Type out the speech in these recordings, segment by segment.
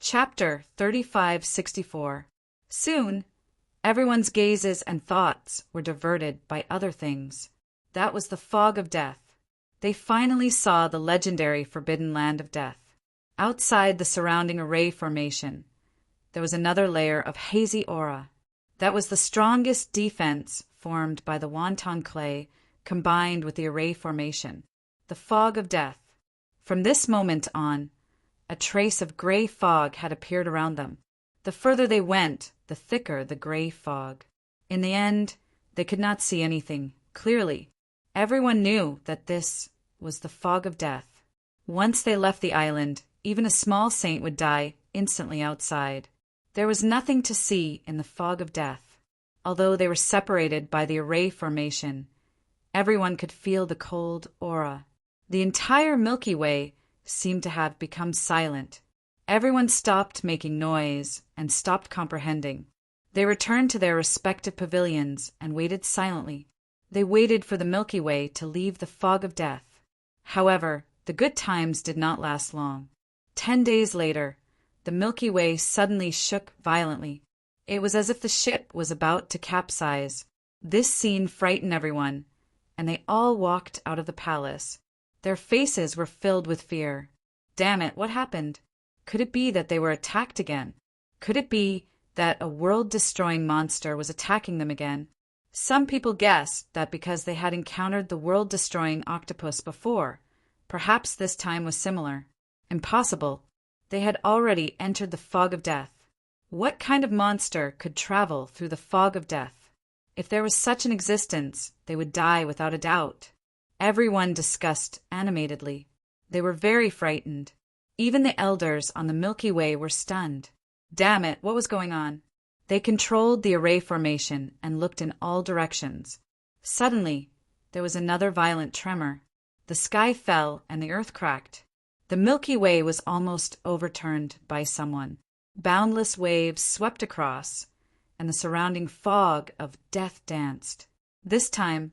Chapter 3564. Soon, everyone's gazes and thoughts were diverted by other things. That was the fog of death. They finally saw the legendary forbidden land of death. Outside the surrounding array formation, there was another layer of hazy aura. That was the strongest defense formed by the wonton clay combined with the array formation. The fog of death. From this moment on, a trace of gray fog had appeared around them. The further they went, the thicker the gray fog. In the end, they could not see anything clearly. Everyone knew that this was the fog of death. Once they left the island, even a small saint would die instantly outside. There was nothing to see in the fog of death. Although they were separated by the array formation, everyone could feel the cold aura. The entire Milky Way seemed to have become silent. Everyone stopped making noise and stopped comprehending. They returned to their respective pavilions and waited silently. They waited for the Milky Way to leave the fog of death. However, the good times did not last long. 10 days later, the Milky Way suddenly shook violently. It was as if the ship was about to capsize. This scene frightened everyone, and they all walked out of the palace. Their faces were filled with fear. Damn it, what happened? Could it be that they were attacked again? Could it be that a world-destroying monster was attacking them again? Some people guessed that because they had encountered the world-destroying octopus before, perhaps this time was similar. Impossible. They had already entered the fog of death. What kind of monster could travel through the fog of death? If there was such an existence, they would die without a doubt. Everyone discussed animatedly. They were very frightened. Even the elders on the Milky Way were stunned. Damn it, what was going on? They controlled the array formation and looked in all directions. Suddenly, there was another violent tremor. The sky fell and the earth cracked. The Milky Way was almost overturned by someone. Boundless waves swept across, and the surrounding fog of death danced. This time,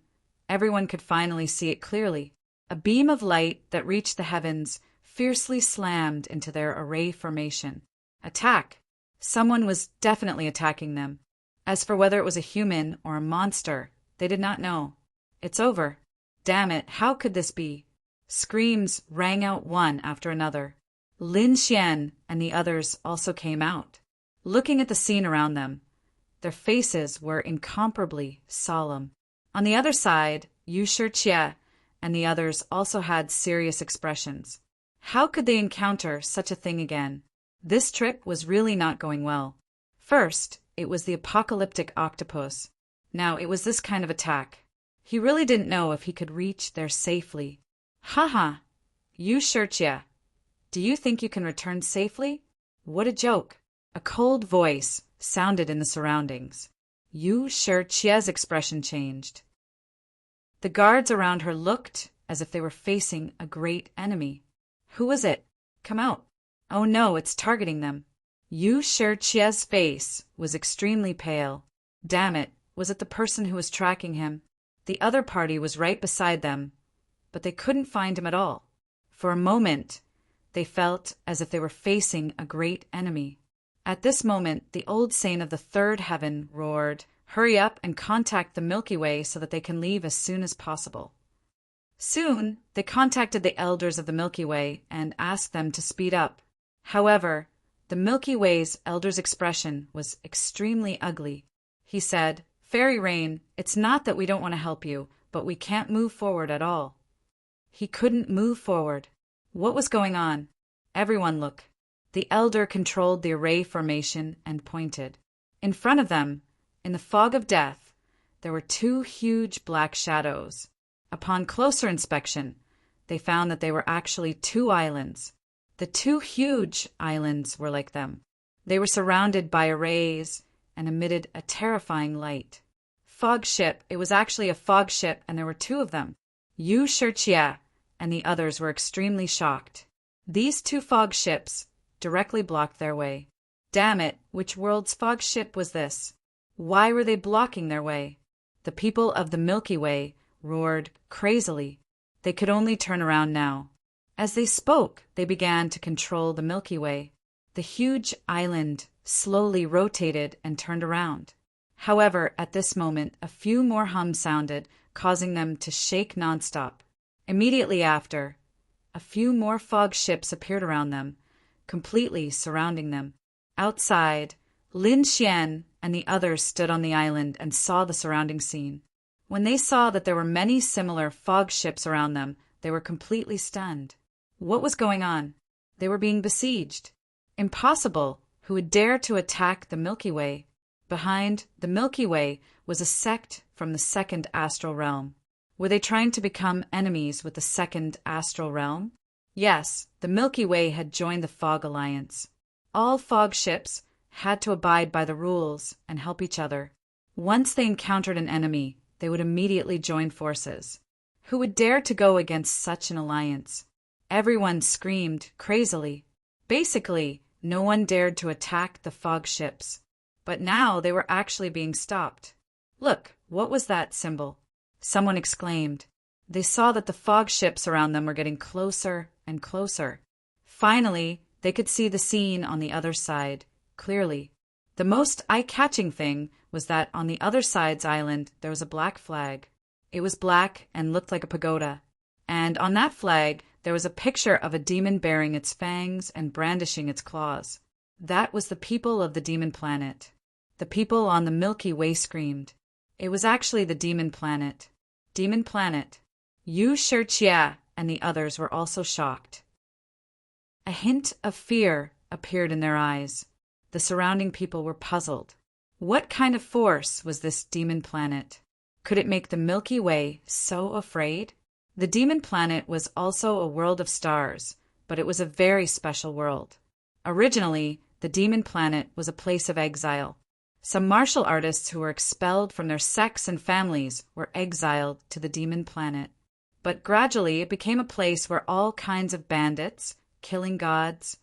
everyone could finally see it clearly. A beam of light that reached the heavens fiercely slammed into their array formation. Attack! Someone was definitely attacking them. As for whether it was a human or a monster, they did not know. It's over. Damn it, how could this be? Screams rang out one after another. Lin Xian and the others also came out. Looking at the scene around them, their faces were incomparably solemn. On the other side, Yu Shijie and the others also had serious expressions. How could they encounter such a thing again? This trip was really not going well. First, it was the apocalyptic octopus. Now it was this kind of attack. He really didn't know if he could reach there safely. Haha, Yu Shijie, do you think you can return safely? What a joke. A cold voice sounded in the surroundings. Yu Shijie's expression changed. The guards around her looked as if they were facing a great enemy. Who was it? Come out. Oh no, it's targeting them. Yu Shijie's face was extremely pale. Damn it, was it the person who was tracking him? The other party was right beside them, but they couldn't find him at all. For a moment, they felt as if they were facing a great enemy. At this moment, the old saint of the third heaven roared, "Hurry up and contact the Milky Way so that they can leave as soon as possible." Soon, they contacted the elders of the Milky Way and asked them to speed up. However, the Milky Way's elder's expression was extremely ugly. He said, "Fairy Rain, it's not that we don't want to help you, but we can't move forward at all." He couldn't move forward. What was going on? Everyone look. The elder controlled the array formation and pointed. In front of them, in the fog of death, there were two huge black shadows. Upon closer inspection, they found that they were actually two islands. The two huge islands were like them. They were surrounded by arrays and emitted a terrifying light. Fog ship, it was actually a fog ship, and there were two of them. Yu Shijie and the others were extremely shocked. These two fog ships directly blocked their way. Damn it, which world's fog ship was this? Why were they blocking their way? The people of the Milky Way roared crazily. They could only turn around now. As they spoke, they began to control the Milky Way. The huge island slowly rotated and turned around. However, at this moment, a few more hums sounded, causing them to shake nonstop. Immediately after, a few more fog ships appeared around them, completely surrounding them. Outside, Lin Xian and the others stood on the island and saw the surrounding scene. When they saw that there were many similar fog ships around them, they were completely stunned. What was going on? They were being besieged. Impossible! Who would dare to attack the Milky Way? Behind the Milky Way was a sect from the second astral realm. Were they trying to become enemies with the second astral realm? Yes, the Milky Way had joined the Fog Alliance. All fog ships had to abide by the rules and help each other. Once they encountered an enemy, they would immediately join forces. Who would dare to go against such an alliance? Everyone screamed crazily. Basically, no one dared to attack the fog ships. But now they were actually being stopped. Look, what was that symbol? Someone exclaimed. They saw that the fog ships around them were getting closer and closer. Finally, they could see the scene on the other side, clearly. The most eye-catching thing was that on the other side's island there was a black flag. It was black and looked like a pagoda. And on that flag there was a picture of a demon bearing its fangs and brandishing its claws. That was the people of the demon planet. The people on the Milky Way screamed. It was actually the demon planet. Demon planet. Yu Shijia and the others were also shocked. A hint of fear appeared in their eyes. The surrounding people were puzzled. What kind of force was this demon planet? Could it make the Milky Way so afraid? The demon planet was also a world of stars, but it was a very special world. Originally, the demon planet was a place of exile. Some martial artists who were expelled from their sects and families were exiled to the demon planet. But gradually it became a place where all kinds of bandits, killing gods,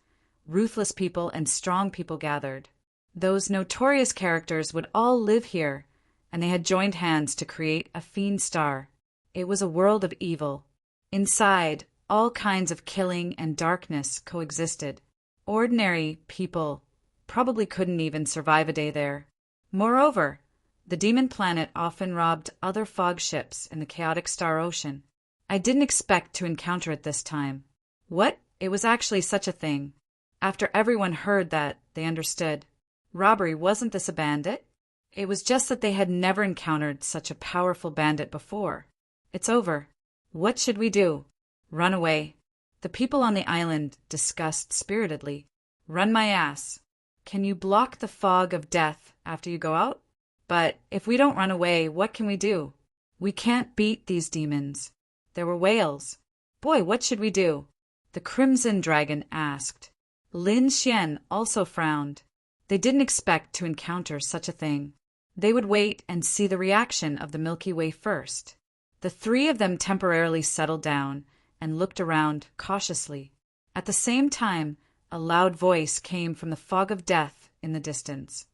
ruthless people, and strong people gathered. Those notorious characters would all live here, and they had joined hands to create a fiend star. It was a world of evil. Inside, all kinds of killing and darkness coexisted. Ordinary people probably couldn't even survive a day there. Moreover, the demon planet often robbed other fog ships in the chaotic star ocean. I didn't expect to encounter it this time. What? It was actually such a thing. After everyone heard that, they understood. Robbery, wasn't this a bandit? It was just that they had never encountered such a powerful bandit before. It's over. What should we do? Run away. The people on the island discussed spiritedly. Run my ass. Can you block the fog of death after you go out? But if we don't run away, what can we do? We can't beat these demons. There were whales. Boy, what should we do? The Crimson Dragon asked. Lin Xian also frowned. They didn't expect to encounter such a thing. They would wait and see the reaction of the Milky Way first. The three of them temporarily settled down and looked around cautiously. At the same time, a loud voice came from the fog of death in the distance.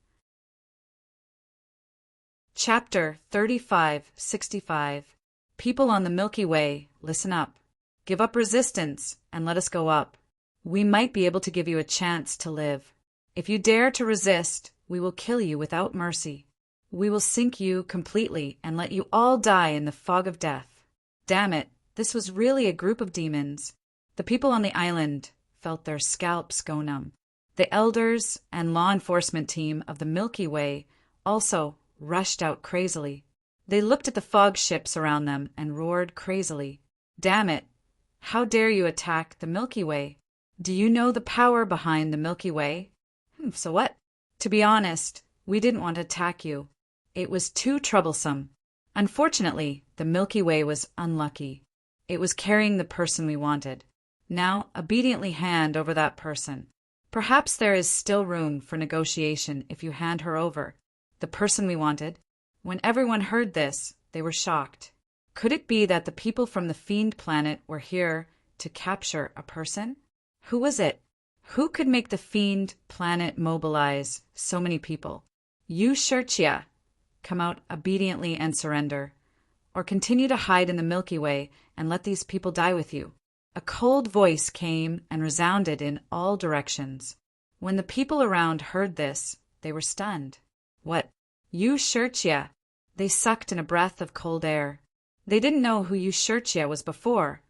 Chapter 3565. People on the Milky Way, listen up. Give up resistance and let us go up. We might be able to give you a chance to live. If you dare to resist, we will kill you without mercy. We will sink you completely and let you all die in the fog of death. Damn it, this was really a group of demons. The people on the island felt their scalps go numb. The elders and law enforcement team of the Milky Way also rushed out crazily. They looked at the fog ships around them and roared crazily. Damn it! How dare you attack the Milky Way? Do you know the power behind the Milky Way? So what? To be honest, we didn't want to attack you. It was too troublesome. Unfortunately, the Milky Way was unlucky. It was carrying the person we wanted. Now, obediently hand over that person. Perhaps there is still room for negotiation if you hand her over. The person we wanted. When everyone heard this, they were shocked. Could it be that the people from the Fiend Planet were here to capture a person? Who was it? Who could make the Fiend Planet mobilize so many people? Yu Shijia, come out obediently and surrender, or continue to hide in the Milky Way and let these people die with you. A cold voice came and resounded in all directions. When the people around heard this, they were stunned. What? Yushurtia! They sucked in a breath of cold air. They didn't know who Yushurtia was before,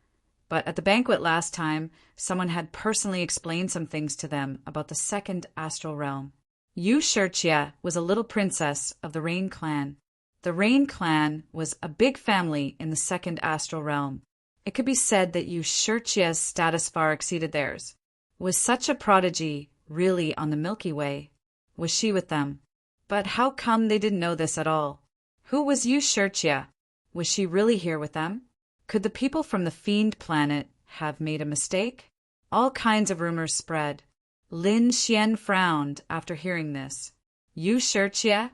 but at the banquet last time, someone had personally explained some things to them about the second astral realm. Yushurtia was a little princess of the Rain clan. The Rain clan was a big family in the second astral realm. It could be said that Yushurtia's status far exceeded theirs. Was such a prodigy really on the Milky Way? Was she with them? But how come they didn't know this at all? Who was Yushurtia? Was she really here with them? Could the people from the Fiend planet have made a mistake? All kinds of rumors spread. Lin Xian frowned after hearing this. Yushurtia?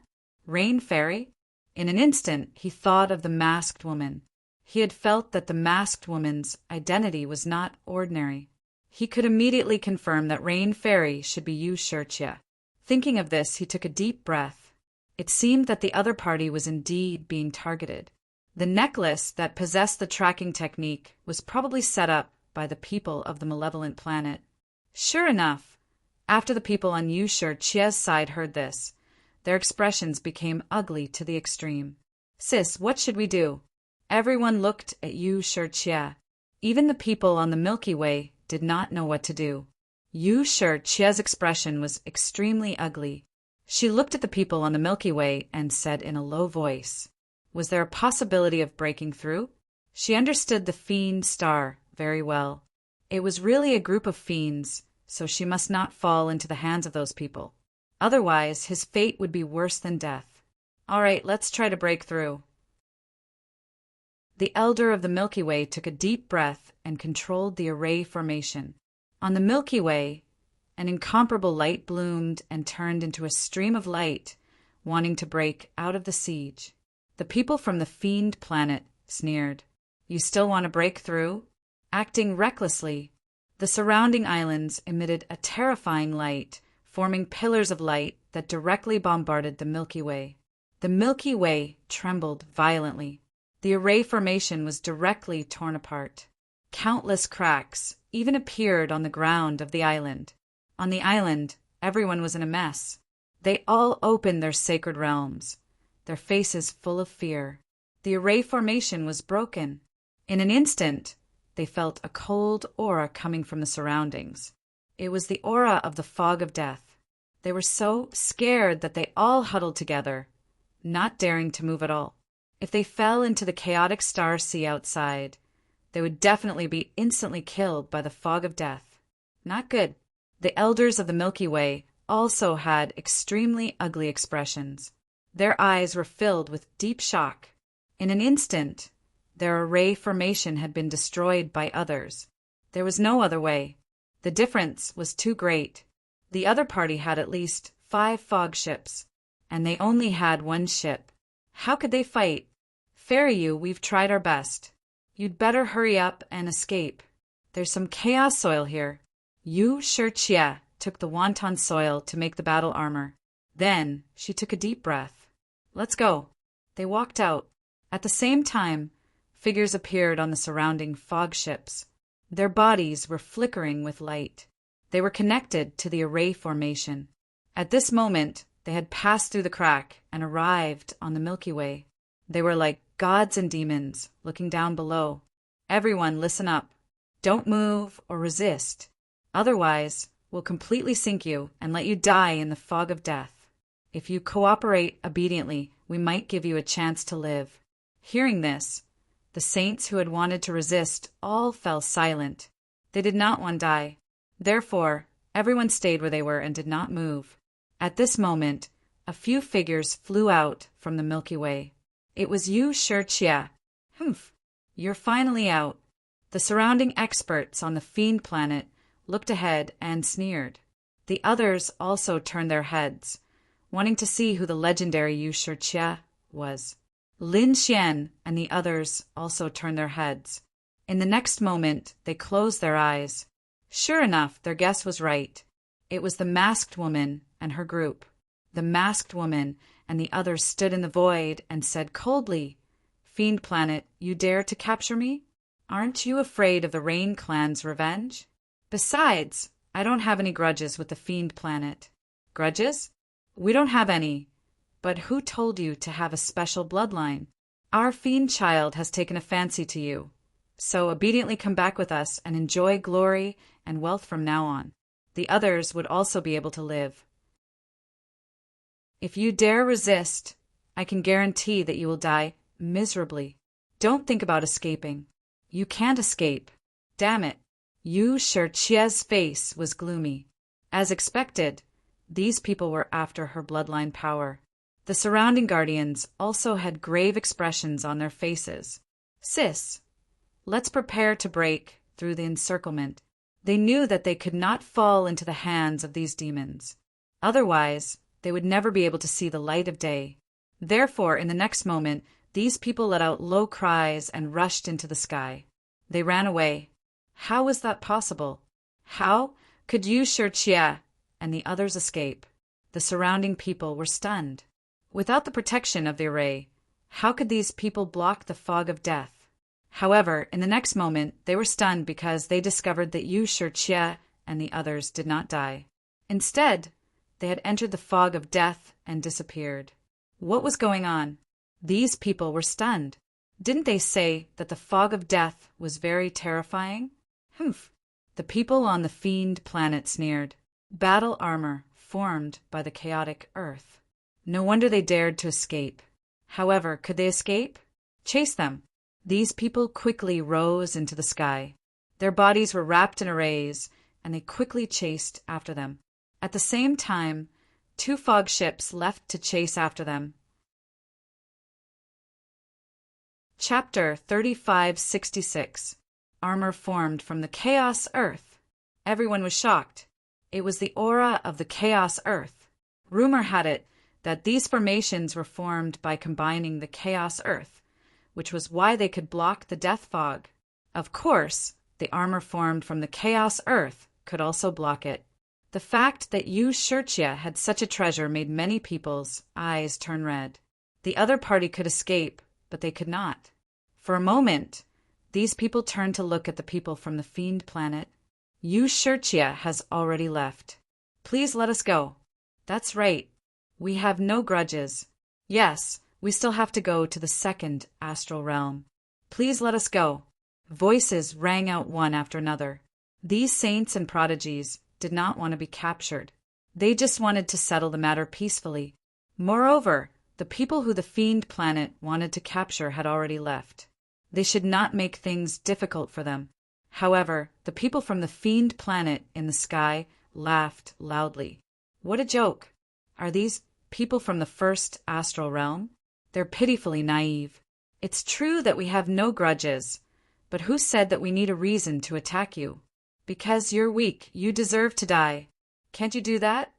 Rain fairy? In an instant, he thought of the masked woman. He had felt that the masked woman's identity was not ordinary. He could immediately confirm that Rain fairy should be Yushurtia. Thinking of this, he took a deep breath. It seemed that the other party was indeed being targeted. The necklace that possessed the tracking technique was probably set up by the people of the malevolent planet. Sure enough, after the people on Yushurtia's side heard this, their expressions became ugly to the extreme. Sis, what should we do? Everyone looked at Yushurtia. Even the people on the Milky Way did not know what to do. Yushurtia's expression was extremely ugly. She looked at the people on the Milky Way and said in a low voice, was there a possibility of breaking through? She understood the fiend star very well. It was really a group of fiends, so she must not fall into the hands of those people. Otherwise, his fate would be worse than death. All right, let's try to break through. The elder of the Milky Way took a deep breath and controlled the array formation. On the Milky Way, an incomparable light bloomed and turned into a stream of light, wanting to break out of the siege. The people from the Fiend planet sneered. You still want to break through? Acting recklessly, the surrounding islands emitted a terrifying light, forming pillars of light that directly bombarded the Milky Way. The Milky Way trembled violently. The array formation was directly torn apart. Countless cracks even appeared on the ground of the island. On the island, everyone was in a mess. They all opened their sacred realms, their faces full of fear. The array formation was broken. In an instant, they felt a cold aura coming from the surroundings. It was the aura of the fog of death. They were so scared that they all huddled together, not daring to move at all. If they fell into the chaotic star sea outside, they would definitely be instantly killed by the fog of death. Not good. The elders of the Milky Way also had extremely ugly expressions. Their eyes were filled with deep shock. In an instant, their array formation had been destroyed by others. There was no other way. The difference was too great. The other party had at least 5 fog ships, and they only had 1 ship. How could they fight? Fairy, we've tried our best. You'd better hurry up and escape. There's some chaos soil here. Yushurtia took the wonton soil to make the battle armor. Then she took a deep breath. Let's go. They walked out. At the same time, figures appeared on the surrounding fog ships. Their bodies were flickering with light. They were connected to the array formation. At this moment, they had passed through the crack and arrived on the Milky Way. They were like gods and demons looking down below. Everyone, listen up. Don't move or resist. Otherwise, we'll completely sink you and let you die in the fog of death. If you cooperate obediently, we might give you a chance to live. Hearing this, the saints who had wanted to resist all fell silent. They did not want to die. Therefore, everyone stayed where they were and did not move. At this moment, a few figures flew out from the Milky Way. It was Yushurtia. Humph, you're finally out. The surrounding experts on the Fiend planet looked ahead and sneered. The others also turned their heads, wanting to see who the legendary Yushurtia was. Lin Xian and the others also turned their heads. In the next moment, they closed their eyes. Sure enough, their guess was right. It was the masked woman and her group. The masked woman and the others stood in the void and said coldly, Fiend planet, you dare to capture me? Aren't you afraid of the Rain clan's revenge? Besides, I don't have any grudges with the fiend planet. Grudges? We don't have any. But who told you to have a special bloodline? Our fiend child has taken a fancy to you. So obediently come back with us and enjoy glory and wealth from now on. The others would also be able to live. If you dare resist, I can guarantee that you will die miserably. Don't think about escaping. You can't escape. Damn it. Yu Shichia's face was gloomy. As expected, these people were after her bloodline power. The surrounding guardians also had grave expressions on their faces. Sis, let's prepare to break through the encirclement. They knew that they could not fall into the hands of these demons. Otherwise, they would never be able to see the light of day. Therefore, in the next moment, these people let out low cries and rushed into the sky. They ran away. How was that possible? How could Yu Shichia and the others escape? The surrounding people were stunned. Without the protection of the array, how could these people block the fog of death? However, in the next moment, they were stunned because they discovered that Yu Shichia and the others did not die. Instead, they had entered the fog of death and disappeared. What was going on? These people were stunned. Didn't they say that the fog of death was very terrifying? Humph. The people on the fiend planet sneered. Battle armor formed by the chaotic earth. No wonder they dared to escape. However, could they escape? Chase them. These people quickly rose into the sky. Their bodies were wrapped in arrays, and they quickly chased after them. At the same time, 2 fog ships left to chase after them. Chapter 3566. Armor formed from the Chaos Earth. Everyone was shocked. It was the aura of the Chaos Earth. Rumor had it that these formations were formed by combining the Chaos Earth, which was why they could block the death fog. Of course, the armor formed from the Chaos Earth could also block it. The fact that Yu Shichia had such a treasure made many people's eyes turn red. The other party could escape, but they could not. For a moment, these people turned to look at the people from the fiend planet. Yu Shichia has already left. Please let us go. That's right. We have no grudges. Yes, we still have to go to the second astral realm. Please let us go. Voices rang out one after another. These saints and prodigies did not want to be captured. They just wanted to settle the matter peacefully. Moreover, the people who the fiend planet wanted to capture had already left. They should not make things difficult for them. However, the people from the fiend planet in the sky laughed loudly. What a joke! Are these people from the first astral realm? They're pitifully naive. It's true that we have no grudges, but who said that we need a reason to attack you? Because you're weak, you deserve to die. Can't you do that?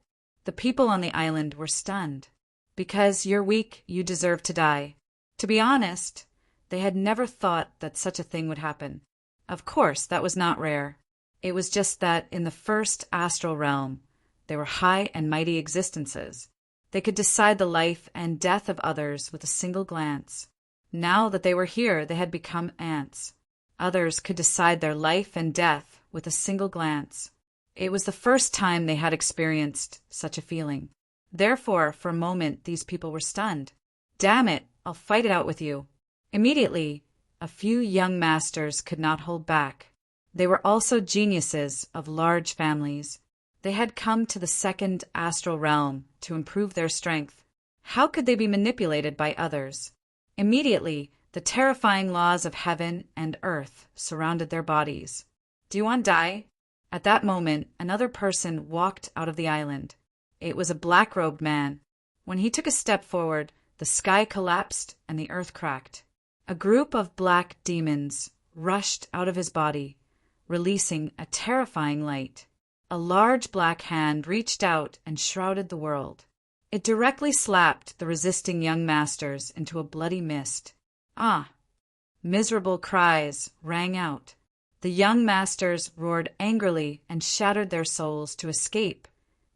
The people on the island were stunned. Because you're weak, you deserve to die. To be honest, they had never thought that such a thing would happen. Of course, that was not rare. It was just that in the first astral realm, they were high and mighty existences. They could decide the life and death of others with a single glance. Now that they were here, they had become ants. Others could decide their life and death with a single glance. It was the first time they had experienced such a feeling. Therefore, for a moment, these people were stunned. Damn it, I'll fight it out with you. Immediately, a few young masters could not hold back. They were also geniuses of large families. They had come to the second astral realm to improve their strength. How could they be manipulated by others? Immediately, the terrifying laws of heaven and earth surrounded their bodies. Do you want to die? At that moment, another person walked out of the island. It was a black-robed man. When he took a step forward, the sky collapsed and the earth cracked. A group of black demons rushed out of his body, releasing a terrifying light. A large black hand reached out and shrouded the world. It directly slapped the resisting young masters into a bloody mist. Ah! Miserable cries rang out. The young masters roared angrily and shattered their souls to escape,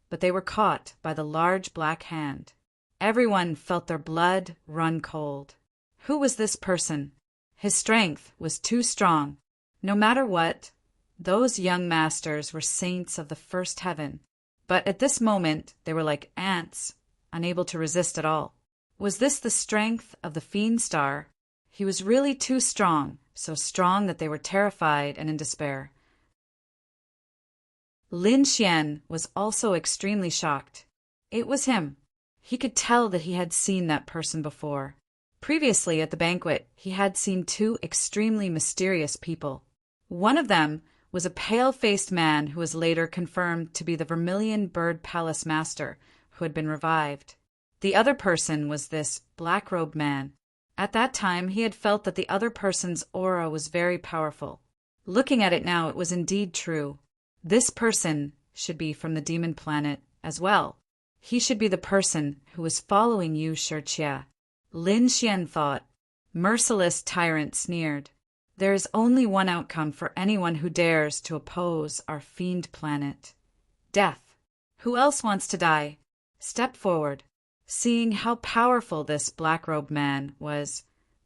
but they were caught by the large black hand. Everyone felt their blood run cold. Who was this person? His strength was too strong. No matter what, Those young masters were saints of the first heaven, but at this moment they were like ants, unable to resist at all. Was this the strength of the Fiend Star? He was really too strong, so strong that they were terrified and in despair. Lin Xian was also extremely shocked. It was him. He could tell that he had seen that person before. Previously at the banquet, he had seen two extremely mysterious people. One of them was a pale-faced man who was later confirmed to be the Vermilion Bird Palace Master, who had been revived. The other person was this black-robed man. At that time, he had felt that the other person's aura was very powerful. Looking at it now, it was indeed true. This person should be from the demon planet as well. He should be the person who was following Yu Shijie. Lin Xian thought. Merciless tyrant sneered. There is only one outcome for anyone who dares to oppose our fiend planet. Death. Who else wants to die? Step forward. Seeing how powerful this black-robed man was,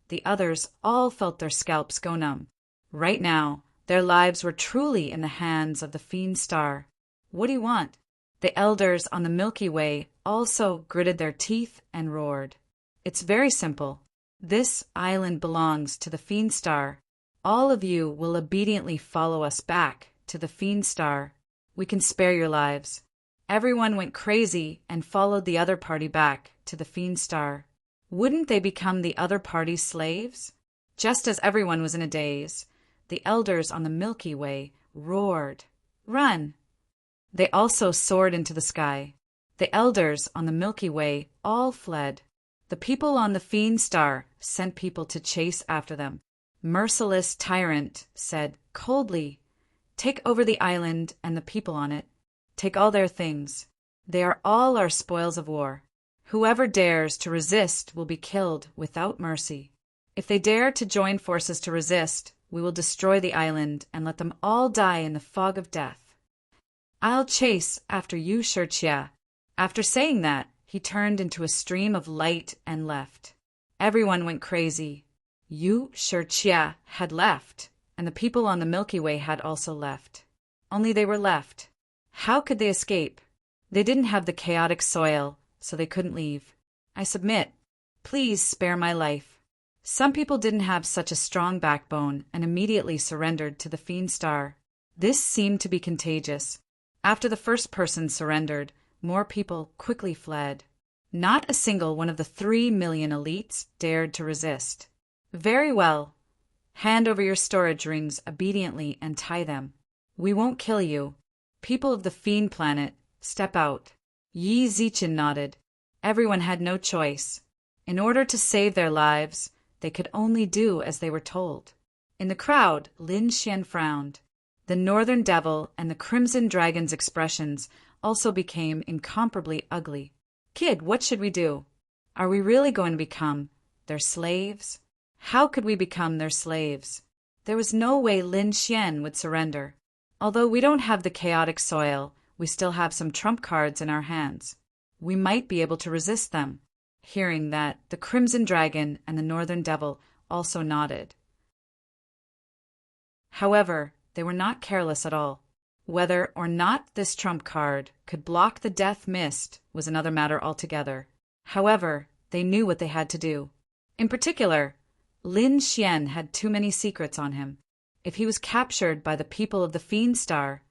the others all felt their scalps go numb. Right now, their lives were truly in the hands of the Fiend Star. What do you want? The elders on the Milky Way also gritted their teeth and roared. It's very simple. This island belongs to the Fiend Star. All of you will obediently follow us back to the Fiend Star. We can spare your lives. Everyone went crazy and followed the other party back to the Fiend Star. Wouldn't they become the other party's slaves? Just as everyone was in a daze, the elders on the Milky Way roared, "Run!" They also soared into the sky. The elders on the Milky Way all fled. The people on the Fiend Star sent people to chase after them. Merciless tyrant said coldly, "Take over the island and the people on it. Take all their things. They are all our spoils of war. Whoever dares to resist will be killed without mercy. If they dare to join forces to resist, we will destroy the island and let them all die in the fog of death. I'll chase after Yu Shijie." After saying that, he turned into a stream of light and left. Everyone went crazy. Yu Shijie had left, and the people on the Milky Way had also left. Only they were left. How could they escape? They didn't have the chaotic soil, so they couldn't leave. I submit. Please spare my life. Some people didn't have such a strong backbone and immediately surrendered to the Fiend Star. This seemed to be contagious. After the first person surrendered, more people quickly fled. Not a single one of the 3 million elites dared to resist. Very well. Hand over your storage rings obediently and tie them. We won't kill you. People of the Fiend planet, step out. Yi Zichen nodded. Everyone had no choice. In order to save their lives, they could only do as they were told. In the crowd, Lin Xian frowned. The Northern Devil and the Crimson Dragon's expressions also became incomparably ugly. Kid, what should we do? Are we really going to become their slaves? How could we become their slaves? There was no way Lin Xian would surrender. Although we don't have the chaotic soil, we still have some trump cards in our hands. We might be able to resist them. Hearing that, the Crimson Dragon and the Northern Devil also nodded. However, they were not careless at all. Whether or not this trump card could block the death mist was another matter altogether. However, they knew what they had to do. In particular, Lin Xian had too many secrets on him. If he was captured by the people of the Fiend Star,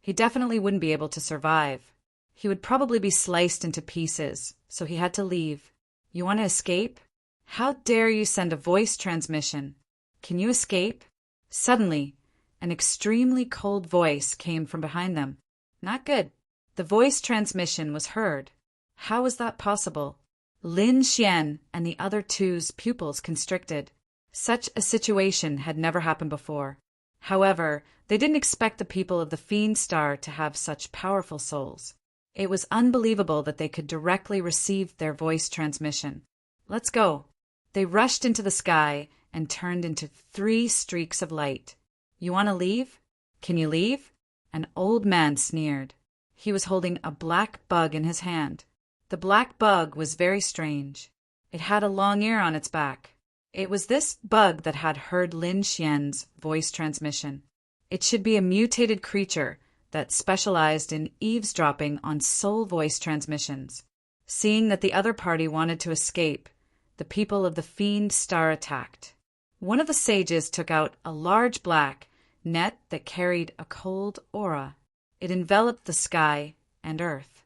he definitely wouldn't be able to survive. He would probably be sliced into pieces, so he had to leave. You want to escape? How dare you send a voice transmission? Can you escape? Suddenly, an extremely cold voice came from behind them. Not good. The voice transmission was heard. How was that possible? Lin Xian and the other two's pupils constricted. Such a situation had never happened before. However, they didn't expect the people of the Fiend Star to have such powerful souls. It was unbelievable that they could directly receive their voice transmission. Let's go. They rushed into the sky and turned into 3 streaks of light. You want to leave? Can you leave? An old man sneered. He was holding a black bug in his hand. The black bug was very strange. It had a long ear on its back. It was this bug that had heard Lin Xian's voice transmission. It should be a mutated creature that specialized in eavesdropping on soul voice transmissions. Seeing that the other party wanted to escape, the people of the Fiend Star attacked. One of the sages took out a large black net that carried a cold aura. It enveloped the sky and earth.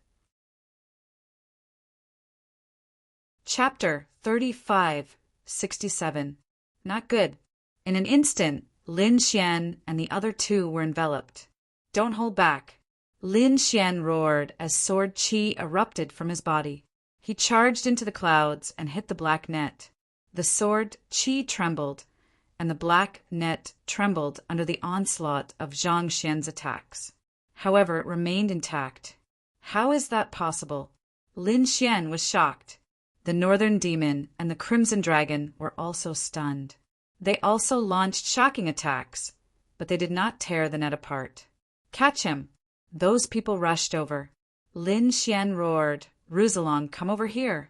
Chapter 35:67. Not good. In an instant, Lin Xian and the other two were enveloped. Don't hold back. Lin Xian roared as sword qi erupted from his body. He charged into the clouds and hit the black net. The sword qi trembled, and the black net trembled under the onslaught of Zhang Xian's attacks. However, it remained intact. How is that possible? Lin Xian was shocked. The Northern Demon and the Crimson Dragon were also stunned. They also launched shocking attacks, but they did not tear the net apart. Catch him! Those people rushed over. Lin Xian roared, Ruzalong, come over here.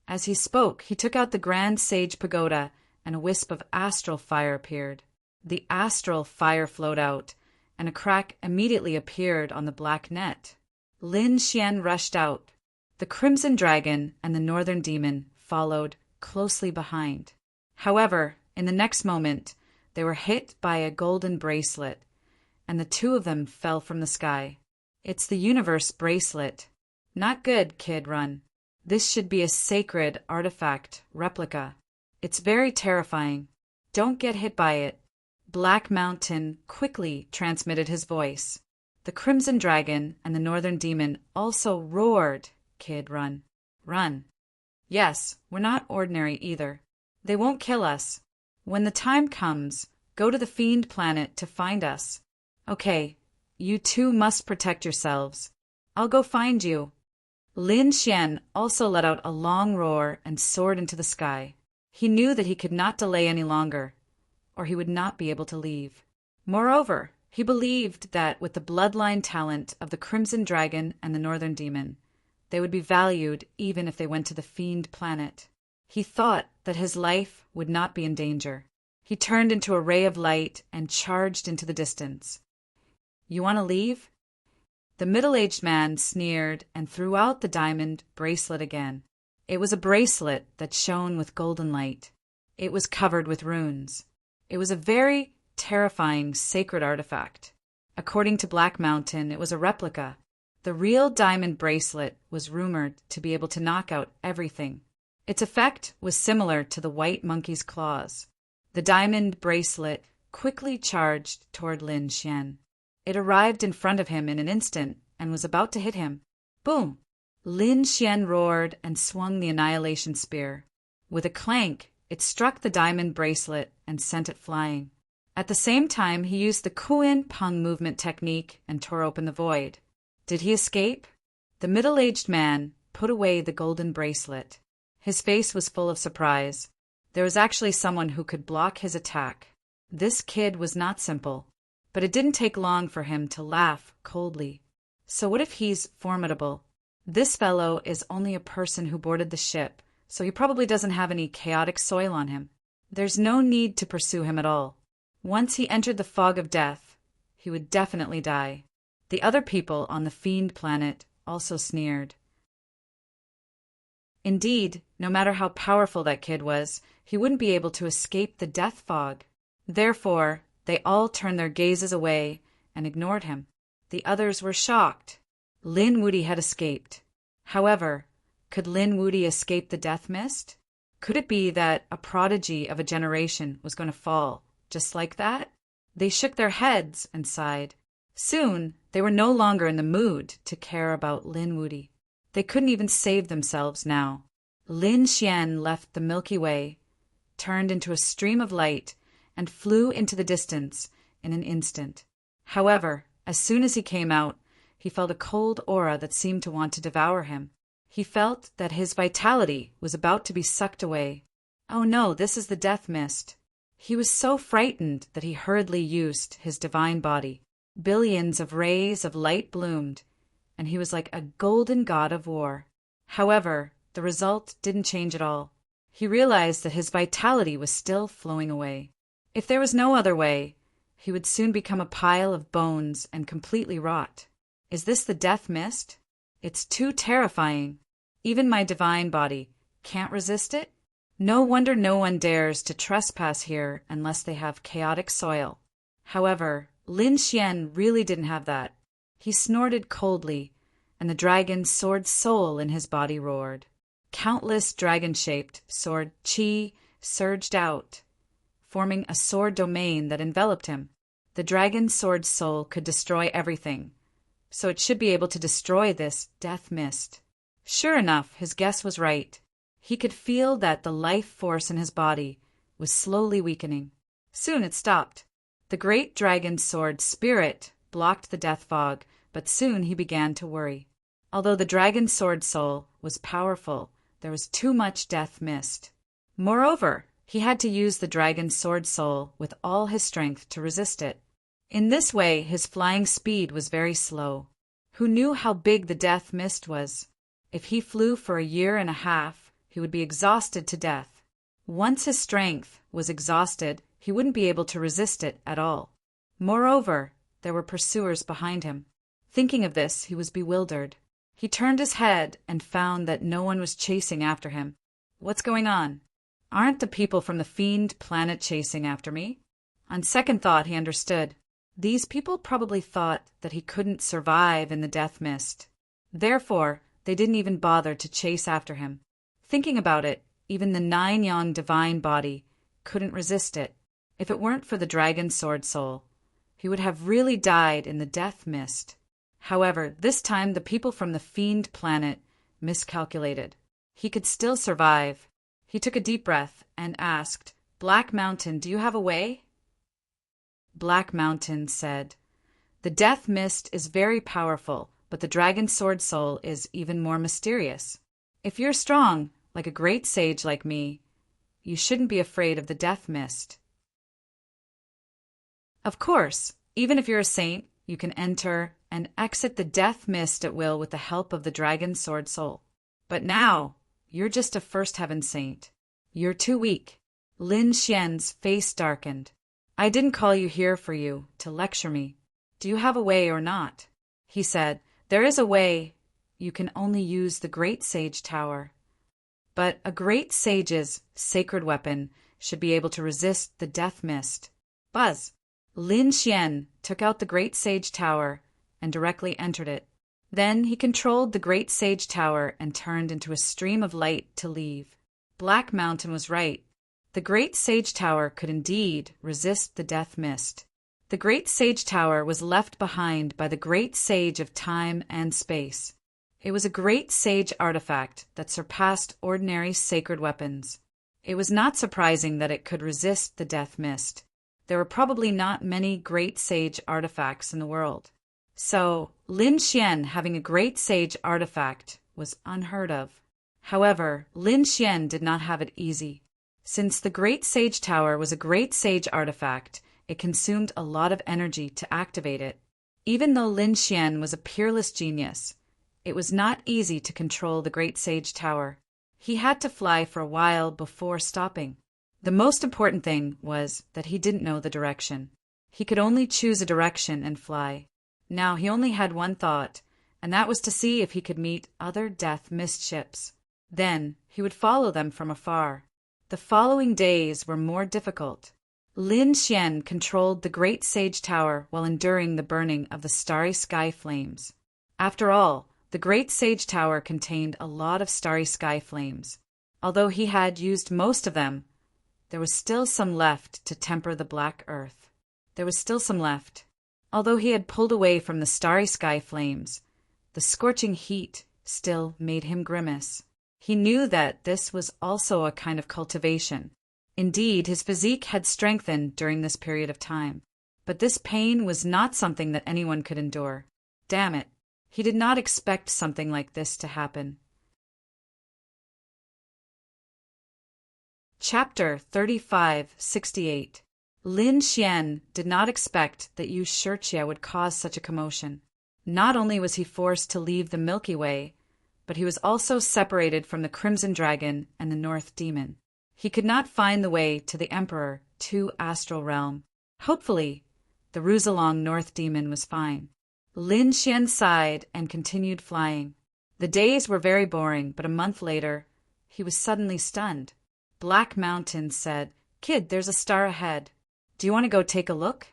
As he spoke, he took out the Grand Sage Pagoda, and a wisp of astral fire appeared. The astral fire flowed out, and a crack immediately appeared on the black net. Lin Xian rushed out. The Crimson Dragon and the Northern Demon followed closely behind. However, in the next moment, they were hit by a golden bracelet, and the two of them fell from the sky. It's the universe bracelet. Not good, kid, run. This should be a sacred artifact replica. It's very terrifying. Don't get hit by it. Black Mountain quickly transmitted his voice. The Crimson Dragon and the Northern Demon also roared, Kid, run. Run. Yes, we're not ordinary either. They won't kill us. When the time comes, go to the Fiend Planet to find us. Okay, you two must protect yourselves. I'll go find you. Lin Xian also let out a long roar and soared into the sky. He knew that he could not delay any longer, or he would not be able to leave. Moreover, he believed that with the bloodline talent of the Crimson Dragon and the Northern Demon, they would be valued even if they went to the Fiend Planet. He thought that his life would not be in danger. He turned into a ray of light and charged into the distance. You want to leave? The middle-aged man sneered and threw out the diamond bracelet again. It was a bracelet that shone with golden light. It was covered with runes. It was a very terrifying sacred artifact. According to Black Mountain, it was a replica. The real diamond bracelet was rumored to be able to knock out everything. Its effect was similar to the white monkey's claws. The diamond bracelet quickly charged toward Lin Xian. It arrived in front of him in an instant and was about to hit him. Boom! Lin Xian roared and swung the annihilation spear. With a clank, it struck the diamond bracelet and sent it flying. At the same time, he used the Kuin Peng movement technique and tore open the void. Did he escape? The middle-aged man put away the golden bracelet. His face was full of surprise. There was actually someone who could block his attack. This kid was not simple, but it didn't take long for him to laugh coldly. So what if he's formidable? This fellow is only a person who boarded the ship, so he probably doesn't have any chaotic soil on him. There's no need to pursue him at all. Once he entered the fog of death, he would definitely die. The other people on the Fiend Planet also sneered. Indeed, no matter how powerful that kid was, he wouldn't be able to escape the death fog. Therefore, they all turned their gazes away and ignored him. The others were shocked. Lin Wudy had escaped. However, could Lin Wudy escape the death mist? Could it be that a prodigy of a generation was going to fall, just like that? They shook their heads and sighed. Soon, they were no longer in the mood to care about Lin Wudy. They couldn't even save themselves now. Lin Xian left the Milky Way, turned into a stream of light, and flew into the distance in an instant. However, as soon as he came out, he felt a cold aura that seemed to want to devour him. He felt that his vitality was about to be sucked away. Oh no, this is the death mist. He was so frightened that he hurriedly used his divine body. Billions of rays of light bloomed, and he was like a golden god of war. However, the result didn't change at all. He realized that his vitality was still flowing away. If there was no other way, he would soon become a pile of bones and completely rot. Is this the death mist? It's too terrifying. Even my divine body can't resist it? No wonder no one dares to trespass here unless they have chaotic soil. However, Lin Xian really didn't have that. He snorted coldly, and the dragon's sword soul in his body roared. Countless dragon-shaped sword qi surged out, forming a sword domain that enveloped him. The dragon's sword soul could destroy everything, so it should be able to destroy this death mist. Sure enough, his guess was right. He could feel that the life force in his body was slowly weakening. Soon it stopped. The great dragon's sword spirit blocked the death fog, but soon he began to worry. Although the dragon's sword soul was powerful, there was too much death mist. Moreover, he had to use the dragon's sword soul with all his strength to resist it. In this way, his flying speed was very slow. Who knew how big the death mist was? If he flew for a year and a half, he would be exhausted to death. Once his strength was exhausted, he wouldn't be able to resist it at all. Moreover, there were pursuers behind him. Thinking of this, he was bewildered. He turned his head and found that no one was chasing after him. What's going on? Aren't the people from the fiend planet chasing after me? On second thought, he understood. These people probably thought that he couldn't survive in the death mist. Therefore, they didn't even bother to chase after him. Thinking about it, even the 9-yang divine body couldn't resist it. If it weren't for the dragon sword soul, he would have really died in the death mist. However, this time the people from the fiend planet miscalculated. He could still survive. He took a deep breath and asked, "Black Mountain, do you have a way?" Black Mountain said, "The death mist is very powerful, but the dragon sword soul is even more mysterious. If you're strong, like a great sage like me, you shouldn't be afraid of the death mist. Of course, even if you're a saint, you can enter and exit the death mist at will with the help of the dragon sword soul. But now, you're just a first heaven saint. You're too weak." Lin Xian's face darkened. "I didn't call you here for you to lecture me. Do you have a way or not?" He said, "There is a way. You can only use the great sage tower. But a great sage's sacred weapon should be able to resist the death mist." Buzz! Lin Xian took out the great sage tower and directly entered it. Then he controlled the great sage tower and turned into a stream of light to leave. Black Mountain was right. The great sage tower could indeed resist the death mist. The great sage tower was left behind by the great sage of time and space. It was a great sage artifact that surpassed ordinary sacred weapons. It was not surprising that it could resist the death mist. There were probably not many great sage artifacts in the world. So, Lin Xian having a great sage artifact was unheard of. However, Lin Xian did not have it easy. Since the great sage tower was a great sage artifact, it consumed a lot of energy to activate it. Even though Lin Xian was a peerless genius, it was not easy to control the great sage tower. He had to fly for a while before stopping. The most important thing was that he didn't know the direction. He could only choose a direction and fly. Now he only had one thought, and that was to see if he could meet other death mist ships. Then he would follow them from afar. The following days were more difficult. Lin Xian controlled the great sage tower while enduring the burning of the starry sky flames. After all, the great sage tower contained a lot of starry sky flames. Although he had used most of them, there was still some left to temper the black earth. There was still some left. Although he had pulled away from the starry sky flames, the scorching heat still made him grimace. He knew that this was also a kind of cultivation. Indeed, his physique had strengthened during this period of time. But this pain was not something that anyone could endure. Damn it, he did not expect something like this to happen. Chapter 3568. Lin Xian did not expect that Yu Shijie would cause such a commotion. Not only was he forced to leave the Milky Way, but he was also separated from the Crimson Dragon and the North Demon. He could not find the way to the Emperor, to Astral Realm. Hopefully, The Rusalong North Demon was fine. Lin Xian sighed and continued flying. The days were very boring, but a month later, he was suddenly stunned. Black Mountain said, "Kid, there's a star ahead. Do you want to go take a look?"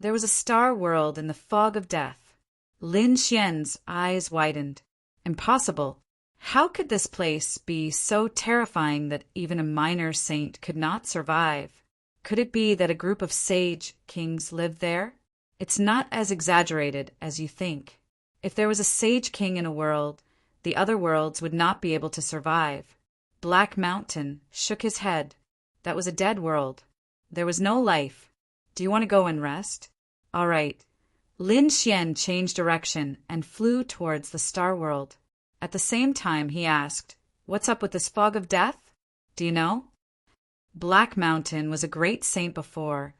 There was a star world in the fog of death. Lin Xian's eyes widened. Impossible. How could this place be so terrifying that even a minor saint could not survive? Could it be that a group of sage kings lived there? It's not as exaggerated as you think. If there was a sage king in a world, the other worlds would not be able to survive. Black Mountain shook his head. That was a dead world. There was no life. Do you want to go and rest? All right. Lin Xian changed direction and flew towards the star world. At the same time, he asked, "What's up with this fog of death? Do you know?" Black Mountain was a great saint before,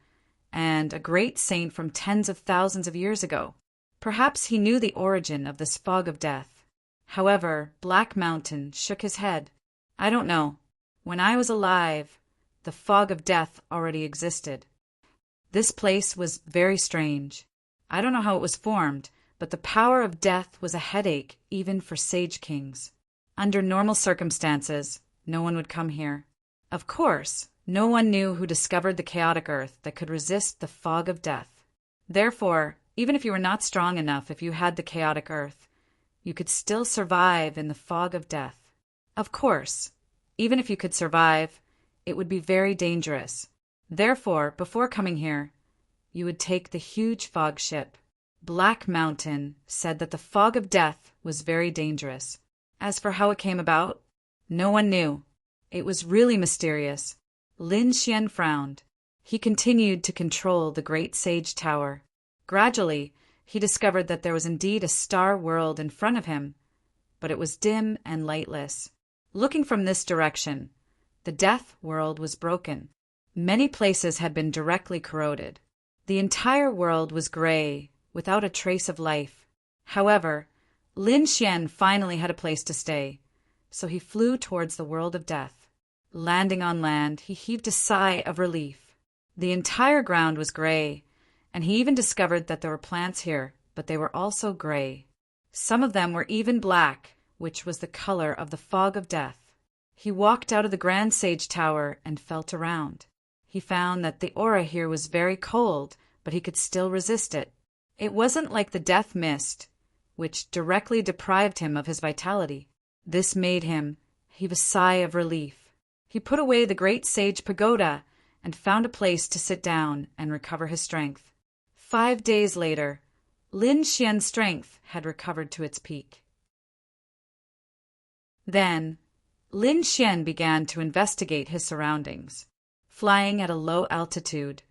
and a great saint from tens of thousands of years ago. Perhaps he knew the origin of this fog of death. However, Black Mountain shook his head. "I don't know. When I was alive, the fog of death already existed." This place was very strange. I don't know how it was formed, but the power of death was a headache even for sage kings. Under normal circumstances, no one would come here. Of course, no one knew who discovered the chaotic earth that could resist the fog of death. Therefore, even if you were not strong enough, if you had the chaotic earth, you could still survive in the fog of death. Of course, even if you could survive, it would be very dangerous. Therefore, before coming here, you would take the huge fog ship. Black Mountain said that the fog of death was very dangerous. As for how it came about, no one knew. It was really mysterious. Lin Xian frowned. He continued to control the great sage tower. Gradually, he discovered that there was indeed a star world in front of him, but it was dim and lightless. Looking from this direction, the death world was broken. Many places had been directly corroded. The entire world was gray, without a trace of life. However, Lin Xian finally had a place to stay, so he flew towards the world of death. Landing on land, he heaved a sigh of relief. The entire ground was gray, and he even discovered that there were plants here, but they were also gray. Some of them were even black, which was the color of the fog of death. He walked out of the Grand Sage Tower and felt around. He found that the aura here was very cold, but he could still resist it. It wasn't like the death mist, which directly deprived him of his vitality. This made him heave a sigh of relief. He put away the great sage pagoda and found a place to sit down and recover his strength. 5 days later, Lin Xian's strength had recovered to its peak. Then, Lin Xian began to investigate his surroundings. Flying at a low altitude,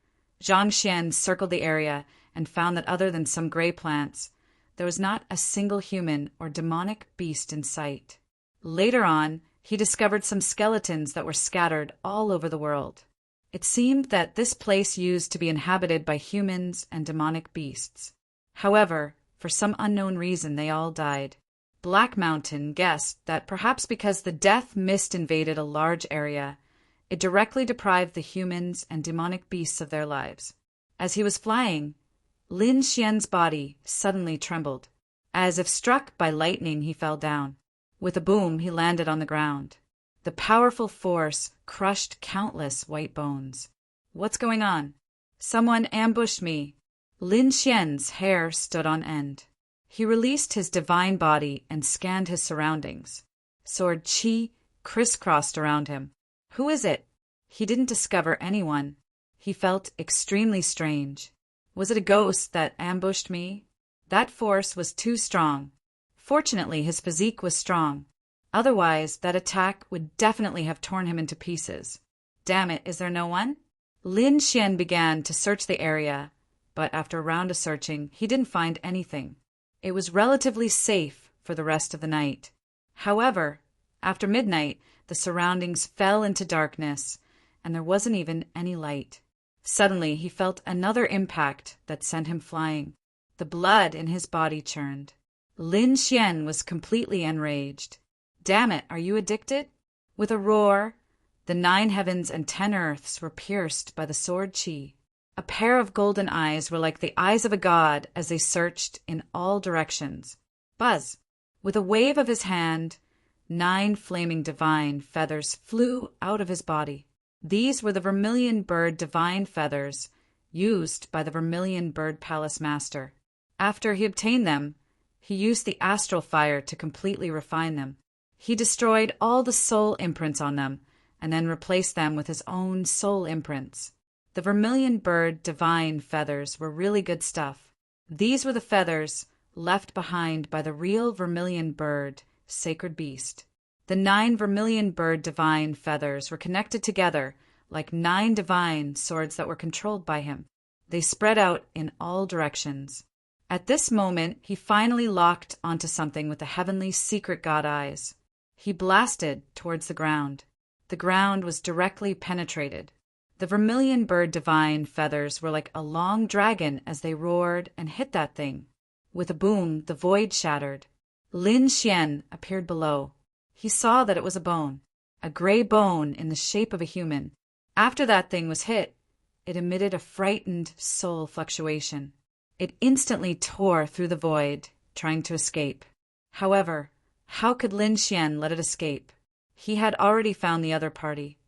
Zhang Xian circled the area and found that other than some gray plants, there was not a single human or demonic beast in sight. Later on, he discovered some skeletons that were scattered all over the world. It seemed that this place used to be inhabited by humans and demonic beasts. However, for some unknown reason, they all died. Black Mountain guessed that perhaps because the death mist invaded a large area, it directly deprived the humans and demonic beasts of their lives. As he was flying, Lin Xian's body suddenly trembled. As if struck by lightning, he fell down. With a boom, he landed on the ground. The powerful force crushed countless white bones. "What's going on?" "Someone ambushed me." Lin Xian's hair stood on end. He released his divine body and scanned his surroundings. Sword Qi crisscrossed around him. Who is it? He didn't discover anyone. He felt extremely strange. Was it a ghost that ambushed me? That force was too strong. Fortunately, his physique was strong. Otherwise, that attack would definitely have torn him into pieces. Damn it, is there no one? Lin Xian began to search the area, but after a round of searching, he didn't find anything. It was relatively safe for the rest of the night. However, after midnight, the surroundings fell into darkness, and there wasn't even any light. Suddenly, he felt another impact that sent him flying. The blood in his body churned. Lin Xian was completely enraged. "Damn it, are you addicted?" With a roar, the 9 heavens and 10 earths were pierced by the sword Qi. A pair of golden eyes were like the eyes of a god as they searched in all directions. Buzz! With a wave of his hand, 9 flaming divine feathers flew out of his body. These were the vermilion bird divine feathers used by the Vermilion Bird Palace Master. After he obtained them, he used the astral fire to completely refine them. He destroyed all the soul imprints on them and then replaced them with his own soul imprints. The Vermilion Bird divine feathers were really good stuff. These were the feathers left behind by the real Vermilion Bird, sacred beast. The 9 Vermilion Bird divine feathers were connected together like 9 divine swords that were controlled by him. They spread out in all directions. At this moment, he finally locked onto something with the heavenly secret god eyes. He blasted towards the ground. The ground was directly penetrated. The Vermilion Bird divine feathers were like a long dragon as they roared and hit that thing. With a boom, the void shattered. Lin Xian appeared below. He saw that it was a bone, a gray bone in the shape of a human. After that thing was hit, it emitted a frightened soul fluctuation. It instantly tore through the void, trying to escape. However, how could Lin Xian let it escape? He had already found the other party.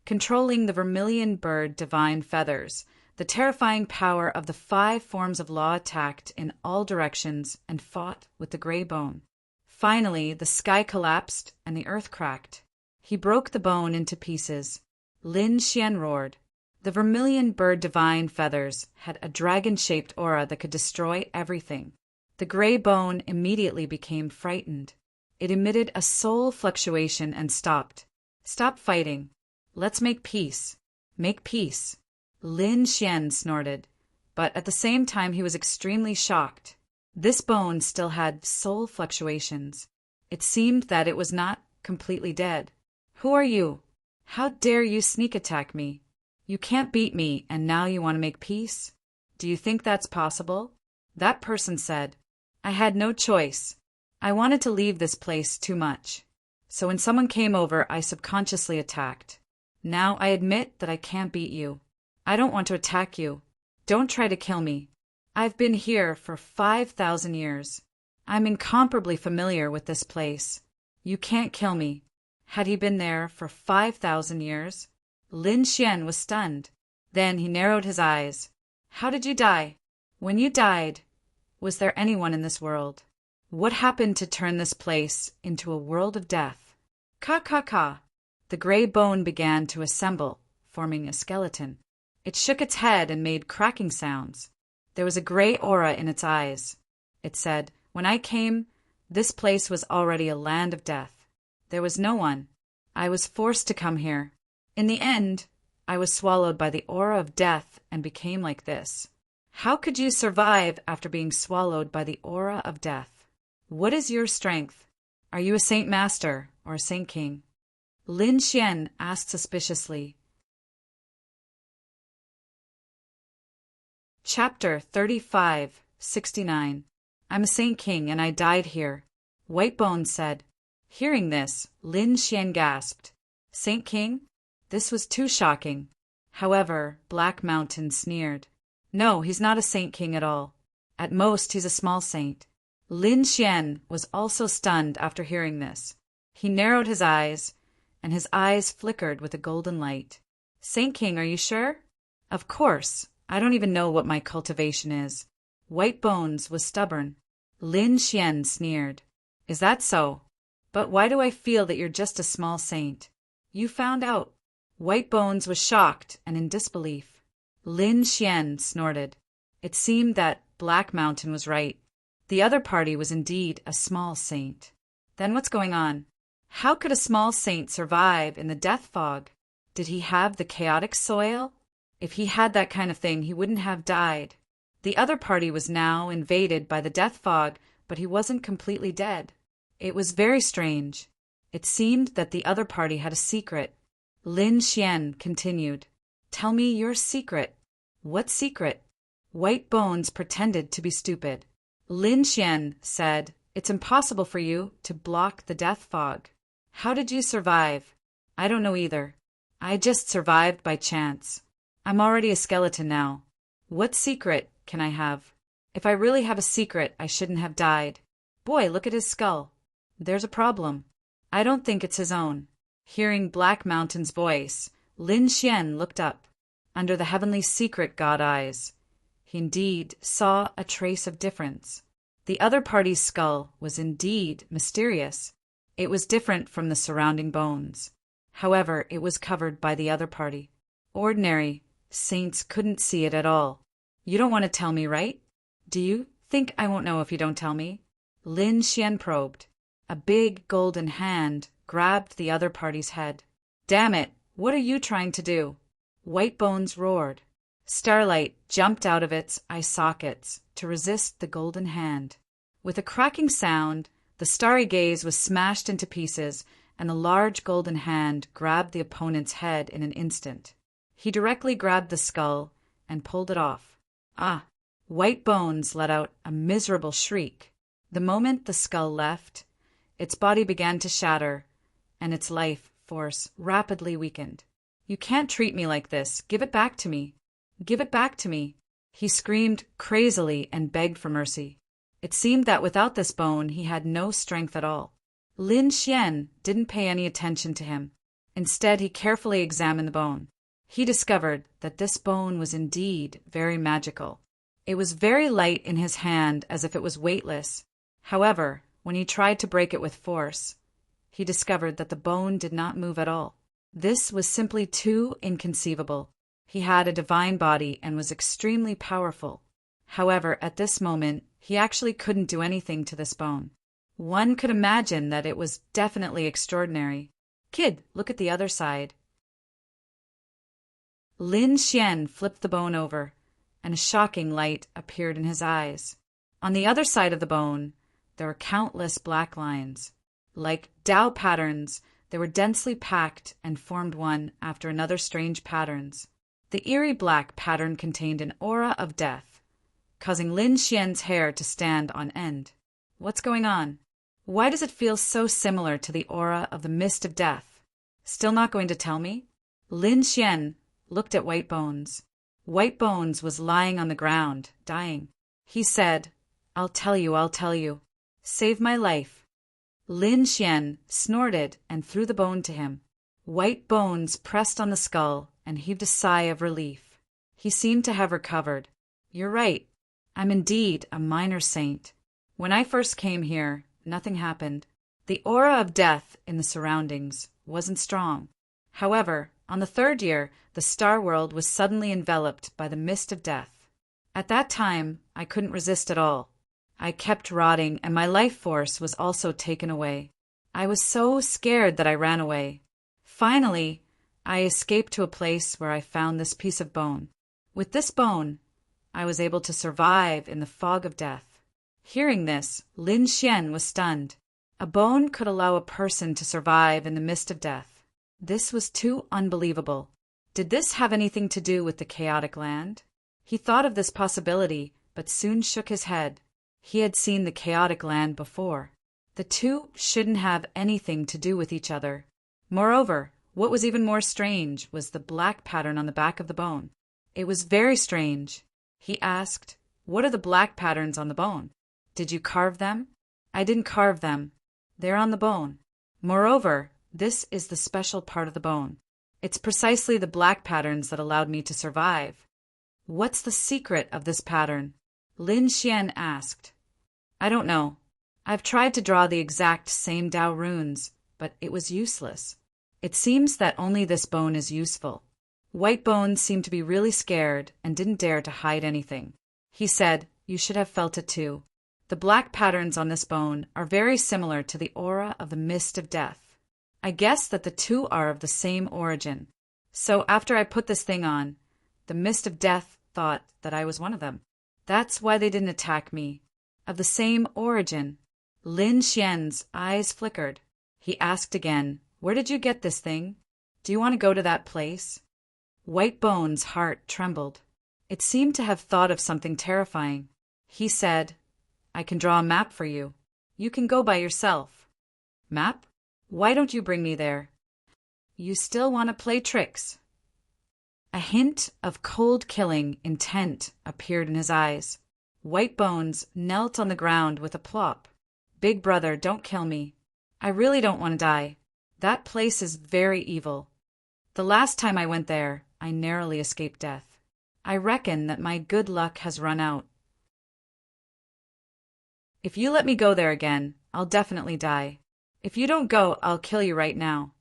Controlling the Vermilion Bird divine feathers, the terrifying power of the 5 forms of law attacked in all directions and fought with the gray bone. Finally, the sky collapsed and the earth cracked. He broke the bone into pieces. Lin Xian roared. The Vermilion Bird divine feathers had a dragon-shaped aura that could destroy everything. The gray bone immediately became frightened. It emitted a soul fluctuation and stopped. Stop fighting. Let's make peace. Make peace. Lin Xian snorted, but at the same time he was extremely shocked. This bone still had soul fluctuations. It seemed that it was not completely dead. Who are you? How dare you sneak attack me? You can't beat me, and now you want to make peace? Do you think that's possible? That person said, I had no choice. I wanted to leave this place too much. So when someone came over, I subconsciously attacked. Now I admit that I can't beat you. I don't want to attack you. Don't try to kill me. I've been here for 5,000 years. I'm incomparably familiar with this place. You can't kill me. Had he been there for 5,000 years? Lin Xian was stunned. Then he narrowed his eyes. How did you die? When you died, was there anyone in this world? What happened to turn this place into a world of death? Ka. The gray bone began to assemble, forming a skeleton. It shook its head and made cracking sounds. There was a gray aura in its eyes. It said, When I came, this place was already a land of death. There was no one. I was forced to come here. In the end, I was swallowed by the aura of death and became like this. How could you survive after being swallowed by the aura of death? What is your strength? Are you a saint master or a saint king? Lin Xian asked suspiciously. Chapter 35:69. I'm a saint king and I died here. White Bones said. Hearing this, Lin Xian gasped. Saint king? This was too shocking. However, Black Mountain sneered. No, he's not a saint king at all. At most, he's a small saint. Lin Xian was also stunned after hearing this. He narrowed his eyes, and his eyes flickered with a golden light. Saint king, are you sure? Of course. I don't even know what my cultivation is. White Bones was stubborn. Lin Xian sneered. Is that so? But why do I feel that you're just a small saint? You found out. White Bones was shocked and in disbelief. Lin Xian snorted. It seemed that Black Mountain was right. The other party was indeed a small saint. Then what's going on? How could a small saint survive in the death fog? Did he have the chaotic soil? If he had that kind of thing, he wouldn't have died. The other party was now invaded by the death fog, but he wasn't completely dead. It was very strange. It seemed that the other party had a secret. Lin Xian continued. Tell me your secret. What secret? White Bones pretended to be stupid. Lin Xian said, It's impossible for you to block the death fog. How did you survive? I don't know either. I just survived by chance. I'm already a skeleton now. What secret can I have? If I really have a secret, I shouldn't have died. Boy, look at his skull. There's a problem. I don't think it's his own. Hearing Black Mountain's voice, Lin Xian looked up. Under the heavenly secret god eyes, he indeed saw a trace of difference. The other party's skull was indeed mysterious. It was different from the surrounding bones. However, it was covered by the other party. Ordinary saints couldn't see it at all. You don't want to tell me, right? Do you think I won't know if you don't tell me? Lin Xian probed. A big golden hand grabbed the other party's head. Damn it, what are you trying to do? White Bones roared. Starlight jumped out of its eye sockets to resist the golden hand. With a cracking sound, the starry gaze was smashed into pieces, and the large golden hand grabbed the opponent's head in an instant. He directly grabbed the skull and pulled it off. Ah! White Bones let out a miserable shriek. The moment the skull left, its body began to shatter, and its life force rapidly weakened. You can't treat me like this. Give it back to me. Give it back to me. He screamed crazily and begged for mercy. It seemed that without this bone he had no strength at all. Lin Xian didn't pay any attention to him. Instead, he carefully examined the bone. He discovered that this bone was indeed very magical. It was very light in his hand, as if it was weightless. However, when he tried to break it with force, he discovered that the bone did not move at all. This was simply too inconceivable. He had a divine body and was extremely powerful. However, at this moment, he actually couldn't do anything to this bone. One could imagine that it was definitely extraordinary. Kid, look at the other side. Lin Xian flipped the bone over, and a shocking light appeared in his eyes. On the other side of the bone, there were countless black lines. Like Tao patterns, they were densely packed and formed one after another strange patterns. The eerie black pattern contained an aura of death, causing Lin Xian's hair to stand on end. What's going on? Why does it feel so similar to the aura of the mist of death? Still not going to tell me? Lin Xian looked at White Bones. White Bones was lying on the ground, dying. He said, I'll tell you, I'll tell you. Save my life. Lin Xian snorted and threw the bone to him. White Bones pressed on the skull and heaved a sigh of relief. He seemed to have recovered. You're right. I'm indeed a minor saint. When I first came here, nothing happened. The aura of death in the surroundings wasn't strong. However, on the third year, the star world was suddenly enveloped by the mist of death. At that time, I couldn't resist at all. I kept rotting, and my life force was also taken away. I was so scared that I ran away. Finally, I escaped to a place where I found this piece of bone. With this bone, I was able to survive in the fog of death. Hearing this, Lin Xian was stunned. A bone could allow a person to survive in the mist of death. This was too unbelievable. Did this have anything to do with the chaotic land? He thought of this possibility, but soon shook his head. He had seen the chaotic land before. The two shouldn't have anything to do with each other. Moreover, what was even more strange was the black pattern on the back of the bone. It was very strange. He asked, What are the black patterns on the bone? Did you carve them? I didn't carve them. They're on the bone. Moreover, this is the special part of the bone. It's precisely the black patterns that allowed me to survive. What's the secret of this pattern? Lin Xian asked. I don't know. I've tried to draw the exact same Tao runes, but it was useless. It seems that only this bone is useful. White Bones seemed to be really scared and didn't dare to hide anything. He said, You should have felt it too. The black patterns on this bone are very similar to the aura of the mist of death. I guess that the two are of the same origin. So after I put this thing on, the mist of death thought that I was one of them. That's why they didn't attack me. Of the same origin. Lin Xian's eyes flickered. He asked again, Where did you get this thing? Do you want to go to that place? White Bones' heart trembled. It seemed to have thought of something terrifying. He said, I can draw a map for you. You can go by yourself. Map? Why don't you bring me there? You still want to play tricks? A hint of cold killing intent appeared in his eyes. White Bones knelt on the ground with a plop. "Big brother, don't kill me. I really don't want to die. That place is very evil. The last time I went there, I narrowly escaped death. I reckon that my good luck has run out. If you let me go there again, I'll definitely die. If you don't go, I'll kill you right now."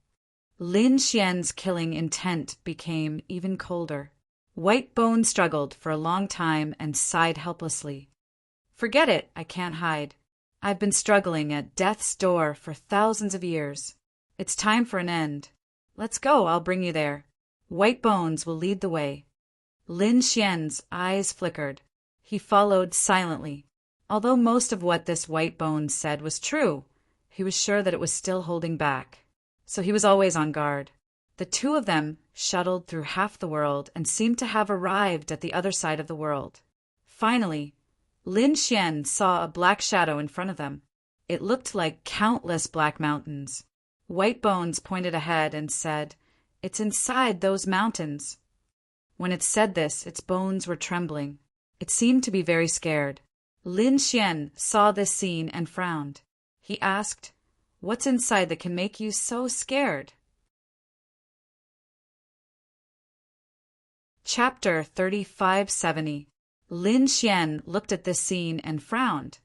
Lin Xian's killing intent became even colder. White Bones struggled for a long time and sighed helplessly. "Forget it, I can't hide. I've been struggling at death's door for thousands of years. It's time for an end. Let's go, I'll bring you there. White Bones will lead the way." Lin Xian's eyes flickered. He followed silently. Although most of what this White Bones said was true, he was sure that it was still holding back. So he was always on guard. The two of them shuttled through half the world and seemed to have arrived at the other side of the world. Finally, Lin Xian saw a black shadow in front of them. It looked like countless black mountains. White Bones pointed ahead and said, "It's inside those mountains." When it said this, its bones were trembling. It seemed to be very scared. Lin Xian saw this scene and frowned. He asked, "What's inside that can make you so scared?" Chapter 3570. Lin Xian looked at this scene and frowned,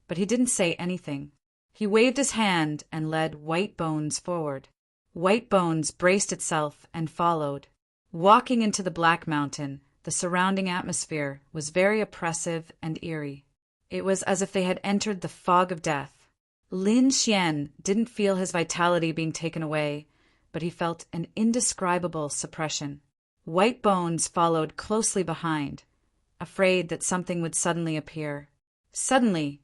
but he didn't say anything. He waved his hand and led White Bones forward. White Bones braced itself and followed. Walking into the Black Mountain, the surrounding atmosphere was very oppressive and eerie. It was as if they had entered the fog of death. Lin Xian didn't feel his vitality being taken away, but he felt an indescribable suppression. White Bones followed closely behind, afraid that something would suddenly appear. Suddenly,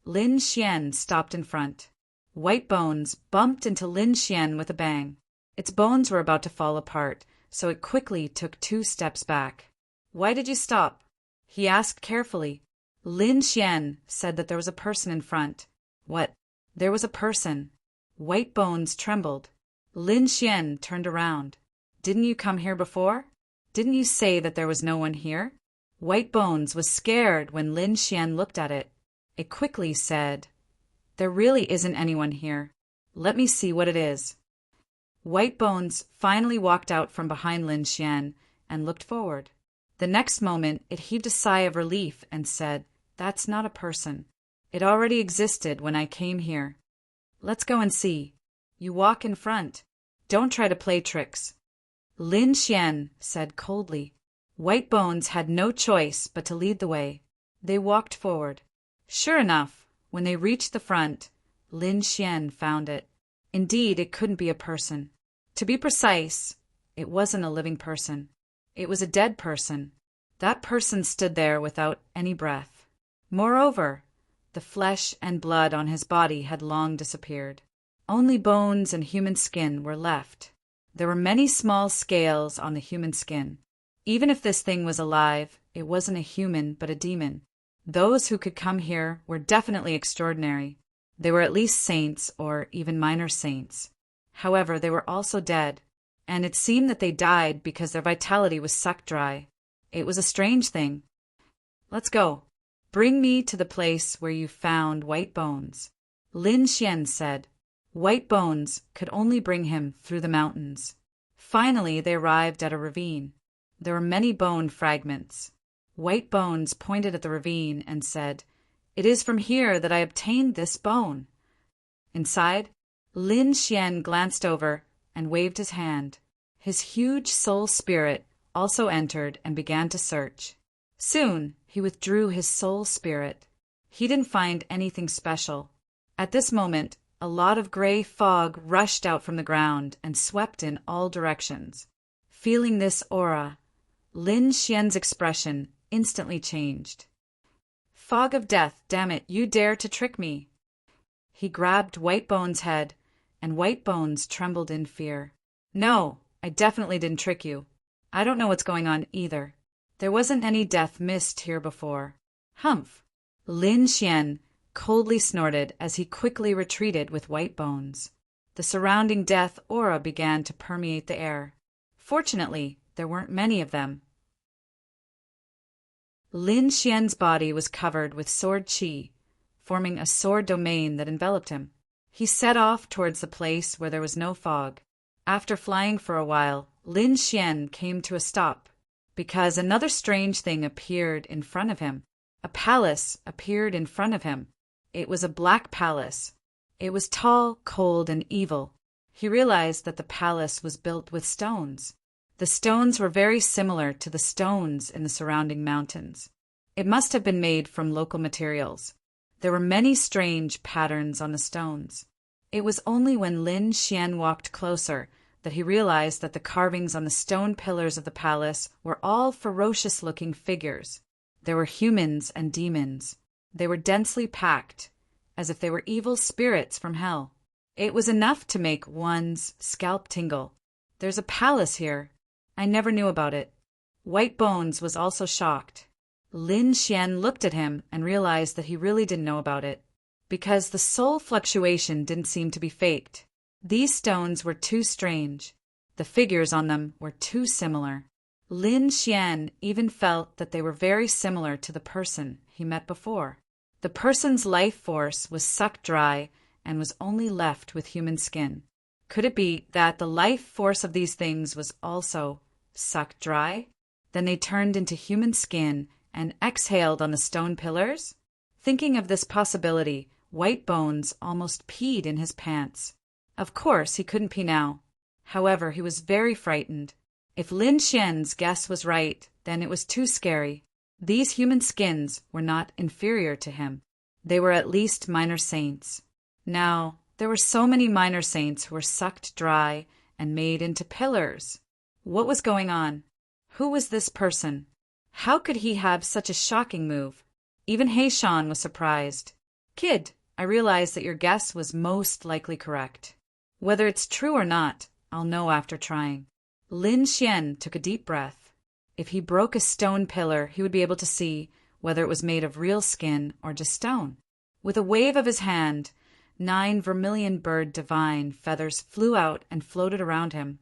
Lin Xian stopped in front. White Bones bumped into Lin Xian with a bang. Its bones were about to fall apart, so it quickly took 2 steps back. "Why did you stop?" he asked carefully. Lin Xian said that there was a person in front. "What? There was a person?" White Bones trembled. Lin Xian turned around. "Didn't you come here before? Didn't you say that there was no one here?" White Bones was scared when Lin Xian looked at it. It quickly said, "There really isn't anyone here. Let me see what it is." White Bones finally walked out from behind Lin Xian and looked forward. The next moment it heaved a sigh of relief and said, "That's not a person. It already existed when I came here. Let's go and see. You walk in front. Don't try to play tricks." Lin Xian said coldly. White Bones had no choice but to lead the way. They walked forward. Sure enough, when they reached the front, Lin Xian found it. Indeed, it couldn't be a person. To be precise, it wasn't a living person. It was a dead person. That person stood there without any breath. Moreover, the flesh and blood on his body had long disappeared. Only bones and human skin were left. There were many small scales on the human skin. Even if this thing was alive, it wasn't a human but a demon. Those who could come here were definitely extraordinary. They were at least saints or even minor saints. However, they were also dead, and it seemed that they died because their vitality was sucked dry. It was a strange thing. "Let's go. Bring me to the place where you found White Bones," Lin Xian said. White Bones could only bring him through the mountains. Finally, they arrived at a ravine. There were many bone fragments. White Bones pointed at the ravine and said, "It is from here that I obtained this bone." Inside, Lin Xian glanced over and waved his hand. His huge soul spirit also entered and began to search. Soon, he withdrew his soul spirit. He didn't find anything special. At this moment, a lot of gray fog rushed out from the ground and swept in all directions. Feeling this aura, Lin Xian's expression instantly changed. "Fog of death, damn it, you dare to trick me!" He grabbed White Bones' head, and White Bones trembled in fear. "No, I definitely didn't trick you. I don't know what's going on either. There wasn't any death mist here before." "Humph!" Lin Xian coldly snorted as he quickly retreated with White Bones. The surrounding death aura began to permeate the air. Fortunately, there weren't many of them. Lin Xian's body was covered with sword qi, forming a sword domain that enveloped him. He set off towards the place where there was no fog. After flying for a while, Lin Xian came to a stop, because another strange thing appeared in front of him. A palace appeared in front of him. It was a black palace. It was tall, cold, and evil. He realized that the palace was built with stones. The stones were very similar to the stones in the surrounding mountains. It must have been made from local materials. There were many strange patterns on the stones. It was only when Lin Xian walked closer that he realized that the carvings on the stone pillars of the palace were all ferocious-looking figures. There were humans and demons. They were densely packed, as if they were evil spirits from hell. It was enough to make one's scalp tingle. There's a palace here. I never knew about it. White Bones was also shocked. Lin Xian looked at him and realized that he really didn't know about it, because the soul fluctuation didn't seem to be faked. These stones were too strange. The figures on them were too similar. Lin Xian even felt that they were very similar to the person he met before. The person's life force was sucked dry and was only left with human skin. Could it be that the life force of these things was also sucked dry? Then they turned into human skin and exhaled on the stone pillars? Thinking of this possibility, White Bones almost peed in his pants. Of course, he couldn't pee now. However, he was very frightened. If Lin Xian's guess was right, then it was too scary. These human skins were not inferior to him. They were at least minor saints. Now, there were so many minor saints who were sucked dry and made into pillars. What was going on? Who was this person? How could he have such a shocking move? Even Heishan was surprised. Kid, I realize that your guess was most likely correct. Whether it's true or not, I'll know after trying. Lin Xian took a deep breath. If he broke a stone pillar, he would be able to see whether it was made of real skin or just stone. With a wave of his hand, 9 vermilion bird divine feathers flew out and floated around him,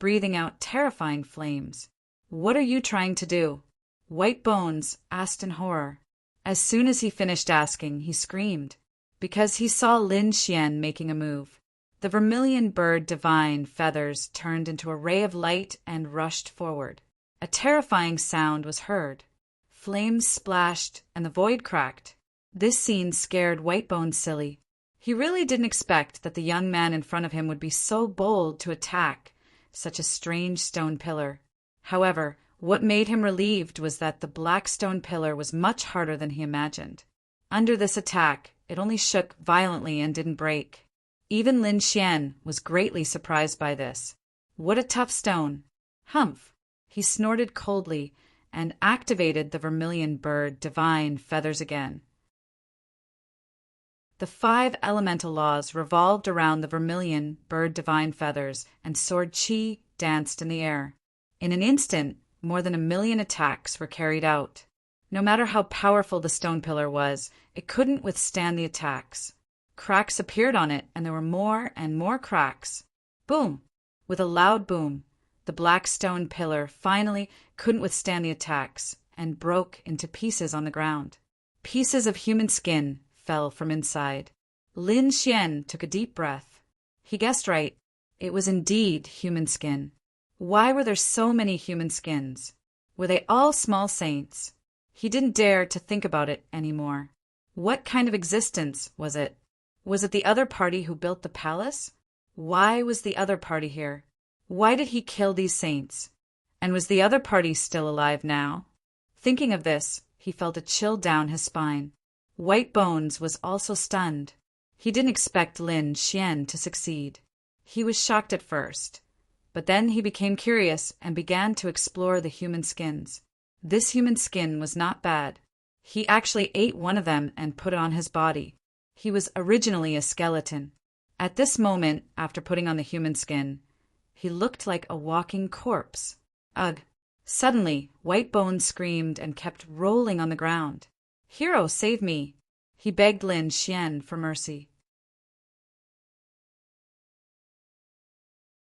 breathing out terrifying flames. What are you trying to do? White Bones asked in horror. As soon as he finished asking, he screamed, because he saw Lin Xian making a move. The vermilion bird divine feathers turned into a ray of light and rushed forward. A terrifying sound was heard. Flames splashed and the void cracked. This scene scared White Bones silly. He really didn't expect that the young man in front of him would be so bold to attack such a strange stone pillar. However, what made him relieved was that the black stone pillar was much harder than he imagined. Under this attack, it only shook violently and didn't break. Even Lin Xian was greatly surprised by this. What a tough stone. Humph! He snorted coldly and activated the vermilion bird divine feathers again. The 5 elemental laws revolved around the vermilion bird divine feathers, and sword qi danced in the air. In an instant, more than 1,000,000 attacks were carried out. No matter how powerful the stone pillar was, it couldn't withstand the attacks. Cracks appeared on it, and there were more and more cracks. Boom! With a loud boom, the black stone pillar finally couldn't withstand the attacks and broke into pieces on the ground. Pieces of human skin fell from inside. Lin Xian took a deep breath. He guessed right. It was indeed human skin. Why were there so many human skins? Were they all small saints? He didn't dare to think about it anymore. What kind of existence was it? Was it the other party who built the palace? Why was the other party here? Why did he kill these saints? And was the other party still alive now? Thinking of this, he felt a chill down his spine. White Bones was also stunned. He didn't expect Lin Xian to succeed. He was shocked at first, but then he became curious and began to explore the human skins. This human skin was not bad. He actually ate one of them and put it on his body. He was originally a skeleton. At this moment, after putting on the human skin, he looked like a walking corpse. Ugh! Suddenly, White Bones screamed and kept rolling on the ground. "Hero, save me!" He begged Lin Xian for mercy.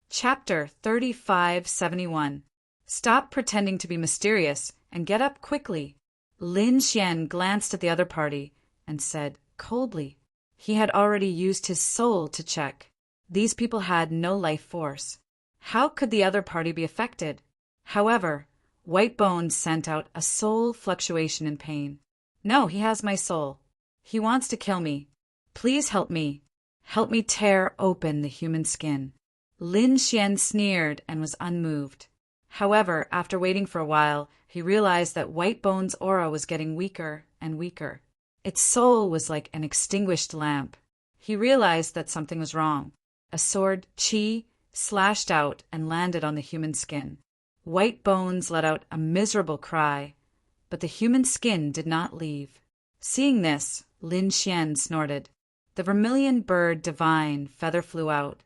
Chapter 3571. Stop pretending to be mysterious and get up quickly. Lin Xian glanced at the other party and said coldly. He had already used his soul to check. These people had no life force. How could the other party be affected? However, White Bones sent out a soul fluctuation in pain. No, he has my soul. He wants to kill me. Please help me. Help me tear open the human skin. Lin Xian sneered and was unmoved. However, after waiting for a while, he realized that White Bones' aura was getting weaker and weaker. Its soul was like an extinguished lamp. He realized that something was wrong. A sword, Qi, slashed out and landed on the human skin. White Bones let out a miserable cry, but the human skin did not leave. Seeing this, Lin Xian snorted. The vermilion bird divine feather flew out,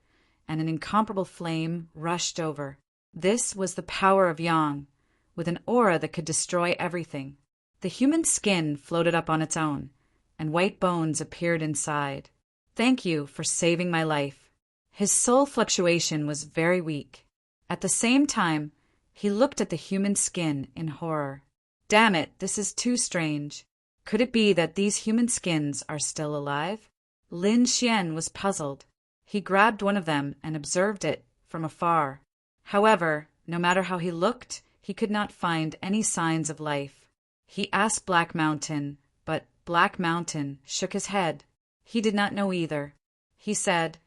and an incomparable flame rushed over. This was the power of Yang, with an aura that could destroy everything. The human skin floated up on its own, and White Bones appeared inside. Thank you for saving my life. His soul fluctuation was very weak. At the same time, he looked at the human skin in horror. Damn it, this is too strange. Could it be that these human skins are still alive? Lin Xian was puzzled. He grabbed one of them and observed it from afar. However, no matter how he looked, he could not find any signs of life. He asked Black Mountain, but Black Mountain shook his head. He did not know either. He said,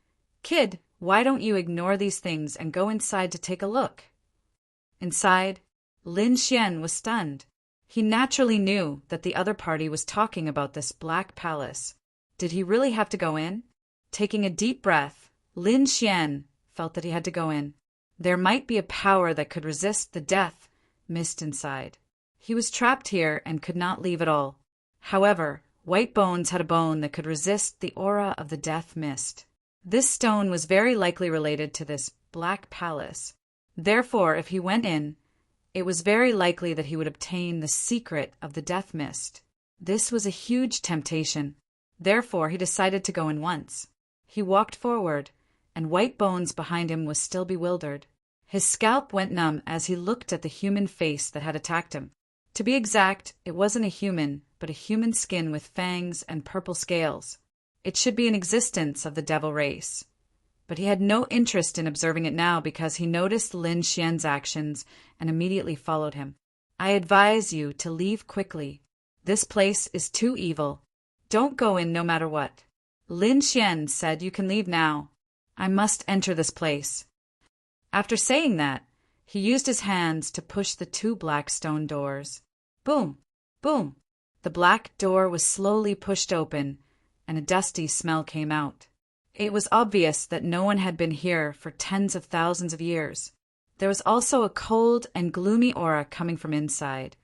"Kid, why don't you ignore these things and go inside to take a look?" Inside, Lin Xian was stunned. He naturally knew that the other party was talking about this black palace. Did he really have to go in? Taking a deep breath, Lin Xian felt that he had to go in. There might be a power that could resist the death mist inside. He was trapped here and could not leave at all. However, White Bones had a bone that could resist the aura of the death mist. This stone was very likely related to this black palace. Therefore, if he went in, it was very likely that he would obtain the secret of the death mist. This was a huge temptation. Therefore, he decided to go in once. He walked forward, and White Bones behind him was still bewildered. His scalp went numb as he looked at the human face that had attacked him. To be exact, it wasn't a human, but a human skin with fangs and purple scales. It should be an existence of the devil race. But he had no interest in observing it now because he noticed Lin Xian's actions and immediately followed him. I advise you to leave quickly. This place is too evil. Don't go in no matter what. Lin Xian said you can leave now. I must enter this place. After saying that, he used his hands to push the two black stone doors. Boom! Boom! The black door was slowly pushed open, and a dusty smell came out. It was obvious that no one had been here for tens of thousands of years. There was also a cold and gloomy aura coming from inside,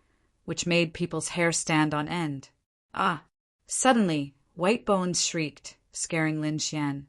which made people's hair stand on end. Ah! Suddenly, White Bones shrieked, scaring Lin Xian.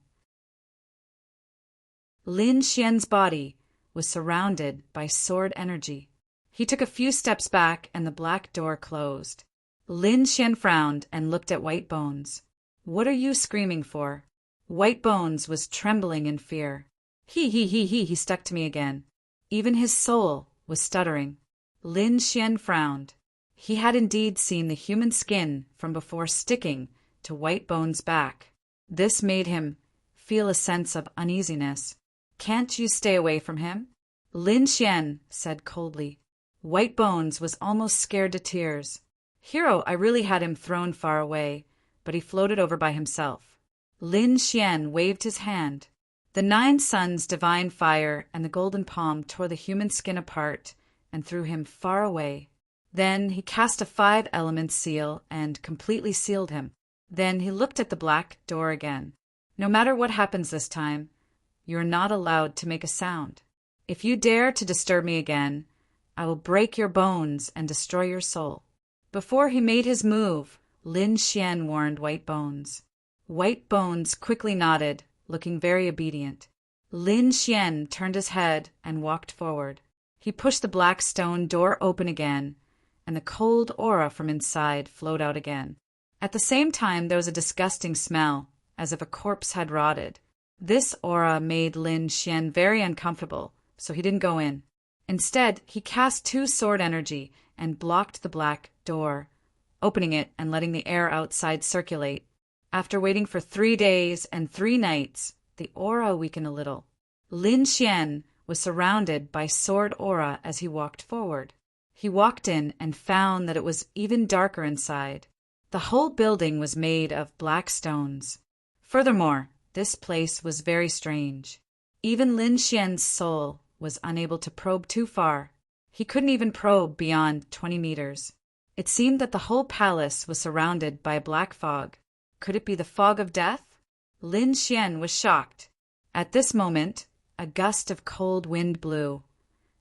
Lin Xian's body was surrounded by sword energy. He took a few steps back and the black door closed. Lin Xian frowned and looked at White Bones. What are you screaming for? White Bones was trembling in fear. He stuck to me again. Even his soul was stuttering. Lin Xian frowned. He had indeed seen the human skin from before sticking to White Bones' back. This made him feel a sense of uneasiness. Can't you stay away from him? Lin Xian said coldly. White Bones was almost scared to tears. Hero, I really had him thrown far away, but he floated over by himself. Lin Xian waved his hand. The 9 suns' divine fire and the golden palm tore the human skin apart and threw him far away. Then he cast a 5-element seal and completely sealed him. Then he looked at the black door again. No matter what happens this time, you are not allowed to make a sound. If you dare to disturb me again, I will break your bones and destroy your soul. Before he made his move, Lin Xian warned White Bones. White Bones quickly nodded, looking very obedient. Lin Xian turned his head and walked forward. He pushed the black stone door open again, and the cold aura from inside flowed out again. At the same time, there was a disgusting smell, as if a corpse had rotted. This aura made Lin Xian very uncomfortable, so he didn't go in. Instead, he cast 2 sword energy and blocked the black door, opening it and letting the air outside circulate. After waiting for 3 days and 3 nights, the aura weakened a little. Lin Xian was surrounded by sword aura as he walked forward. He walked in and found that it was even darker inside. The whole building was made of black stones. Furthermore, this place was very strange. Even Lin Xian's soul was unable to probe too far. He couldn't even probe beyond 20 meters. It seemed that the whole palace was surrounded by a black fog. Could it be the fog of death? Lin Xian was shocked. At this moment, a gust of cold wind blew,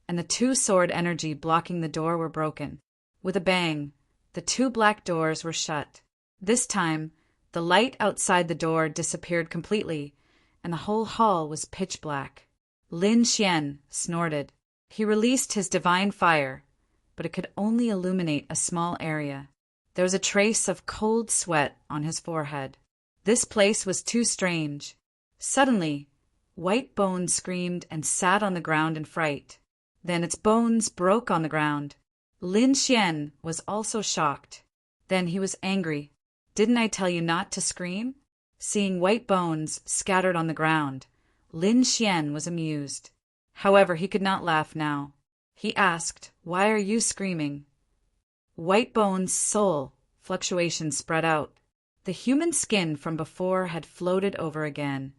and the 2 sword energy blocking the door were broken. With a bang, the 2 black doors were shut. This time, the light outside the door disappeared completely, and the whole hall was pitch black. Lin Xian snorted. He released his divine fire, but it could only illuminate a small area. There was a trace of cold sweat on his forehead. This place was too strange. Suddenly, White Bones screamed and sat on the ground in fright. Then its bones broke on the ground. Lin Xian was also shocked. Then he was angry. Didn't I tell you not to scream? Seeing white bones scattered on the ground, Lin Xian was amused. However, he could not laugh now. He asked, "Why are you screaming?" White Bones' soul fluctuation spread out. The human skin from before had floated over again,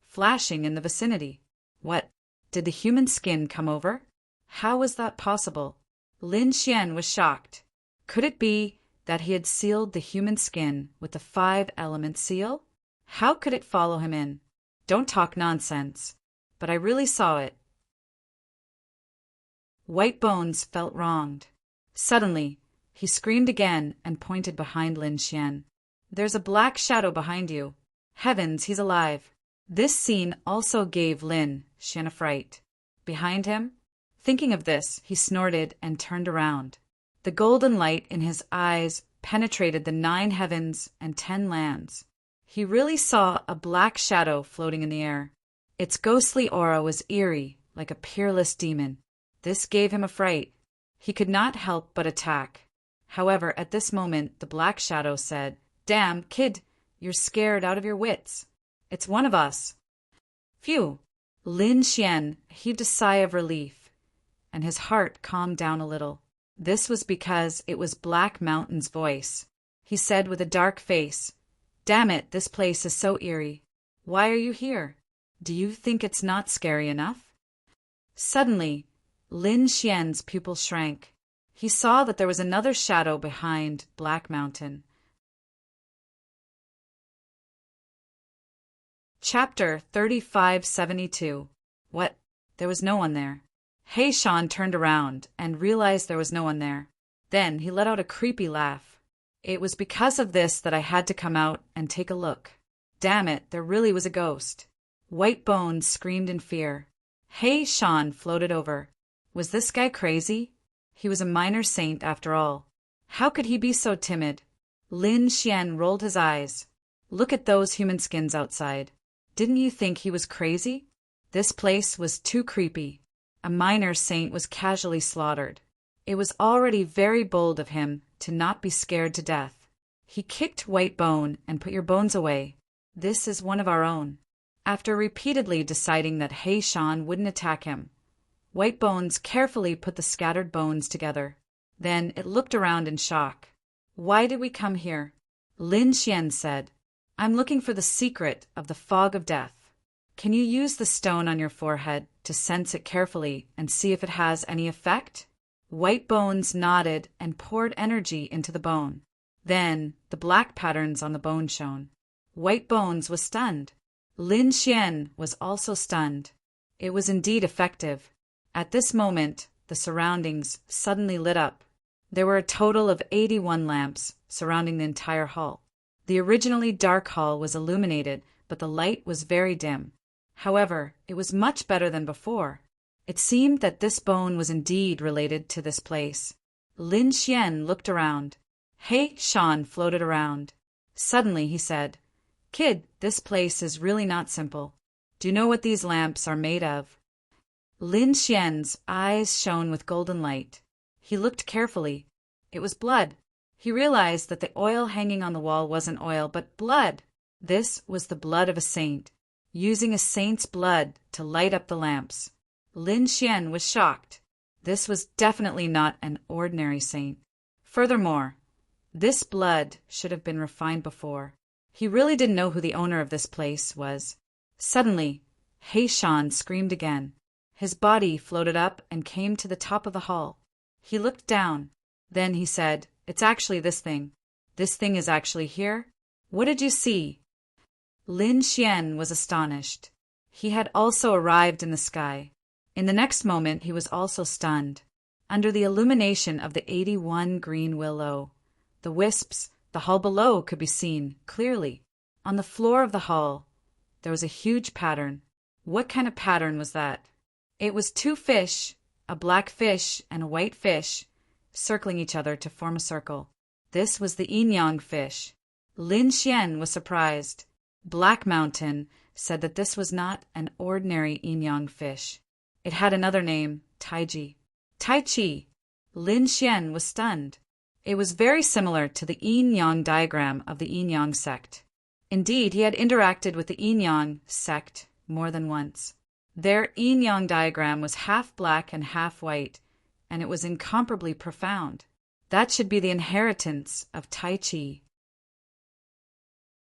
flashing in the vicinity. What? Did the human skin come over? How was that possible? Lin Xian was shocked. Could it be that he had sealed the human skin with the 5-element seal? How could it follow him in? Don't talk nonsense. But I really saw it. White Bones felt wronged. Suddenly, he screamed again and pointed behind Lin Xian. There's a black shadow behind you. Heavens, he's alive. This scene also gave Lin Xian a fright. Behind him? Thinking of this, he snorted and turned around. The golden light in his eyes penetrated the 9 heavens and 10 lands. He really saw a black shadow floating in the air. Its ghostly aura was eerie, like a peerless demon. This gave him a fright. He could not help but attack. However, at this moment, the black shadow said, "Damn, kid, you're scared out of your wits. It's one of us." Phew! Lin Xian heaved a sigh of relief, and his heart calmed down a little. This was because it was Black Mountain's voice. He said with a dark face, "Damn it, this place is so eerie. Why are you here? Do you think it's not scary enough?" Suddenly, Lin Xian's pupil shrank. He saw that there was another shadow behind Black Mountain. Chapter 3572. What? There was no one there. He Shan turned around and realized there was no one there. Then he let out a creepy laugh. It was because of this that I had to come out and take a look. Damn it, there really was a ghost. White Bones screamed in fear. He Shan floated over. Was this guy crazy? He was a minor saint after all. How could he be so timid? Lin Xian rolled his eyes. Look at those human skins outside. Didn't you think he was crazy? This place was too creepy. A minor saint was casually slaughtered. It was already very bold of him to not be scared to death. He kicked White Bone and put your bones away. This is one of our own. After repeatedly deciding that He Shan wouldn't attack him, White Bones carefully put the scattered bones together. Then it looked around in shock. Why did we come here? Lin Xian said, I'm looking for the secret of the fog of death. Can you use the stone on your forehead to sense it carefully and see if it has any effect? White Bones nodded and poured energy into the bone. Then the black patterns on the bone shone. White Bones was stunned. Lin Xian was also stunned. It was indeed effective. At this moment, the surroundings suddenly lit up. There were a total of 81 lamps surrounding the entire hall. The originally dark hall was illuminated, but the light was very dim. However, it was much better than before. It seemed that this bone was indeed related to this place. Lin Xian looked around. He Shan floated around. Suddenly he said, Kid, this place is really not simple. Do you know what these lamps are made of? Lin Xian's eyes shone with golden light. He looked carefully. It was blood. He realized that the oil hanging on the wall wasn't oil, but blood. This was the blood of a saint, using a saint's blood to light up the lamps. Lin Xian was shocked. This was definitely not an ordinary saint. Furthermore, this blood should have been refined before. He really didn't know who the owner of this place was. Suddenly, He Shan screamed again. His body floated up and came to the top of the hall. He looked down. Then he said, "It's actually this thing. This thing is actually here. What did you see?" Lin Xian was astonished. He had also arrived in the sky. In the next moment he was also stunned. Under the illumination of the 81 green willow, the wisps, the hall below could be seen clearly. On the floor of the hall, there was a huge pattern. What kind of pattern was that? It was two fish, a black fish and a white fish, circling each other to form a circle. This was the yin-yang fish. Lin Xian was surprised. Black Mountain said that this was not an ordinary yin-yang fish. It had another name, Taiji. Tai Chi. Lin Xian was stunned. It was very similar to the yin-yang diagram of the yin-yang sect. Indeed, he had interacted with the yin-yang sect more than once. Their yin-yang diagram was half black and half white, and it was incomparably profound. That should be the inheritance of Tai Chi.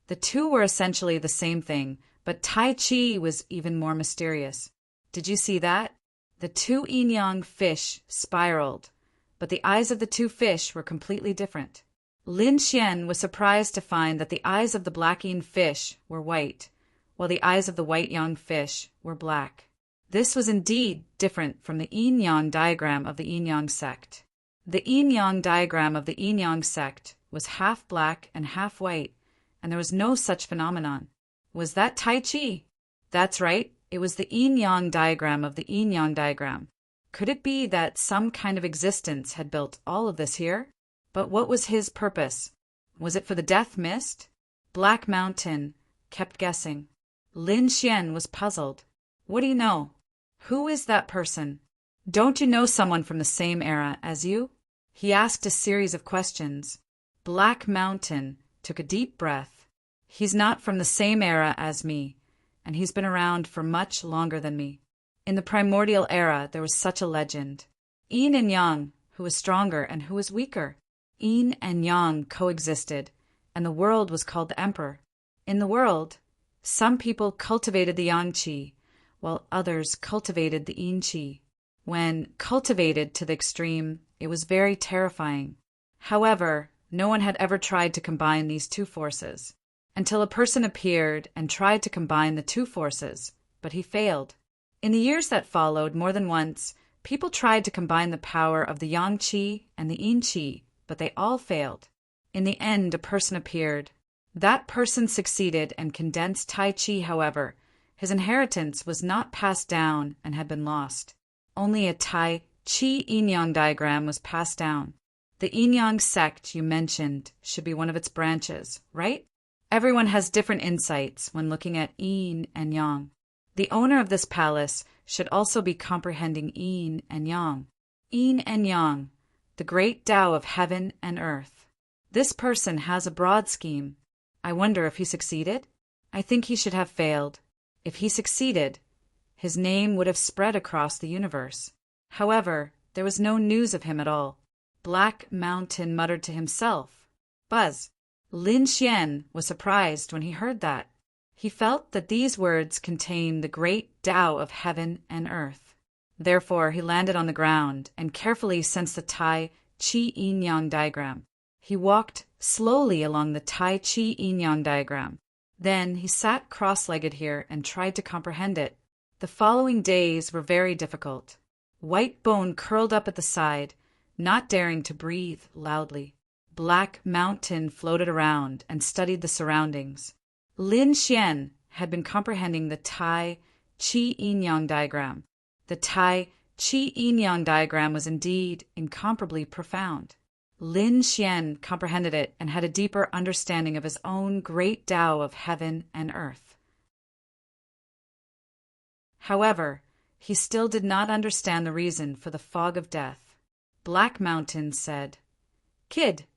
The two were essentially the same thing, but Tai Chi was even more mysterious. Did you see that? The two yin-yang fish spiraled, but the eyes of the two fish were completely different. Lin Xian was surprised to find that the eyes of the black yin fish were white, while the eyes of the white yang fish were black. This was indeed different from the yin-yang diagram of the yin-yang sect. The yin-yang diagram of the yin-yang sect was half black and half white, and there was no such phenomenon. Was that Tai Chi? That's right, it was the yin-yang diagram of the yin-yang diagram. Could it be that some kind of existence had built all of this here? But what was his purpose? Was it for the death mist? Black Mountain kept guessing. Lin Xian was puzzled. What do you know? Who is that person? Don't you know someone from the same era as you? He asked a series of questions. Black Mountain took a deep breath. He's not from the same era as me, and he's been around for much longer than me. In the primordial era, there was such a legend. Yin and Yang, who was stronger and who was weaker. Yin and Yang coexisted, and the world was called the Emperor. In the world, some people cultivated the Yang Qi, while others cultivated the Yin Qi. When cultivated to the extreme, it was very terrifying. However, no one had ever tried to combine these two forces, until a person appeared and tried to combine the two forces, but he failed. In the years that followed, more than once, people tried to combine the power of the Yang Qi and the Yin Qi, but they all failed. In the end, a person appeared. That person succeeded and condensed Tai Chi, however. His inheritance was not passed down and had been lost. Only a Tai Chi yin-yang diagram was passed down. The yin-yang sect you mentioned should be one of its branches, right? Everyone has different insights when looking at yin and yang. The owner of this palace should also be comprehending yin and yang. Yin and yang, the great Tao of heaven and earth. This person has a broad scheme. I wonder if he succeeded? I think he should have failed. If he succeeded, his name would have spread across the universe. However, there was no news of him at all. Black Mountain muttered to himself. Buzz. Lin Xian was surprised when he heard that. He felt that these words contained the great Tao of heaven and earth. Therefore, he landed on the ground and carefully sensed the Tai Chi yin-yang diagram. He walked slowly along the Tai Chi yin-yang diagram. Then he sat cross-legged here and tried to comprehend it. The following days were very difficult. White Bone curled up at the side, not daring to breathe loudly. Black Mountain floated around and studied the surroundings. Lin Xian had been comprehending the Tai Chi yin-yang diagram. The Tai Chi yin-yang diagram was indeed incomparably profound. Lin Xian comprehended it and had a deeper understanding of his own great Tao of heaven and earth. However, He still did not understand the reason for the fog of death. Black Mountain said, "Kid,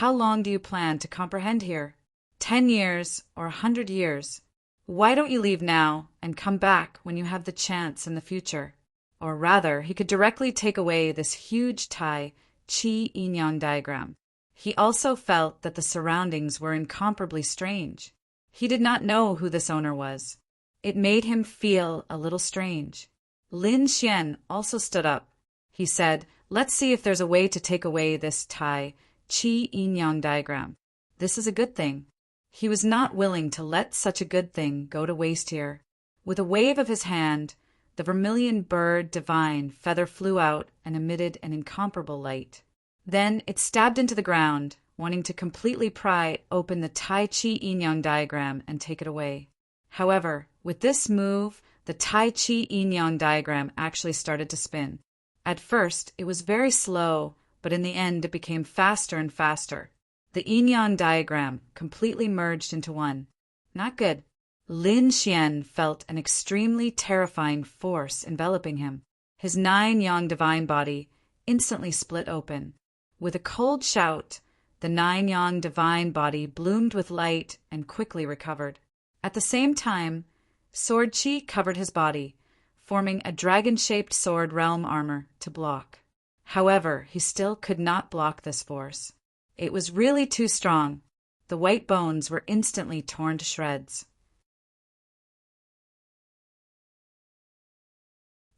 how long do you plan to comprehend here? 10 years or 100 years? Why don't you leave now and come back when you have the chance in the future?" Or rather, he could directly take away this huge Tai Chi yin-yang diagram. He also felt that the surroundings were incomparably strange. He did not know who this owner was. It made him feel a little strange. Lin Xian also stood up. He said, "Let's see if there's a way to take away this Tai Chi yin-yang diagram. This is a good thing." He was not willing to let such a good thing go to waste here. With a wave of his hand, the vermilion bird divine feather flew out and emitted an incomparable light. Then it stabbed into the ground, wanting to completely pry open the Tai Chi yin-yang diagram and take it away. However, with this move, the Tai Chi yin-yang diagram actually started to spin. At first, it was very slow, but in the end it became faster and faster. The yin-yang diagram completely merged into one. Not good. Lin Xian felt an extremely terrifying force enveloping him. His 9-yang divine body instantly split open. With a cold shout, the 9-yang divine body bloomed with light and quickly recovered. At the same time, sword chi covered his body, forming a dragon-shaped sword realm armor to block. However, he still could not block this force. It was really too strong. The white bones were instantly torn to shreds.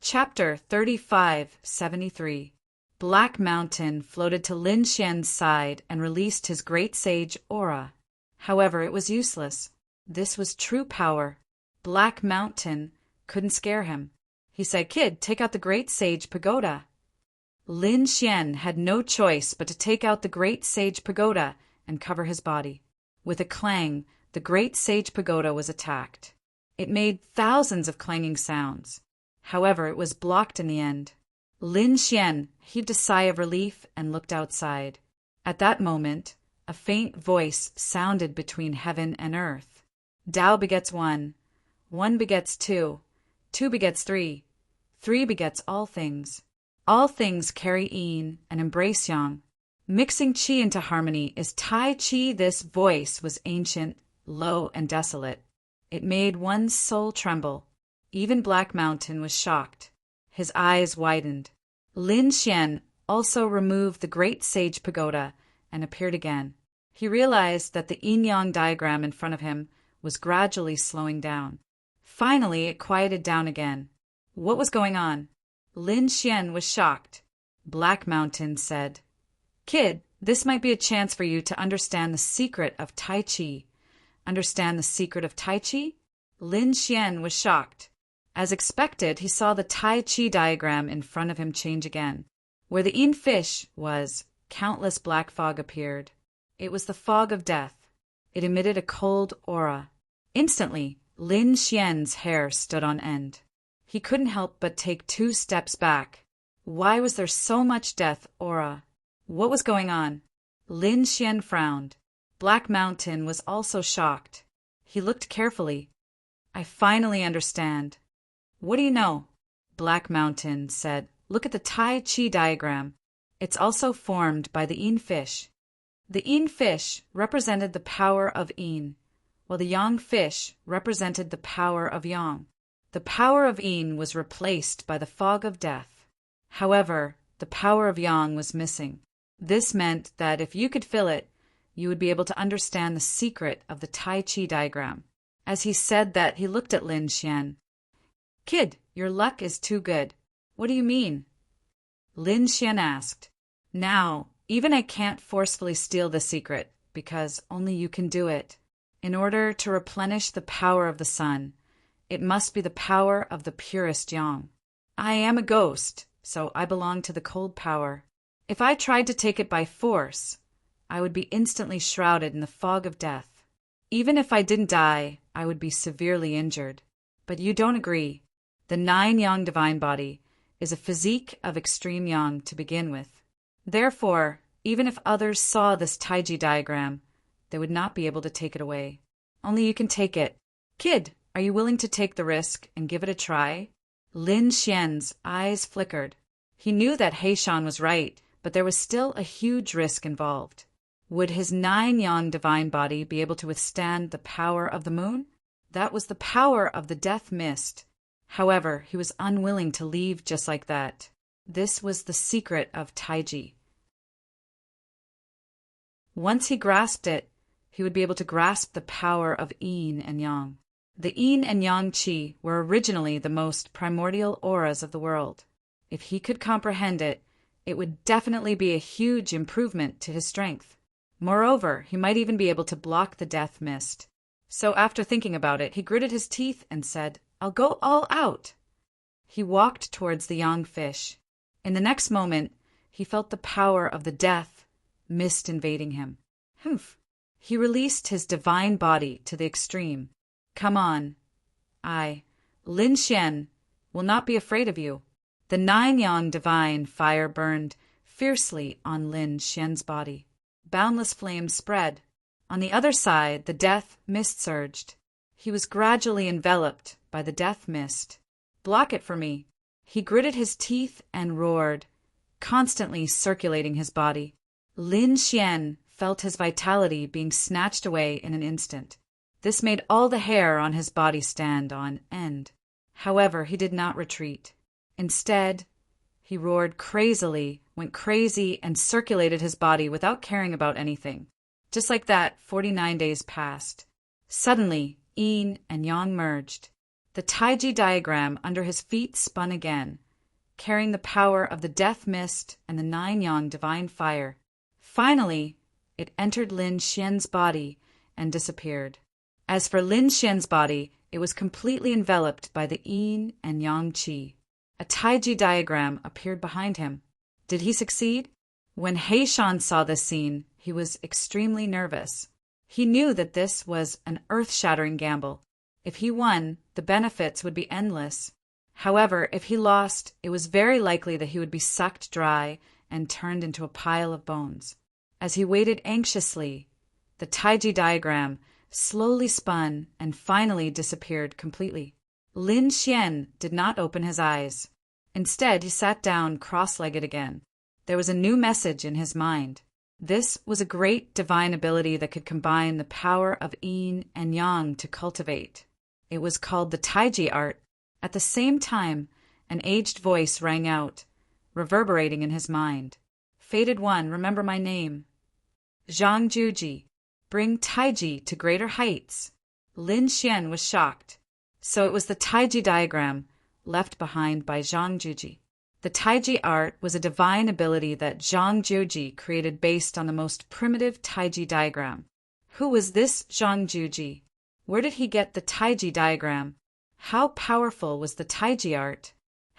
Chapter 3573. Black Mountain floated to Lin Xian's side and released his great sage aura. However, it was useless. This was true power. Black Mountain couldn't scare him. He said, "Kid, take out the great sage pagoda." Lin Xian had no choice but to take out the great sage pagoda and cover his body. With a clang, the great sage pagoda was attacked. It made thousands of clanging sounds. However, it was blocked in the end. Lin Xian heaved a sigh of relief and looked outside. At that moment, a faint voice sounded between heaven and earth. Tao begets one, one begets two, two begets three, three begets all things. All things carry yin and embrace yang. Mixing qi into harmony is Tai Chi. This voice was ancient, low, and desolate. It made one's soul tremble. Even Black Mountain was shocked. His eyes widened. Lin Xian also removed the great sage pagoda and appeared again. He realized that the yin-yang diagram in front of him was gradually slowing down. Finally, it quieted down again. What was going on? Lin Xian was shocked. Black Mountain said, "Kid, this might be a chance for you to understand the secret of Tai Chi." Understand the secret of Tai Chi? Lin Xian was shocked. As expected, he saw the Tai Chi diagram in front of him change again. Where the yin fish was, countless black fog appeared. It was the fog of death. It emitted a cold aura. Instantly, Lin Xian's hair stood on end. He couldn't help but take 2 steps back. Why was there so much death aura? What was going on? Lin Xian frowned. Black Mountain was also shocked. He looked carefully. "I finally understand." "What do you know?" Black Mountain said, "Look at the Tai Chi diagram. It's also formed by the yin fish." The yin fish represented the power of yin, while the yang fish represented the power of yang. The power of yin was replaced by the fog of death. However, the power of yang was missing. This meant that if you could feel it, you would be able to understand the secret of the Tai Chi diagram. As he said that, he looked at Lin Xian. "Kid, your luck is too good." "What do you mean?" Lin Xian asked. "Now, even I can't forcefully steal the secret, because only you can do it. In order to replenish the power of the sun, it must be the power of the purest yang. I am a ghost, so I belong to the cold power. If I tried to take it by force, I would be instantly shrouded in the fog of death. Even if I didn't die, I would be severely injured. But you don't agree. The 9-yang divine body is a physique of extreme yang to begin with. Therefore, even if others saw this Taiji diagram, they would not be able to take it away. Only you can take it. Kid, are you willing to take the risk and give it a try?" Lin Xian's eyes flickered. He knew that Heishan was right, but there was still a huge risk involved. Would his 9-yang divine body be able to withstand the power of the moon? That was the power of the death mist. However, he was unwilling to leave just like that. This was the secret of Taiji. Once he grasped it, he would be able to grasp the power of yin and yang. The yin and yang qi were originally the most primordial auras of the world. If he could comprehend it, it would definitely be a huge improvement to his strength. Moreover, he might even be able to block the death mist. So after thinking about it, he gritted his teeth and said, "I'll go all out." He walked towards the yang fish. In the next moment, he felt the power of the death mist invading him. Humph! He released his divine body to the extreme. "Come on. I, Lin Xian, will not be afraid of you." The 9-yang divine fire burned fiercely on Lin Xian's body. Boundless flames spread. On the other side, the death mist surged. He was gradually enveloped by the death mist. "Block it for me." He gritted his teeth and roared, constantly circulating his body. Lin Xian felt his vitality being snatched away in an instant. This made all the hair on his body stand on end. However, he did not retreat. Instead, he roared crazily, went crazy, and circulated his body without caring about anything. Just like that, 49 days passed. Suddenly, yin and yang merged. The Taiji diagram under his feet spun again, carrying the power of the death mist and the 9-yang divine fire. Finally, it entered Lin Xian's body and disappeared. As for Lin Xian's body, it was completely enveloped by the yin and yang qi. A Taiji diagram appeared behind him. Did he succeed? When Heishan saw this scene, he was extremely nervous. He knew that this was an earth-shattering gamble. If he won, the benefits would be endless. However, if he lost, it was very likely that he would be sucked dry and turned into a pile of bones. As he waited anxiously, the Taiji diagram slowly spun and finally disappeared completely. Lin Xian did not open his eyes. Instead, he sat down cross-legged again. There was a new message in his mind. This was a great divine ability that could combine the power of yin and yang to cultivate. It was called the Taiji art. At the same time, an aged voice rang out, reverberating in his mind. "Fated one, remember my name. Zhang Juji, bring Taiji to greater heights." Lin Xian was shocked. So it was the Taiji diagram left behind by Zhang Juji. The Taiji art was a divine ability that Zhang Juji created based on the most primitive Taiji diagram. Who was this Zhang Juji? Where did he get the Taiji diagram? How powerful was the Taiji art?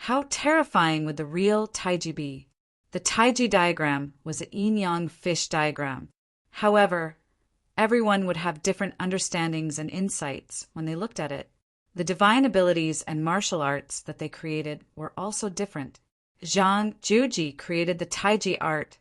How terrifying would the real Taiji be? The Taiji diagram was a yin-yang fish diagram. However, everyone would have different understandings and insights when they looked at it. The divine abilities and martial arts that they created were also different. Zhang Juji created the Taiji art,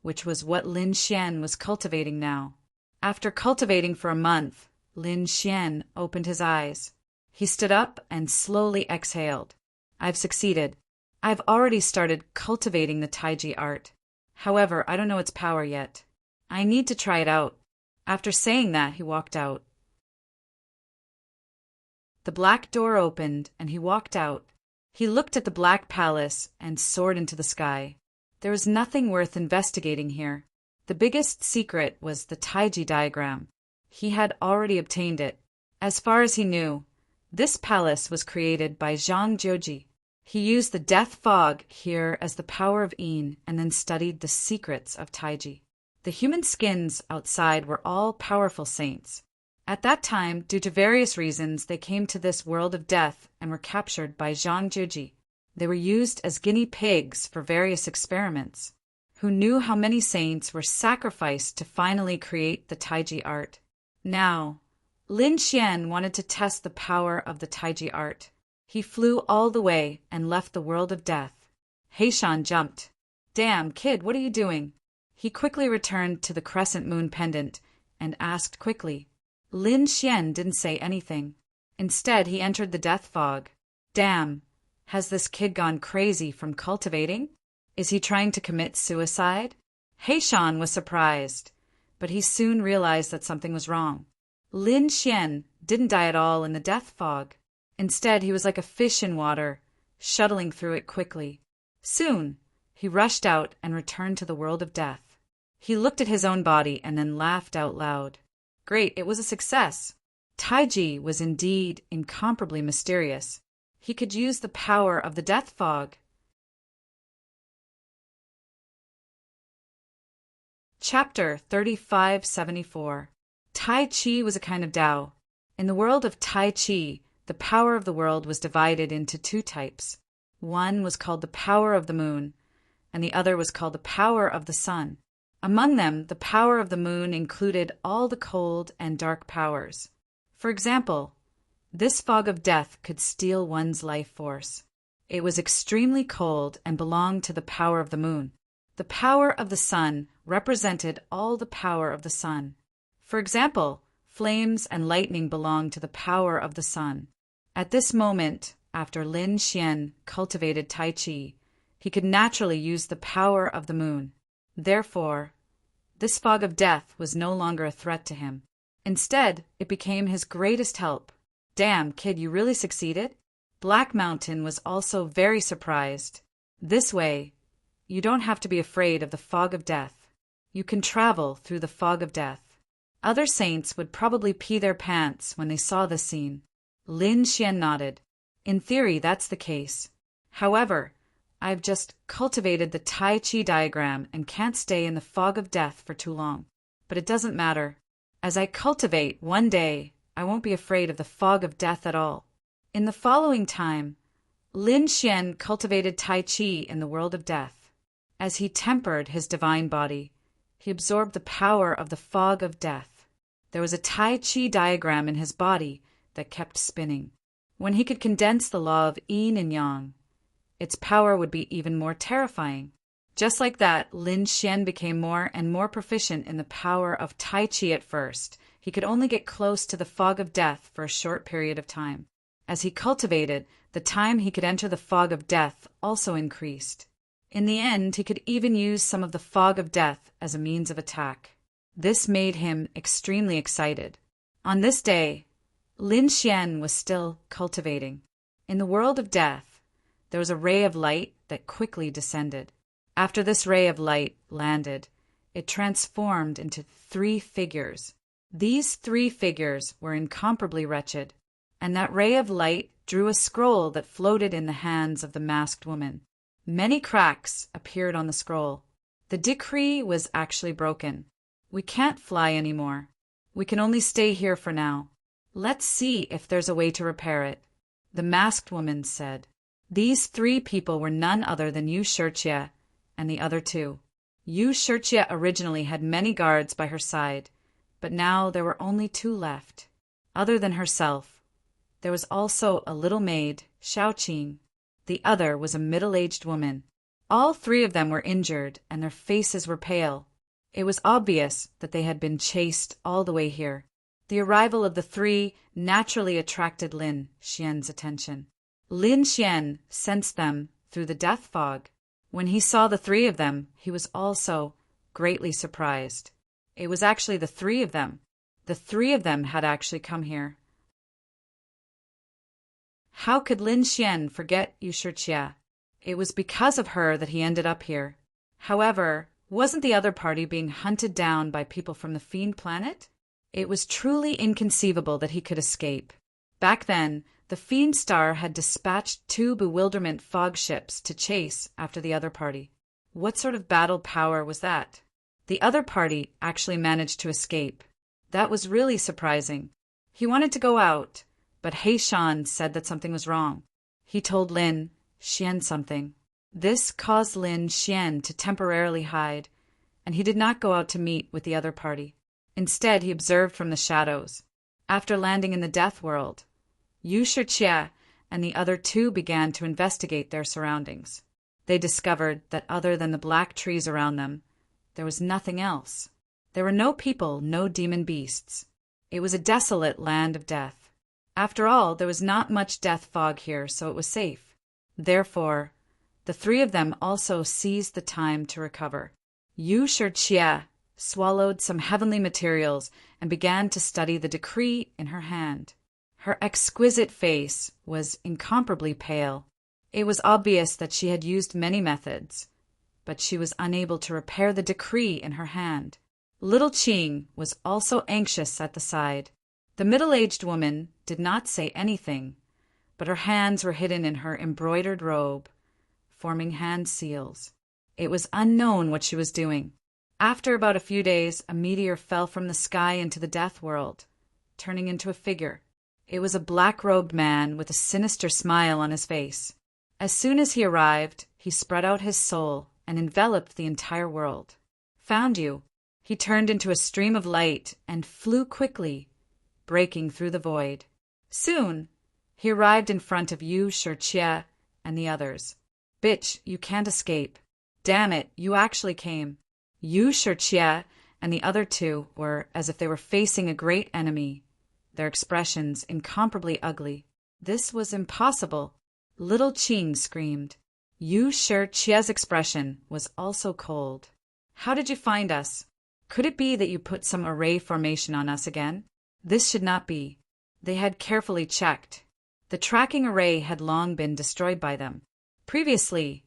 which was what Lin Xian was cultivating now. After cultivating for a month, Lin Xian opened his eyes. He stood up and slowly exhaled. "I've succeeded. I've already started cultivating the Taiji art. However, I don't know its power yet. I need to try it out." After saying that, he walked out. The black door opened, and he walked out. He looked at the black palace and soared into the sky. There was nothing worth investigating here. The biggest secret was the Taiji diagram. He had already obtained it. As far as he knew, this palace was created by Zhang Juji. He used the death fog here as the power of yin and then studied the secrets of Taiji. The human skins outside were all powerful saints. At that time, due to various reasons, they came to this world of death and were captured by Zhang Juji. They were used as guinea pigs for various experiments. Who knew how many saints were sacrificed to finally create the Taiji art? Now, Lin Xian wanted to test the power of the Taiji art. He flew all the way and left the world of death. Heishan jumped. "Damn, kid, what are you doing?" He quickly returned to the crescent moon pendant and asked quickly. Lin Xian didn't say anything. Instead, he entered the death fog. "Damn, Has this kid gone crazy from cultivating? Is he trying to commit suicide? Heishan was surprised, but he soon realized that something was wrong. Lin Xian didn't die at all in the death fog. Instead, he was like a fish in water, shuttling through it quickly. Soon, he rushed out and returned to the world of death. He looked at his own body and then laughed out loud. Great, it was a success. Taiji was indeed incomparably mysterious. He could use the power of the death fog. Chapter 3574. Tai Chi was a kind of Tao. In the world of Tai Chi, the power of the world was divided into two types. One was called the power of the moon, and the other was called the power of the sun. Among them, the power of the moon included all the cold and dark powers. For example, this fog of death could steal one's life force. It was extremely cold and belonged to the power of the moon. The power of the sun represented all the power of the sun. For example, flames and lightning belonged to the power of the sun. At this moment, after Lin Xian cultivated Tai Chi, he could naturally use the power of the moon. Therefore, this fog of death was no longer a threat to him. Instead, it became his greatest help. Damn, kid, you really succeeded? Black Mountain was also very surprised. This way, you don't have to be afraid of the fog of death. You can travel through the fog of death. Other saints would probably pee their pants when they saw this scene. Lin Xian nodded. In theory, that's the case. However, I've just cultivated the Tai Chi diagram and can't stay in the fog of death for too long. But it doesn't matter. As I cultivate, one day, I won't be afraid of the fog of death at all. In the following time, Lin Xian cultivated Tai Chi in the world of death. As he tempered his divine body, he absorbed the power of the fog of death. There was a Tai Chi diagram in his body that kept spinning. When he could condense the law of yin and yang, its power would be even more terrifying. Just like that, Lin Xian became more and more proficient in the power of Tai Chi at first. He could only get close to the fog of death for a short period of time. As he cultivated, the time he could enter the fog of death also increased. In the end, he could even use some of the fog of death as a means of attack. This made him extremely excited. On this day, Lin Xian was still cultivating. In the world of death, there was a ray of light that quickly descended. After this ray of light landed, it transformed into 3 figures. These 3 figures were incomparably wretched, and that ray of light drew a scroll that floated in the hands of the masked woman. Many cracks appeared on the scroll. The decree was actually broken. We can't fly anymore. We can only stay here for now. Let's see if there's a way to repair it. The masked woman said. These 3 people were none other than Yu Shijie and the other 2. Yu Shijie originally had many guards by her side, but now there were only 2 left. Other than herself, there was also a little maid, Shaoqing. The other was a middle-aged woman. All 3 of them were injured, and their faces were pale. It was obvious that they had been chased all the way here. The arrival of the 3 naturally attracted Lin Xian's attention. Lin Xian sensed them through the death fog. When he saw the 3 of them, he was also greatly surprised. It was actually the 3 of them. The 3 of them had actually come here. How could Lin Xian forget Yu Shijie? It was because of her that he ended up here. However, wasn't the other party being hunted down by people from the Fiend Planet? It was truly inconceivable that he could escape. Back then, the Fiend Star had dispatched 2 bewilderment fog ships to chase after the other party. What sort of battle power was that? The other party actually managed to escape. That was really surprising. He wanted to go out, but Heishan said that something was wrong. He told Lin Xian something. This caused Lin Xian to temporarily hide, and he did not go out to meet with the other party. Instead, he observed from the shadows. After landing in the death world, Yu Shijie and the other 2 began to investigate their surroundings. They discovered that other than the black trees around them, there was nothing else. There were no people, no demon beasts. It was a desolate land of death. After all, there was not much death fog here, so it was safe. Therefore, the three of them also seized the time to recover. Yu Shijie swallowed some heavenly materials and began to study the decree in her hand. Her exquisite face was incomparably pale. It was obvious that she had used many methods, but she was unable to repair the decree in her hand. Little Qing was also anxious at the side. The middle-aged woman did not say anything, but her hands were hidden in her embroidered robe, forming hand seals. It was unknown what she was doing. After about a few days, a meteor fell from the sky into the death world, turning into a figure. It was a black-robed man with a sinister smile on his face. As soon as he arrived, he spread out his soul and enveloped the entire world. Found you. He turned into a stream of light and flew quickly, breaking through the void. Soon, he arrived in front of Yu Shijie and the others. Bitch, you can't escape. Damn it, you actually came. Yu Shijie and the other two were as if they were facing a great enemy, their expressions incomparably ugly. This was impossible. Little Qing screamed. Yu Shijie's expression was also cold. How did you find us? Could it be that you put some array formation on us again? This should not be. They had carefully checked. The tracking array had long been destroyed by them. Previously,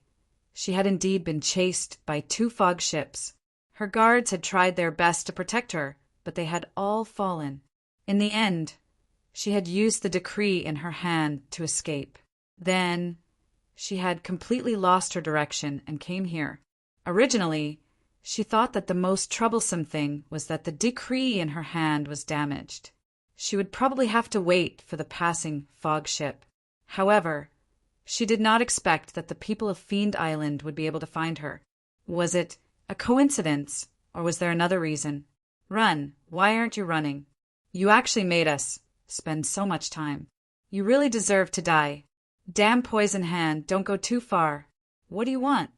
she had indeed been chased by 2 fog ships. Her guards had tried their best to protect her, but they had all fallen. In the end, she had used the decree in her hand to escape. Then, she had completely lost her direction and came here. Originally, she thought that the most troublesome thing was that the decree in her hand was damaged. She would probably have to wait for the passing fog ship. However, she did not expect that the people of Fiend Island would be able to find her. Was it a coincidence, or was there another reason? Run. Why aren't you running? You actually made us spend so much time. You really deserve to die. Damn poison hand, don't go too far. What do you want?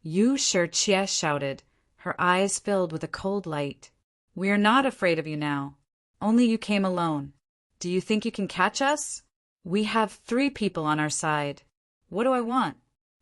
Yu Shijie shouted, her eyes filled with a cold light. We are not afraid of you now. Only you came alone. Do you think you can catch us? We have 3 people on our side. What do I want?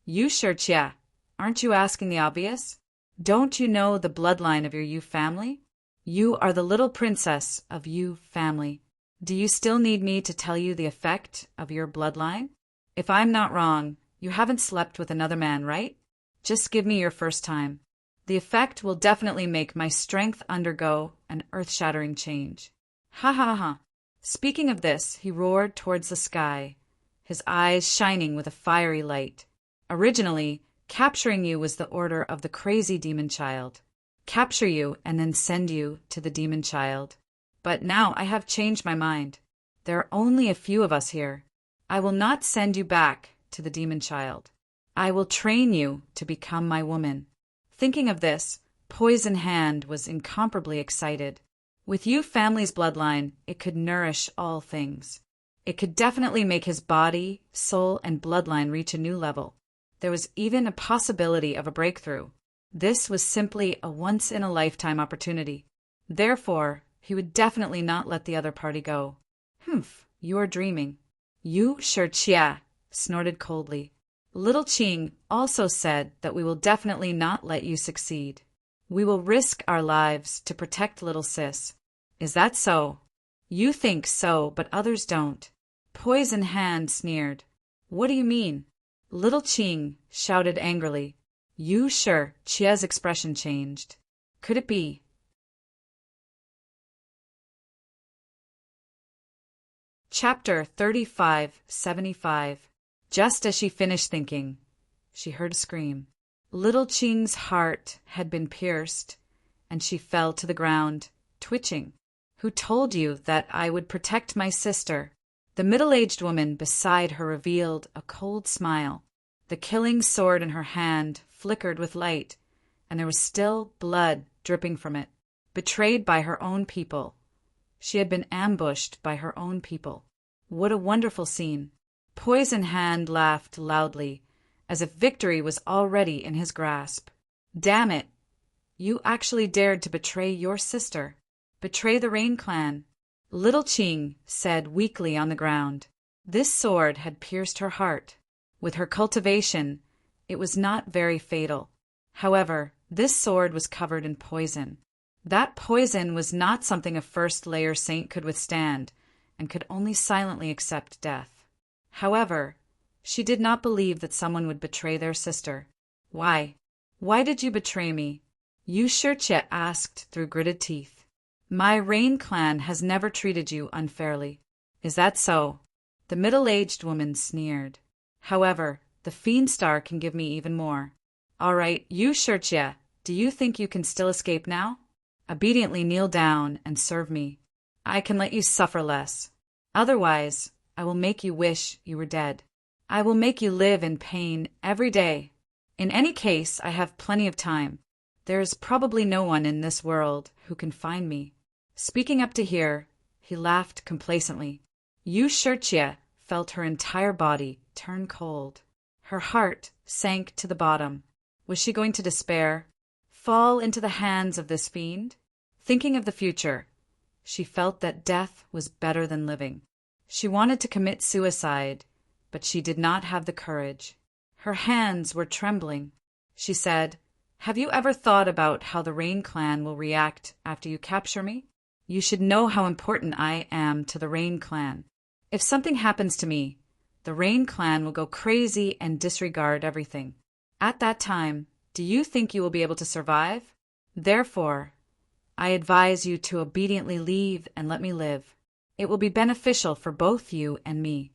Yu Shijie, aren't you asking the obvious? Don't you know the bloodline of your Yu family? You are the little princess of Yu family. Do you still need me to tell you the effect of your bloodline? If I'm not wrong, you haven't slept with another man, right? Just give me your first time. The effect will definitely make my strength undergo an earth-shattering change. Ha ha ha. Speaking of this, he roared towards the sky, his eyes shining with a fiery light. Originally, capturing you was the order of the crazy demon child. Capture you and then send you to the demon child. But now I have changed my mind. There are only a few of us here. I will not send you back to the demon child. I will train you to become my woman. Thinking of this, Poison Hand was incomparably excited. With Yu family's bloodline, it could nourish all things. It could definitely make his body, soul, and bloodline reach a new level. There was even a possibility of a breakthrough. This was simply a once-in-a-lifetime opportunity. Therefore, he would definitely not let the other party go. Humph, you are dreaming. Yu Shijie snorted coldly. Little Qing also said that we will definitely not let you succeed. We will risk our lives to protect little sis. Is that so? You think so, but others don't. Poison Hand sneered. What do you mean? Little Qing shouted angrily. Yu Shijie's expression changed. Could it be? Chapter 3575. Just as she finished thinking, she heard a scream. Little Qing's heart had been pierced, and she fell to the ground, twitching. Who told you that I would protect my sister? The middle-aged woman beside her revealed a cold smile. The killing sword in her hand flickered with light, and there was still blood dripping from it. Betrayed by her own people. She had been ambushed by her own people. What a wonderful scene. Poison Hand laughed loudly, as if victory was already in his grasp. Damn it! You actually dared to betray your sister. Betray the Rain Clan. Little Qing said weakly on the ground. This sword had pierced her heart. With her cultivation, it was not very fatal. However, this sword was covered in poison. That poison was not something a first-layer saint could withstand, and could only silently accept death. However, she did not believe that someone would betray their sister. Why? Why did you betray me? Yu Shirche asked through gritted teeth. My Rain clan has never treated you unfairly. Is that so? The middle-aged woman sneered. However, the Fiend Star can give me even more. All right, Yu Shirche, do you think you can still escape now? Obediently kneel down and serve me. I can let you suffer less. Otherwise, I will make you wish you were dead. I will make you live in pain every day. In any case, I have plenty of time. There is probably no one in this world who can find me. Speaking up to here, he laughed complacently. Yu Shirche felt her entire body turn cold. Her heart sank to the bottom. Was she going to despair? Fall into the hands of this fiend? Thinking of the future, she felt that death was better than living. She wanted to commit suicide, but she did not have the courage. Her hands were trembling. She said, Have you ever thought about how the Rain clan will react after you capture me? You should know how important I am to the Rain clan. If something happens to me, the Rain clan will go crazy and disregard everything. At that time, do you think you will be able to survive? Therefore, I advise you to obediently leave and let me live. It will be beneficial for both you and me.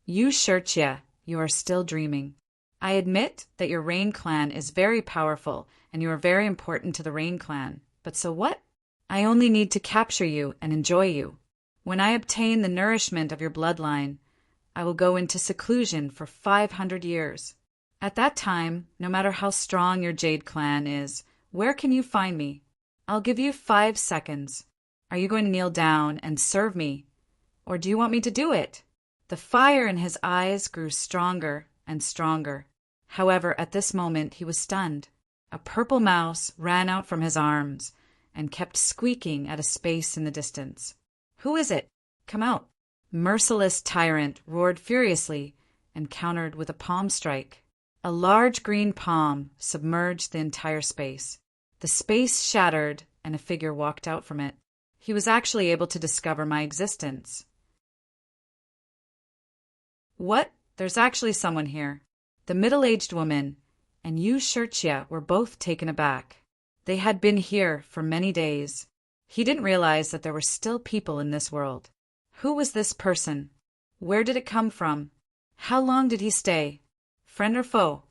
Yu Shirche, you are still dreaming. I admit that your Rain clan is very powerful and you are very important to the Rain clan. But so what? I only need to capture you and enjoy you. When I obtain the nourishment of your bloodline, I will go into seclusion for 500 years. At that time, no matter how strong your Jade clan is, where can you find me? I'll give you 5 seconds. Are you going to kneel down and serve me? Or do you want me to do it? The fire in his eyes grew stronger and stronger. However, at this moment he was stunned. A purple mouse ran out from his arms and kept squeaking at a space in the distance. Who is it? Come out. Merciless Tyrant roared furiously and countered with a palm strike. A large green palm submerged the entire space. The space shattered and a figure walked out from it. He was actually able to discover my existence. What? There's actually someone here. The middle-aged woman and Yu Shirche were both taken aback. They had been here for many days. He didn't realize that there were still people in this world. Who was this person? Where did it come from? How long did he stay? Friend or foe?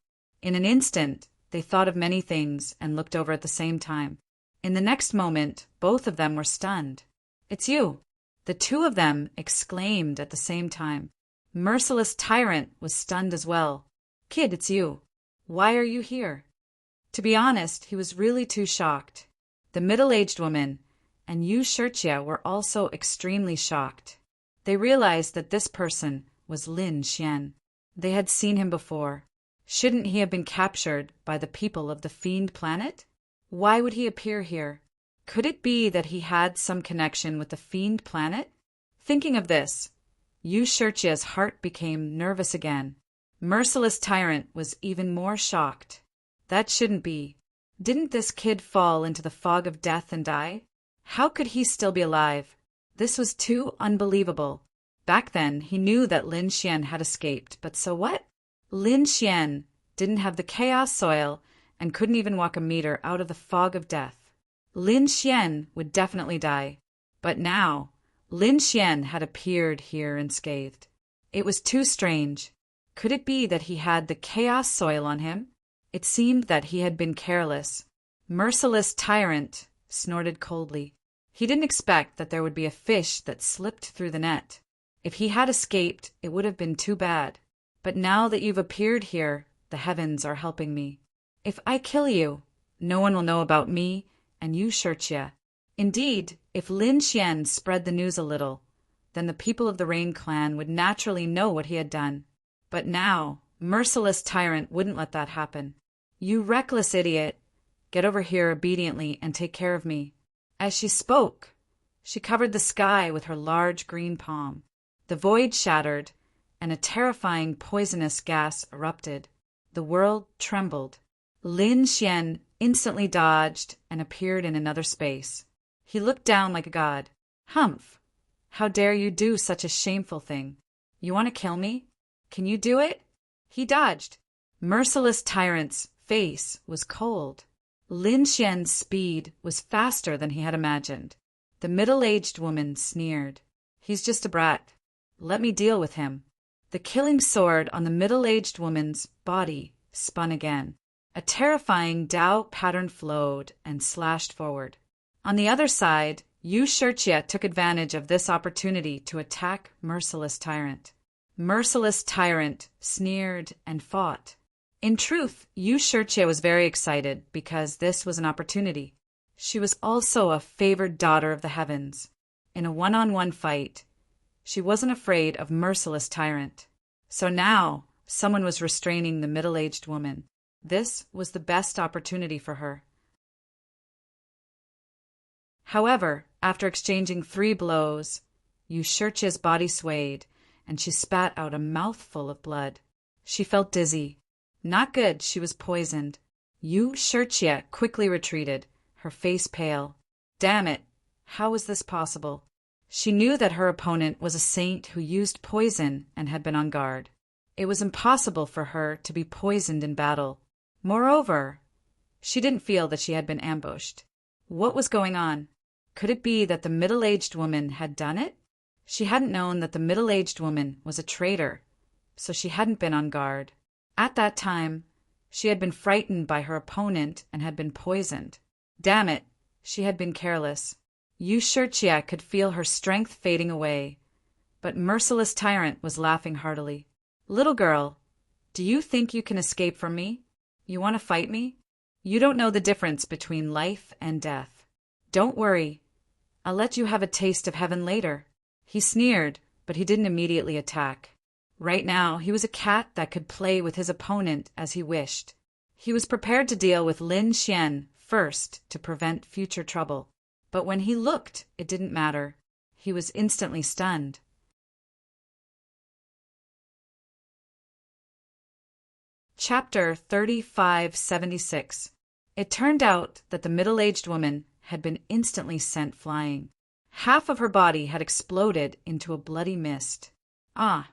In an instant, they thought of many things and looked over at the same time. In the next moment, both of them were stunned. It's you! The two of them exclaimed at the same time. Merciless Tyrant was stunned as well. Kid, it's you. Why are you here? To be honest, he was really too shocked. The middle-aged woman and Yu Shirche were also extremely shocked. They realized that this person was Lin Xian. They had seen him before. Shouldn't he have been captured by the people of the Fiend Planet? Why would he appear here? Could it be that he had some connection with the Fiend Planet? Thinking of this, Yu Shirche's heart became nervous again. Merciless Tyrant was even more shocked. That shouldn't be. Didn't this kid fall into the fog of death and die? How could he still be alive? This was too unbelievable. Back then, he knew that Lin Xian had escaped, but so what? Lin Xian didn't have the chaos soil and couldn't even walk a meter out of the fog of death. Lin Xian would definitely die. But now, Lin Xian had appeared here unscathed. It was too strange. Could it be that he had the chaos soil on him? It seemed that he had been careless. Merciless Tyrant snorted coldly. He didn't expect that there would be a fish that slipped through the net. If he had escaped, it would have been too bad. But now that you've appeared here, the heavens are helping me. If I kill you, no one will know about me and Yu Shirche. Indeed, if Lin Xian spread the news a little, then the people of the Rain clan would naturally know what he had done. But now, Merciless Tyrant wouldn't let that happen. You reckless idiot! Get over here obediently and take care of me. As she spoke, she covered the sky with her large green palm. The void shattered, and a terrifying poisonous gas erupted. The world trembled. Lin Xian instantly dodged and appeared in another space. He looked down like a god. Humph! How dare you do such a shameful thing? You want to kill me? Can you do it? He dodged. Merciless tyrant's face was cold. Lin Xian's speed was faster than he had imagined. The middle-aged woman sneered. He's just a brat. Let me deal with him. The killing sword on the middle-aged woman's body spun again. A terrifying Dao pattern flowed and slashed forward. On the other side, Yu Shijie took advantage of this opportunity to attack Merciless Tyrant. Merciless Tyrant sneered and fought. In truth, Yu Shijie was very excited because this was an opportunity. She was also a favored daughter of the heavens. In a one-on-one fight, she wasn't afraid of Merciless Tyrant. So now, someone was restraining the middle-aged woman. This was the best opportunity for her. However, after exchanging 3 blows, Yu Shijie's body swayed, and she spat out a mouthful of blood. She felt dizzy. Not good, she was poisoned. Yu Shijie quickly retreated, her face pale. Damn it! How was this possible? She knew that her opponent was a saint who used poison and had been on guard. It was impossible for her to be poisoned in battle. Moreover, she didn't feel that she had been ambushed. What was going on? Could it be that the middle-aged woman had done it? She hadn't known that the middle-aged woman was a traitor, so she hadn't been on guard. At that time, she had been frightened by her opponent and had been poisoned. Damn it, she had been careless. Yu Shijie could feel her strength fading away, but Merciless Tyrant was laughing heartily. Little girl, do you think you can escape from me? You want to fight me? You don't know the difference between life and death. Don't worry. I'll let you have a taste of heaven later. He sneered, but he didn't immediately attack. Right now, he was a cat that could play with his opponent as he wished. He was prepared to deal with Lin Xian first to prevent future trouble. But when he looked, it didn't matter. He was instantly stunned. Chapter 3576. It turned out that the middle-aged woman had been instantly sent flying. Half of her body had exploded into a bloody mist. Ah!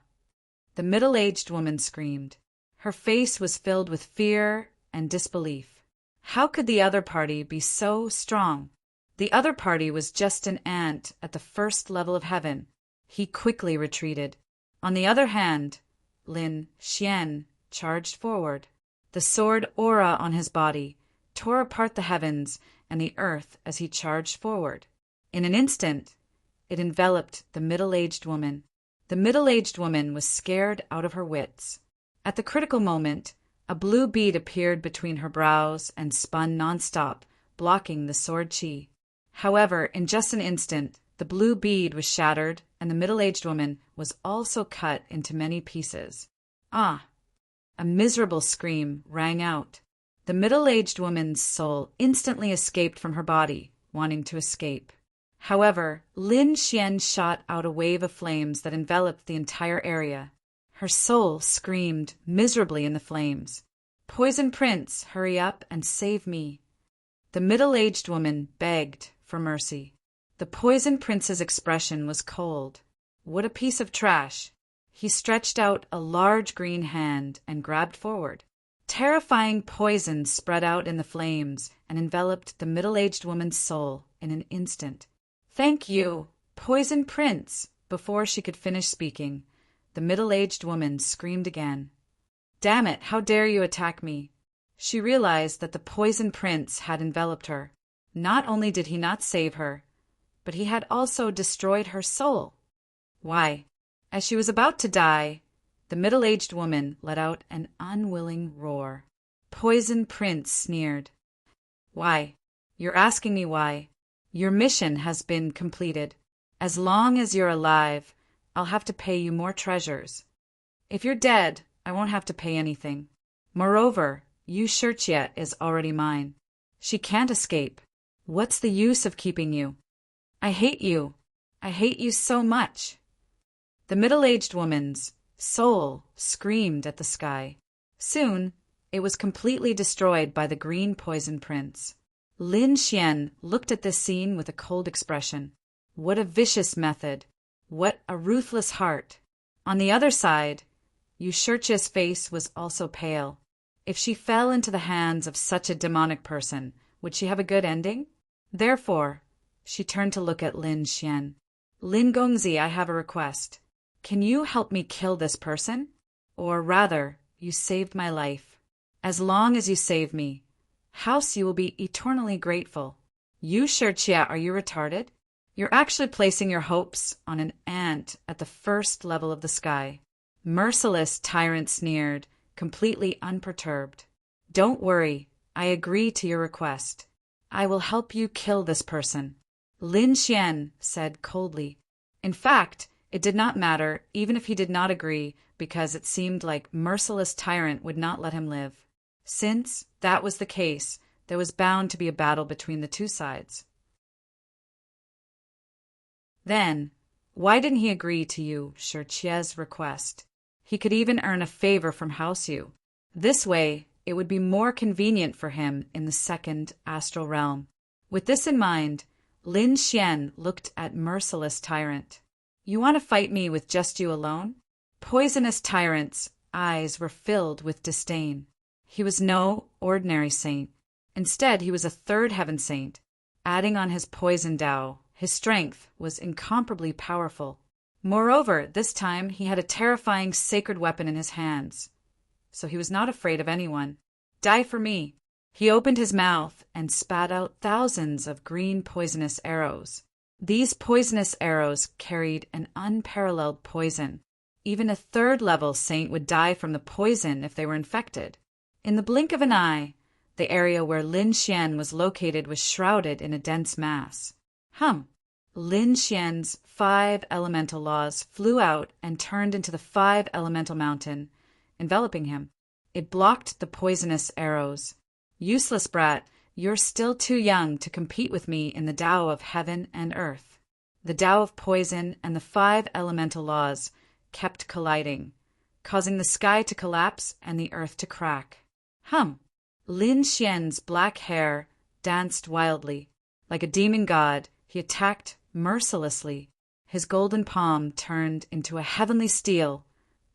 The middle-aged woman screamed. Her face was filled with fear and disbelief. How could the other party be so strong? The other party was just an ant at the first level of heaven. He quickly retreated. On the other hand, Lin Xian charged forward. The sword aura on his body tore apart the heavens and the earth as he charged forward. In an instant, it enveloped the middle-aged woman. The middle-aged woman was scared out of her wits. At the critical moment, a blue bead appeared between her brows and spun nonstop, blocking the sword chi. However, in just an instant, the blue bead was shattered, and the middle-aged woman was also cut into many pieces. Ah! A miserable scream rang out. The middle-aged woman's soul instantly escaped from her body, wanting to escape. However, Lin Xian shot out a wave of flames that enveloped the entire area. Her soul screamed miserably in the flames. Poison Prince, hurry up and save me. The middle-aged woman begged for mercy. The Poison Prince's expression was cold. What a piece of trash! He stretched out a large green hand and grabbed forward. Terrifying poison spread out in the flames and enveloped the middle-aged woman's soul in an instant. Thank you, Poison Prince! Before she could finish speaking, the middle-aged woman screamed again. Damn it, how dare you attack me? She realized that the Poison Prince had enveloped her. Not only did he not save her, but he had also destroyed her soul. Why? As she was about to die, the middle-aged woman let out an unwilling roar. Poison Prince sneered. Why? You're asking me why? Your mission has been completed. As long as you're alive, I'll have to pay you more treasures. If you're dead, I won't have to pay anything. Moreover, Yu Shijie is already mine. She can't escape. What's the use of keeping you? I hate you. I hate you so much. The middle-aged woman's soul screamed at the sky. Soon, it was completely destroyed by the green poison prince. Lin Xian looked at this scene with a cold expression. What a vicious method! What a ruthless heart! On the other side, Yushurchia's face was also pale. If she fell into the hands of such a demonic person, would she have a good ending? Therefore, she turned to look at Lin Xian. Lin Gongzi, I have a request. Can you help me kill this person? Or rather, you saved my life. As long as you save me, House, you will be eternally grateful. Yushurchia, are you retarded? You're actually placing your hopes on an ant at the first level of the sky. Merciless tyrant sneered, completely unperturbed. Don't worry, I agree to your request. I will help you kill this person. Lin Xian said coldly. In fact, it did not matter even if he did not agree, because it seemed like merciless tyrant would not let him live. Since that was the case, there was bound to be a battle between the two sides. Then, why didn't he agree to Yushurchia's request? He could even earn a favor from House Yu. This way, it would be more convenient for him in the second astral realm. With this in mind, Lin Xian looked at merciless tyrant. You want to fight me with just you alone? Poisonous tyrant's eyes were filled with disdain. He was no ordinary saint. Instead, he was a third heaven saint. Adding on his poison Tao, his strength was incomparably powerful. Moreover, this time he had a terrifying sacred weapon in his hands. So he was not afraid of anyone. Die for me. He opened his mouth and spat out thousands of green poisonous arrows. These poisonous arrows carried an unparalleled poison. Even a third-level saint would die from the poison if they were infected. In the blink of an eye, the area where Lin Xian was located was shrouded in a dense mass. Lin Xian's 5 elemental laws flew out and turned into the 5 elemental mountain, enveloping him. It blocked the poisonous arrows. Useless brat, you're still too young to compete with me in the Tao of heaven and earth. The Tao of poison and the 5 elemental laws kept colliding, causing the sky to collapse and the earth to crack. Lin Xian's black hair danced wildly. Like a demon god, he attacked mercilessly. His golden palm turned into a heavenly steel,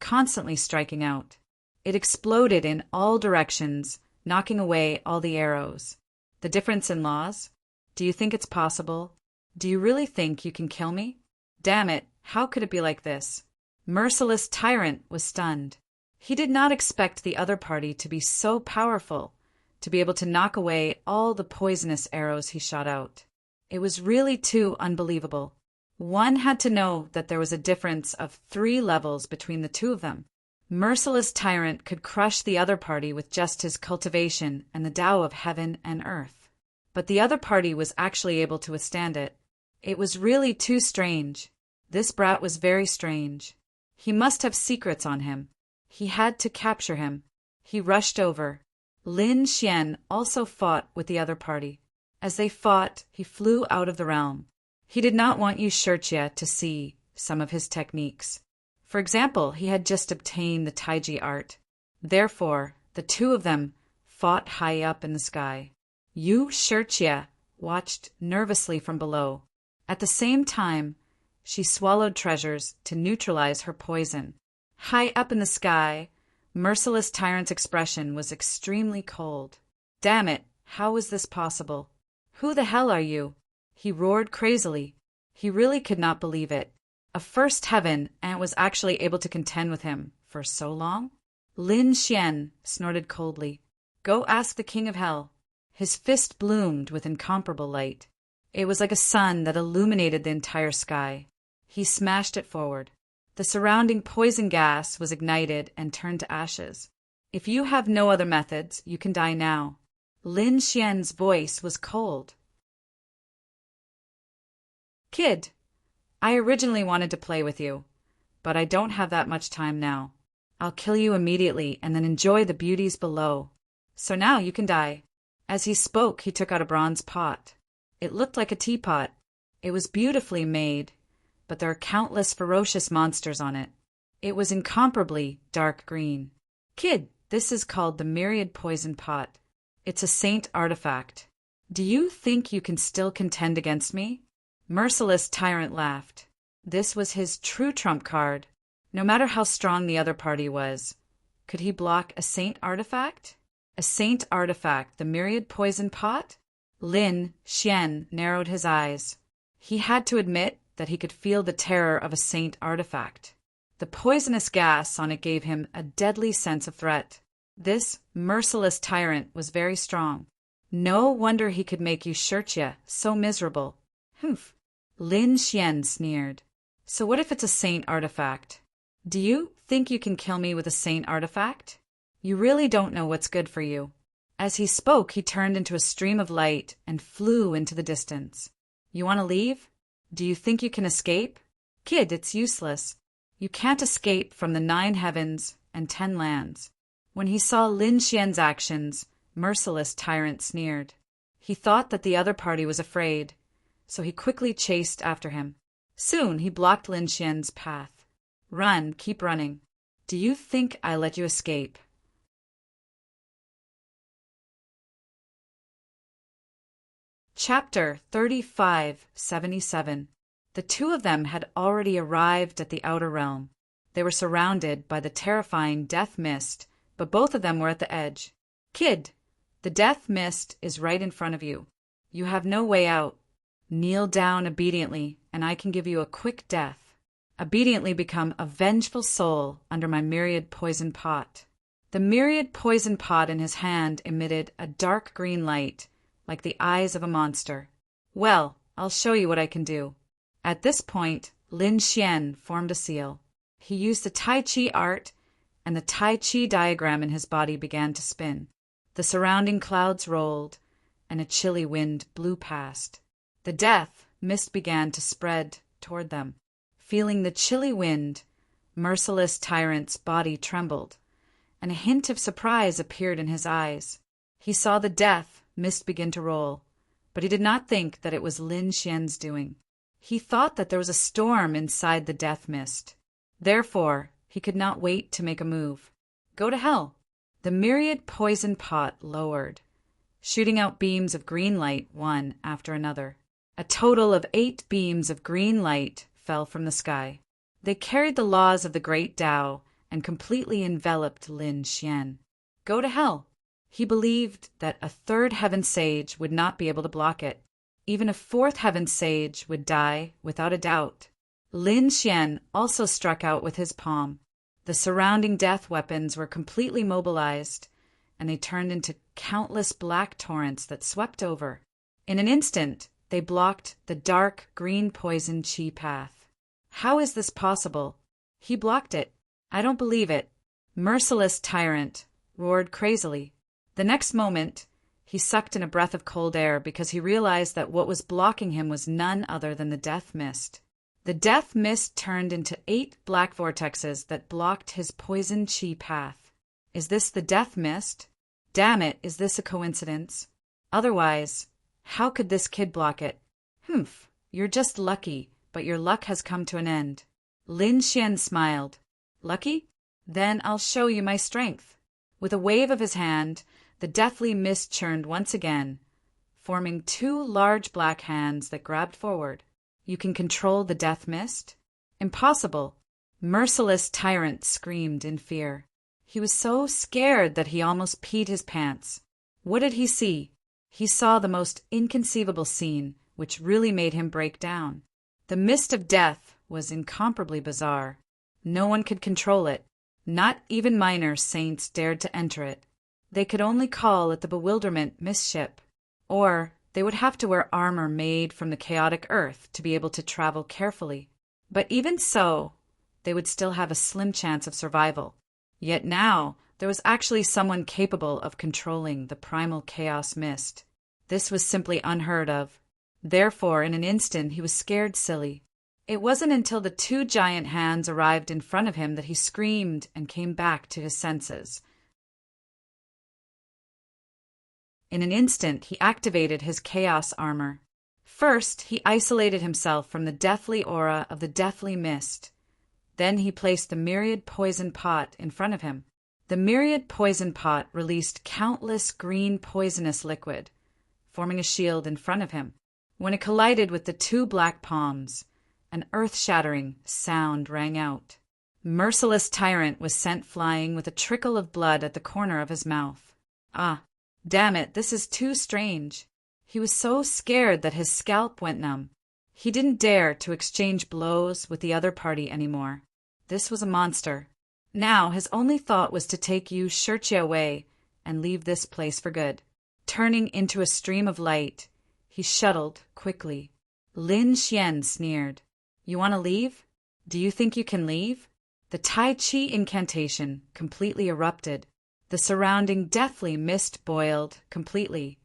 constantly striking out. It exploded in all directions, knocking away all the arrows. The difference in laws? Do you think it's possible? Do you really think you can kill me? Damn it, how could it be like this? Merciless tyrant was stunned. He did not expect the other party to be so powerful, to be able to knock away all the poisonous arrows he shot out. It was really too unbelievable. One had to know that there was a difference of 3 levels between the two of them. Merciless tyrant could crush the other party with just his cultivation and the Tao of heaven and earth. But the other party was actually able to withstand it. It was really too strange. This brat was very strange. He must have secrets on him. He had to capture him. He rushed over. Lin Xian also fought with the other party. As they fought, he flew out of the realm. He did not want Yushurchia to see some of his techniques. For example, he had just obtained the Taiji art. Therefore, the two of them fought high up in the sky. Yushurchia watched nervously from below. At the same time, she swallowed treasures to neutralize her poison. High up in the sky, merciless tyrant's expression was extremely cold. Damn it, how was this possible? Who the hell are you? He roared crazily. He really could not believe it. A first heaven ant was actually able to contend with him for so long? Lin Xian snorted coldly. Go ask the king of hell. His fist bloomed with incomparable light. It was like a sun that illuminated the entire sky. He smashed it forward. The surrounding poison gas was ignited and turned to ashes. If you have no other methods, you can die now. Lin Xian's voice was cold. Kid, I originally wanted to play with you, but I don't have that much time now. I'll kill you immediately and then enjoy the beauties below. So now you can die. As he spoke, he took out a bronze pot. It looked like a teapot. It was beautifully made. but there are countless ferocious monsters on it. It was incomparably dark green. Kid, this is called the Myriad Poison Pot. It's a saint artifact. Do you think you can still contend against me? Merciless Tyrant laughed. This was his true trump card. No matter how strong the other party was, could he block a saint artifact? A saint artifact, the Myriad Poison Pot? Lin Xian narrowed his eyes. He had to admit that he could feel the terror of a saint artifact. The poisonous gas on it gave him a deadly sense of threat. This merciless tyrant was very strong. No wonder he could make you Shirtya so miserable. Humph. Lin Xian sneered. So what if it's a saint artifact? Do you think you can kill me with a saint artifact? You really don't know what's good for you. As he spoke, he turned into a stream of light and flew into the distance. You want to leave? Do you think you can escape? Kid, it's useless. You can't escape from the 9 heavens and 10 lands. When he saw Lin Xian's actions, merciless tyrant sneered. He thought that the other party was afraid, so he quickly chased after him. Soon he blocked Lin Xian's path. Run, keep running. Do you think I let you escape? Chapter 3577. The two of them had already arrived at the outer realm. They were surrounded by the terrifying death mist, but both of them were at the edge. Kid, the death mist is right in front of you. You have no way out. Kneel down obediently, and I can give you a quick death. Obediently become a vengeful soul under my myriad poison pot. The myriad poison pot in his hand emitted a dark green light, like the eyes of a monster. Well, I'll show you what I can do. At this point, Lin Xian formed a seal. He used the Tai Chi art, and the Tai Chi diagram in his body began to spin. The surrounding clouds rolled, and a chilly wind blew past. The death mist began to spread toward them. Feeling the chilly wind, merciless tyrant's body trembled, and a hint of surprise appeared in his eyes. He saw the death mist begin to roll, but he did not think that it was Lin Xian's doing. He thought that there was a storm inside the death mist. Therefore, he could not wait to make a move. Go to hell. The myriad poison pot lowered, shooting out beams of green light one after another. A total of 8 beams of green light fell from the sky. They carried the laws of the great Tao and completely enveloped Lin Xian. Go to hell. He believed that a 3rd heaven sage would not be able to block it. Even a 4th heaven sage would die without a doubt. Lin Xian also struck out with his palm. The surrounding death weapons were completely mobilized, and they turned into countless black torrents that swept over. In an instant, they blocked the dark green poison chi path. How is this possible? He blocked it. I don't believe it. Merciless tyrant roared crazily. The next moment, he sucked in a breath of cold air because he realized that what was blocking him was none other than the death mist. The death mist turned into 8 black vortexes that blocked his poison chi path. Is this the death mist? Damn it, is this a coincidence? Otherwise, how could this kid block it? Humph, you're just lucky, but your luck has come to an end. Lin Xian smiled. Lucky? Then I'll show you my strength. With a wave of his hand, the deathly mist churned once again, forming 2 large black hands that grabbed forward. You can control the death mist? Impossible. Merciless tyrant screamed in fear. He was so scared that he almost peed his pants. What did he see? He saw the most inconceivable scene, which really made him break down. The mist of death was incomparably bizarre. No one could control it. Not even minor saints dared to enter it. They could only call it the bewilderment mistship, or they would have to wear armor made from the chaotic earth to be able to travel carefully. But even so, they would still have a slim chance of survival. Yet now, there was actually someone capable of controlling the primal chaos mist. This was simply unheard of. Therefore, in an instant, he was scared silly. It wasn't until the 2 giant hands arrived in front of him that he screamed and came back to his senses. In an instant, he activated his chaos armor. First, he isolated himself from the deathly aura of the deathly mist. Then he placed the myriad poison pot in front of him. The myriad poison pot released countless green poisonous liquid, forming a shield in front of him. When it collided with the two black palms, an earth-shattering sound rang out. Merciless Tyrant was sent flying with a trickle of blood at the corner of his mouth. Ah, damn it, this is too strange. He was so scared that his scalp went numb. He didn't dare to exchange blows with the other party anymore. This was a monster. Now his only thought was to take Yu Shirchia away and leave this place for good. Turning into a stream of light, he shuttled quickly. Lin Xian sneered. You want to leave? Do you think you can leave? The Tai Chi incantation completely erupted. The surrounding deathly mist boiled completely,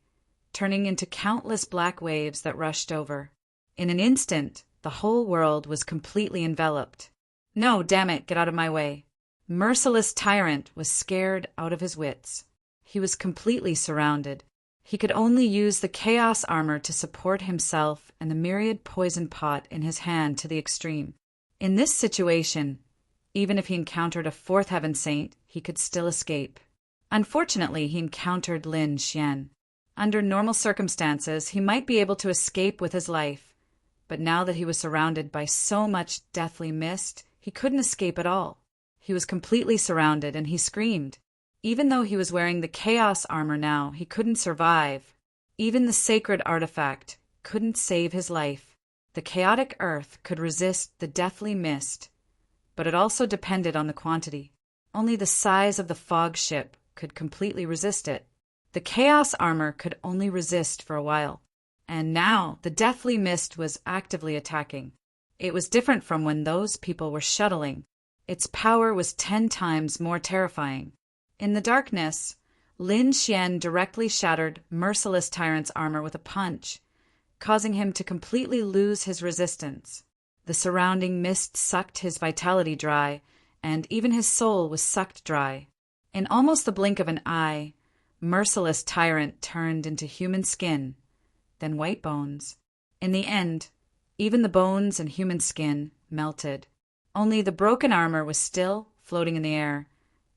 turning into countless black waves that rushed over. In an instant, the whole world was completely enveloped. No, damn it, get out of my way. Merciless Tyrant was scared out of his wits. He was completely surrounded. He could only use the chaos armor to support himself and the myriad poison pot in his hand to the extreme. In this situation, even if he encountered a fourth heaven saint, he could still escape. Unfortunately, he encountered Lin Xian. Under normal circumstances, he might be able to escape with his life, but now that he was surrounded by so much deathly mist, he couldn't escape at all. He was completely surrounded, and he screamed. Even though he was wearing the chaos armor now, he couldn't survive. Even the sacred artifact couldn't save his life. The chaotic earth could resist the deathly mist, but it also depended on the quantity. Only the size of the fog ship could completely resist it. The chaos armor could only resist for a while. And now the deathly mist was actively attacking. It was different from when those people were shuttling. Its power was 10 times more terrifying. In the darkness, Lin Xian directly shattered Merciless Tyrant's armor with a punch, causing him to completely lose his resistance. The surrounding mist sucked his vitality dry, and even his soul was sucked dry. In almost the blink of an eye, Merciless Tyrant turned into human skin, then white bones. In the end, even the bones and human skin melted. Only the broken armor was still floating in the air,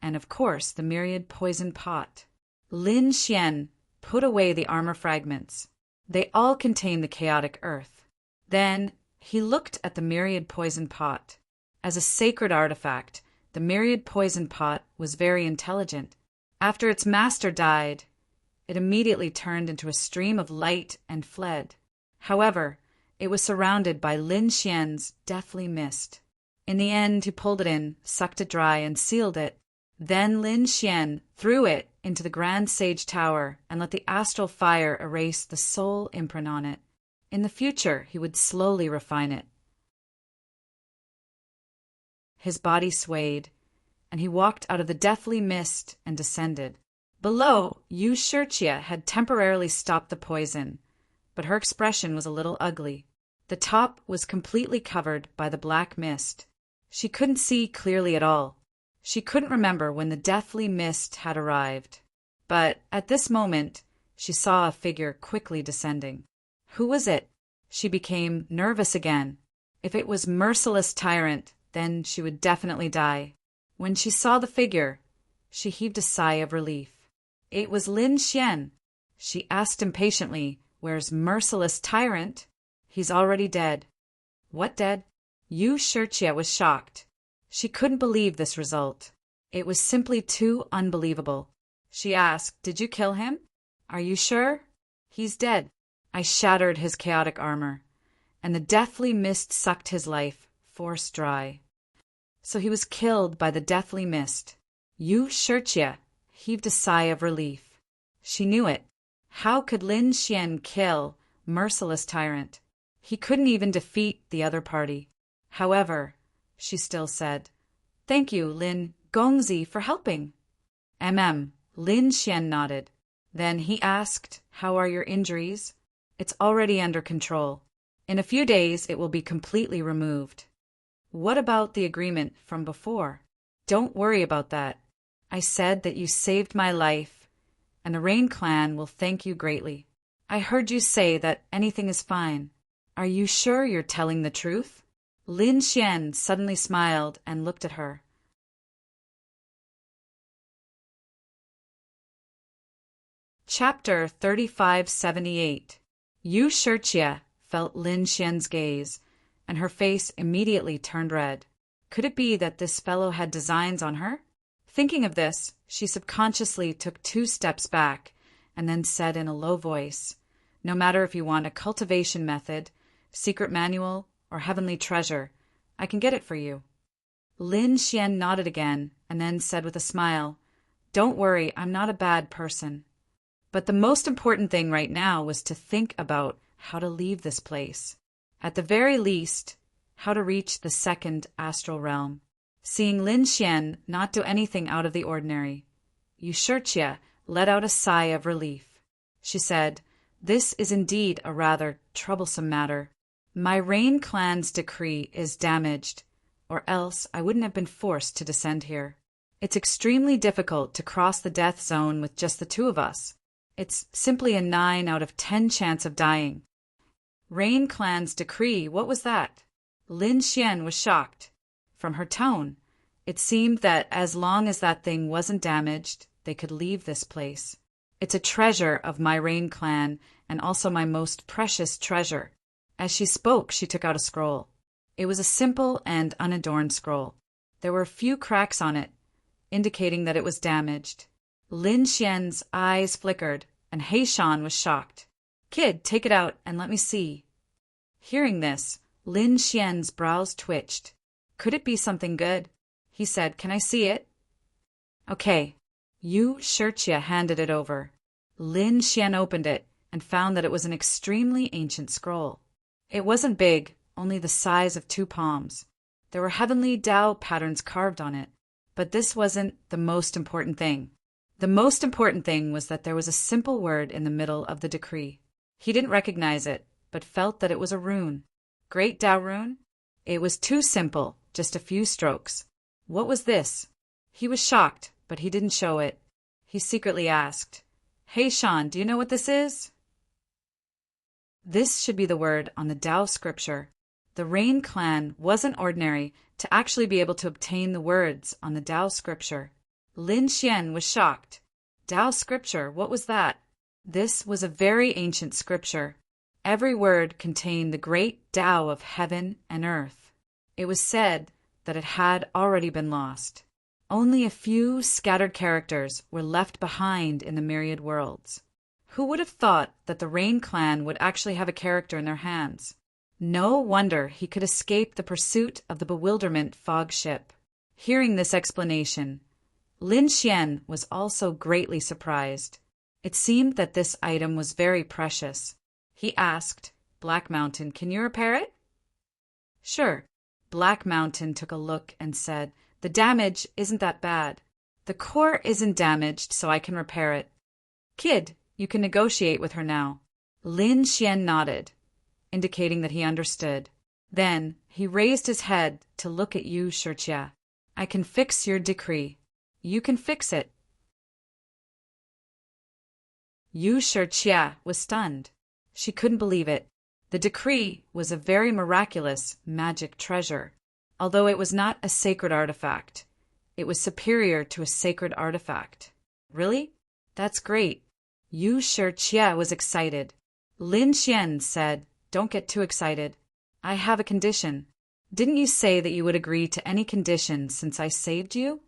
and of course the myriad poison pot. Lin Xian put away the armor fragments. They all contained the chaotic earth. Then he looked at the myriad poison pot. As a sacred artifact, the myriad poison pot was very intelligent. After its master died, it immediately turned into a stream of light and fled. However, it was surrounded by Lin Xian's deathly mist. In the end, he pulled it in, sucked it dry, and sealed it. Then Lin Xian threw it into the Grand Sage Tower and let the astral fire erase the soul imprint on it. In the future, he would slowly refine it. His body swayed, and he walked out of the deathly mist and descended. Below, Yu Shirchia had temporarily stopped the poison, but her expression was a little ugly. The top was completely covered by the black mist. She couldn't see clearly at all. She couldn't remember when the deathly mist had arrived. But at this moment, she saw a figure quickly descending. Who was it? She became nervous again. If it was Merciless Tyrant, then she would definitely die. When she saw the figure, she heaved a sigh of relief. It was Lin Xian. She asked impatiently, "Where's Merciless Tyrant?" "He's already dead." "What dead?" Yu Shirchia was shocked. She couldn't believe this result. It was simply too unbelievable. She asked, "Did you kill him?" "Are you sure?" "He's dead. I shattered his chaotic armor, and the deathly mist sucked his life, force dry." So he was killed by the deathly mist. Yu Shirchia heaved a sigh of relief. She knew it. How could Lin Xian kill Merciless Tyrant? He couldn't even defeat the other party. However, she still said, "Thank you, Lin Gongzi, for helping." Lin Xian nodded. Then he asked, "How are your injuries?" "It's already under control. In a few days it will be completely removed." "What about the agreement from before?" "Don't worry about that. I said that you saved my life, and the Rain Clan will thank you greatly." I heard you say that anything is fine. Are you sure you're telling the truth? Lin Xian suddenly smiled and looked at her. Chapter 3578. Yu Shijie felt Lin Xian's gaze, and her face immediately turned red. Could it be that this fellow had designs on her? Thinking of this, she subconsciously took 2 steps back and then said in a low voice, "No matter if you want a cultivation method, secret manual, or heavenly treasure, I can get it for you." Lin Xian nodded again and then said with a smile, "Don't worry, I'm not a bad person." But the most important thing right now was to think about how to leave this place. At the very least, how to reach the second astral realm. Seeing Lin Xian not do anything out of the ordinary, Yu Shijie let out a sigh of relief. She said, "This is indeed a rather troublesome matter. My Rain clan's decree is damaged, or else I wouldn't have been forced to descend here. It's extremely difficult to cross the death zone with just the 2 of us. It's simply a 9 out of 10 chance of dying." Rain clan's decree, what was that? Lin Xian was shocked. From her tone, it seemed that as long as that thing wasn't damaged, they could leave this place. "It's a treasure of my Rain clan, and also my most precious treasure." As she spoke, she took out a scroll. It was a simple and unadorned scroll. There were a few cracks on it, indicating that it was damaged. Lin Xian's eyes flickered, and Heishan was shocked. "Kid, take it out and let me see." Hearing this, Lin Xian's brows twitched. Could it be something good? He said, "Can I see it?" "Okay." Yu Shijie handed it over. Lin Xian opened it and found that it was an extremely ancient scroll. It wasn't big, only the size of 2 palms. There were heavenly Tao patterns carved on it. But this wasn't the most important thing. The most important thing was that there was a simple word in the middle of the decree. He didn't recognize it, but felt that it was a rune. Great Tao rune? It was too simple, just a few strokes. What was this? He was shocked, but he didn't show it. He secretly asked, "Hey Shan, do you know what this is?" This should be the word on the Tao scripture. The Rain clan wasn't ordinary to actually be able to obtain the words on the Tao scripture. Lin Xian was shocked. Tao scripture, what was that? This was a very ancient scripture. Every word contained the great Tao of heaven and earth. It was said that it had already been lost. Only a few scattered characters were left behind in the myriad worlds. Who would have thought that the Rain clan would actually have a character in their hands? No wonder he could escape the pursuit of the bewilderment fog ship. Hearing this explanation, Lin Xian was also greatly surprised. It seemed that this item was very precious. He asked, "Black Mountain, can you repair it?" "Sure." Black Mountain took a look and said, "The damage isn't that bad. The core isn't damaged, so I can repair it. Kid, you can negotiate with her now." Lin Xian nodded, indicating that he understood. Then he raised his head to look at Yu Shijie. "I can fix your decree. You can fix it." Yu Shijie was stunned. She couldn't believe it. The decree was a very miraculous magic treasure. Although it was not a sacred artifact, it was superior to a sacred artifact. "Really? That's great." Yu Shijie was excited. Lin Xian said, "Don't get too excited. I have a condition. Didn't you say that you would agree to any condition since I saved you?"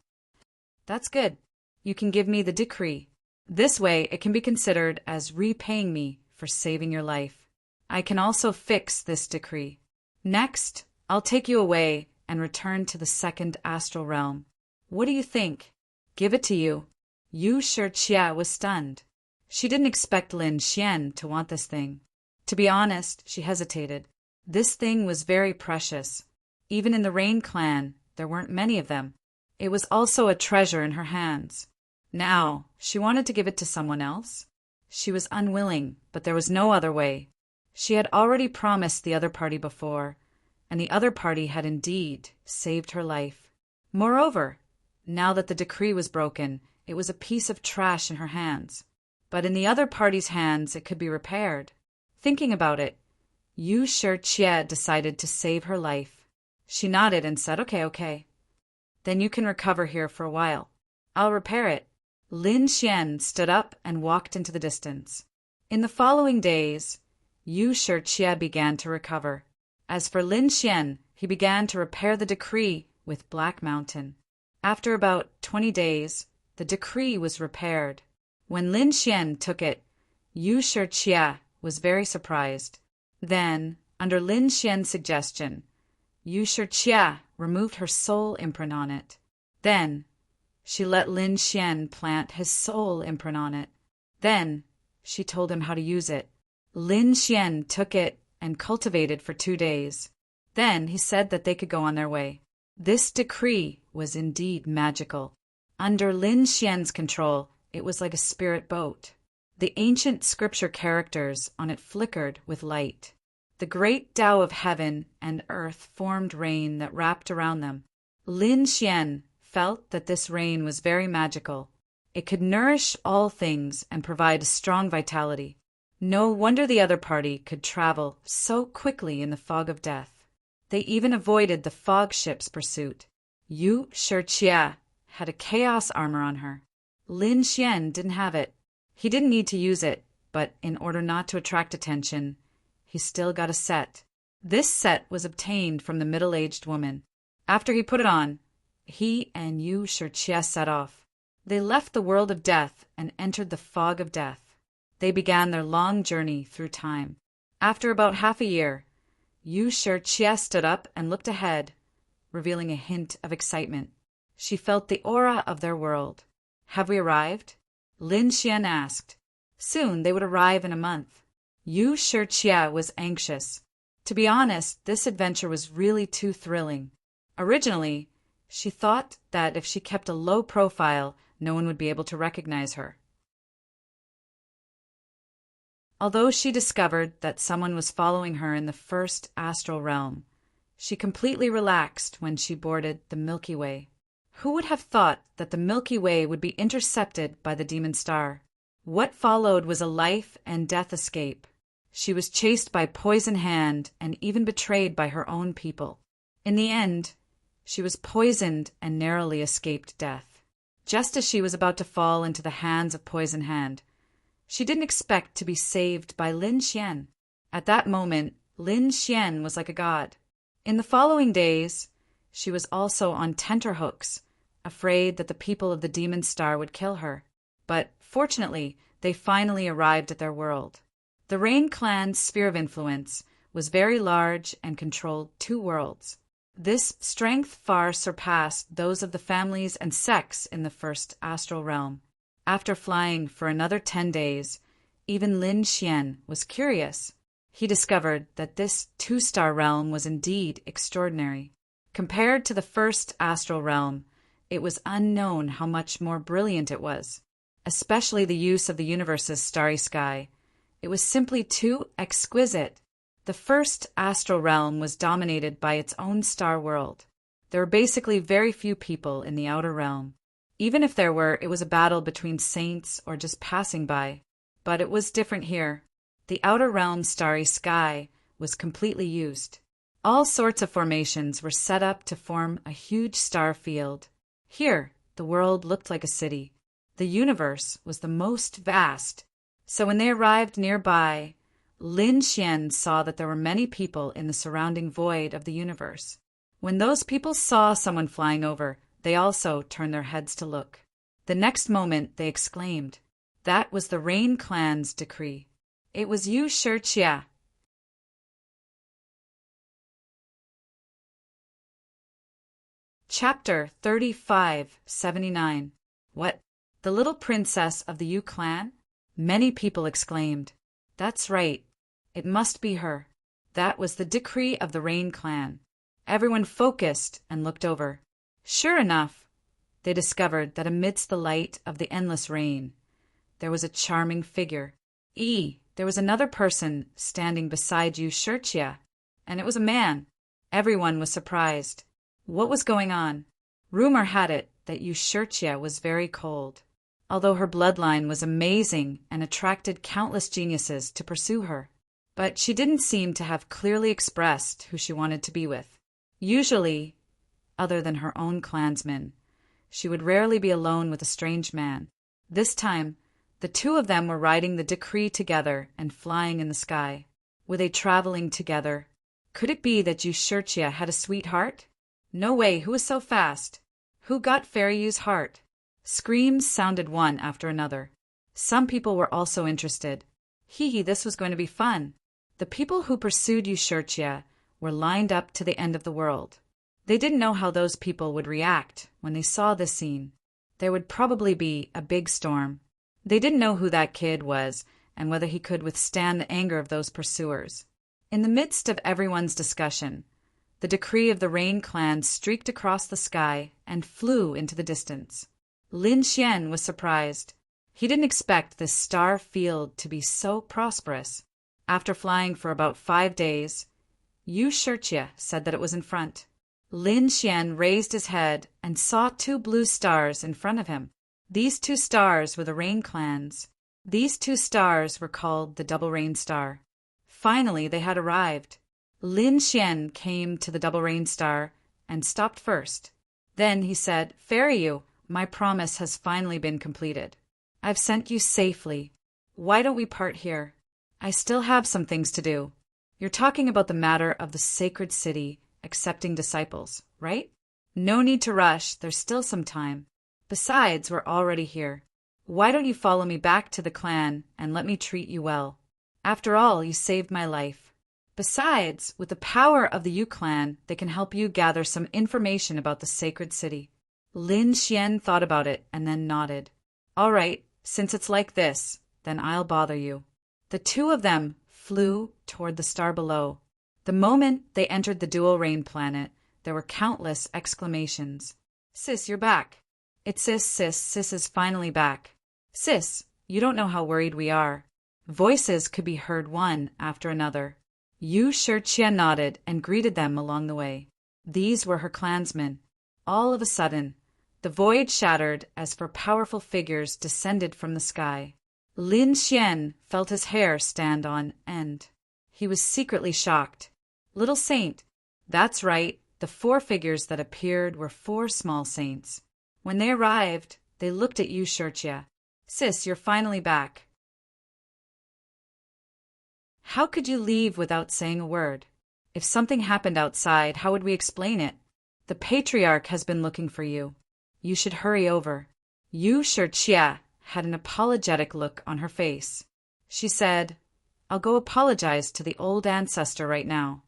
"That's good. You can give me the decree. This way it can be considered as repaying me for saving your life. I can also fix this decree. Next, I'll take you away and return to the second astral realm. What do you think? Give it to you." Yu Shijie was stunned. She didn't expect Lin Xian to want this thing. To be honest, she hesitated. This thing was very precious. Even in the Rain clan, there weren't many of them. It was also a treasure in her hands. Now, she wanted to give it to someone else. She was unwilling, but there was no other way. She had already promised the other party before, and the other party had indeed saved her life. Moreover, now that the decree was broken, it was a piece of trash in her hands. but in the other party's hands it could be repaired. Thinking about it, Yu Shijie decided to save her life. She nodded and said, Okay. Then you can recover here for a while. I'll repair it. Lin Xian stood up and walked into the distance. In the following days, Yu Shijie began to recover. As for Lin Xian, he began to repair the decree with Black Mountain. After about 20 days, the decree was repaired. When Lin Xian took it, Yu Shijie was very surprised. Then, under Lin Xian's suggestion, Yu Shijie removed her soul imprint on it. Then, she let Lin Xian plant his soul imprint on it. Then, she told him how to use it. Lin Xian took it and cultivated for 2 days. Then he said that they could go on their way. This decree was indeed magical. Under Lin Xian's control, it was like a spirit boat. The ancient scripture characters on it flickered with light. The great Tao of heaven and earth formed rain that wrapped around them. Lin Xian felt that this rain was very magical. It could nourish all things and provide a strong vitality. No wonder the other party could travel so quickly in the fog of death. They even avoided the fog ship's pursuit. Yu Shijie had a chaos armor on her. Lin Xian didn't have it. He didn't need to use it, but in order not to attract attention, he still got a set. This set was obtained from the middle-aged woman. After he put it on, he and Yu Shijie set off. They left the world of death and entered the fog of death. They began their long journey through time. After about half a year, Yu Shijie stood up and looked ahead, revealing a hint of excitement. She felt the aura of their world. Have we arrived? Lin Xian asked. Soon they would arrive in a month. Yu Shijie was anxious. To be honest, this adventure was really too thrilling. Originally, she thought that if she kept a low profile, no one would be able to recognize her. Although she discovered that someone was following her in the first astral realm, she completely relaxed when she boarded the Milky Way. Who would have thought that the Milky Way would be intercepted by the demon star? What followed was a life and death escape. She was chased by Poison Hand and even betrayed by her own people. In the end, she was poisoned and narrowly escaped death. Just as she was about to fall into the hands of Poison Hand, she didn't expect to be saved by Lin Xian. At that moment, Lin Xian was like a god. In the following days, she was also on tenterhooks, afraid that the people of the demon star would kill her. But fortunately, they finally arrived at their world. The Rain Clan's sphere of influence was very large and controlled 2 worlds. This strength far surpassed those of the families and sects in the first astral realm. After flying for another 10 days, even Lin Xian was curious. He discovered that this 2-star realm was indeed extraordinary. Compared to the first astral realm, it was unknown how much more brilliant it was, especially the use of the universe's starry sky. It was simply too exquisite. The first astral realm was dominated by its own star world. There were basically very few people in the outer realm. Even if there were, it was a battle between saints or just passing by. But it was different here. The outer realm's starry sky was completely used. All sorts of formations were set up to form a huge star field. Here, the world looked like a city. The universe was the most vast. So when they arrived nearby, Lin Xian saw that there were many people in the surrounding void of the universe. When those people saw someone flying over, they also turned their heads to look. The next moment, they exclaimed. That was the Rain Clan's decree. It was Yu Shijie. Chapter 3579. What? The little princess of the Yu clan? Many people exclaimed. That's right. It must be her. That was the decree of the Rain Clan. Everyone focused and looked over. Sure enough, they discovered that amidst the light of the endless rain, there was a charming figure. There was another person standing beside Yu Shijie, and it was a man. Everyone was surprised. What was going on? Rumor had it that Yu Shijie was very cold. although her bloodline was amazing and attracted countless geniuses to pursue her. But she didn't seem to have clearly expressed who she wanted to be with. Usually, other than her own clansmen, she would rarely be alone with a strange man. This time, the two of them were riding the decree together and flying in the sky. Were they traveling together? Could it be that Yushurtia had a sweetheart? No way, who was so fast? Who got Fairyu's heart? Screams sounded one after another. Some people were also interested. Hee, this was going to be fun. The people who pursued Yushurtia were lined up to the end of the world. They didn't know how those people would react when they saw this scene. There would probably be a big storm. They didn't know who that kid was and whether he could withstand the anger of those pursuers. In the midst of everyone's discussion, the decree of the Rain clan streaked across the sky and flew into the distance. Lin Xian was surprised. He didn't expect this star field to be so prosperous. After flying for about 5 days, Yushurtia said that it was in front. Lin Xian raised his head and saw 2 blue stars in front of him. These 2 stars were the Rain clans. These 2 stars were called the Double Rain Star. Finally, they had arrived. Lin Xian came to the Double Rain Star and stopped first. Then he said, "Fairy, my promise has finally been completed. I've sent you safely. Why don't we part here? I still have some things to do." You're talking about the matter of the sacred city accepting disciples, right? No need to rush, there's still some time. Besides, we're already here. Why don't you follow me back to the clan and let me treat you well? After all, you saved my life. Besides, with the power of the Yu clan, they can help you gather some information about the sacred city. Lin Xian thought about it and then nodded. All right, since it's like this, then I'll bother you. The 2 of them flew toward the star below. The moment they entered the dual rain planet, there were countless exclamations. "Sis, you're back." "It's Sis is finally back." "Sis, you don't know how worried we are." Voices could be heard one after another. Yushurtia nodded and greeted them along the way. These were her clansmen. All of a sudden, the void shattered as 4 powerful figures descended from the sky. Lin Xian felt his hair stand on end. He was secretly shocked. Little saint. That's right, the 4 figures that appeared were 4 small saints. When they arrived, they looked at Yushurtia. "Sis, you're finally back. How could you leave without saying a word? If something happened outside, how would we explain it? The patriarch has been looking for you. You should hurry over." Yushurtia had an apologetic look on her face. She said, "I'll go apologize to the old ancestor right now."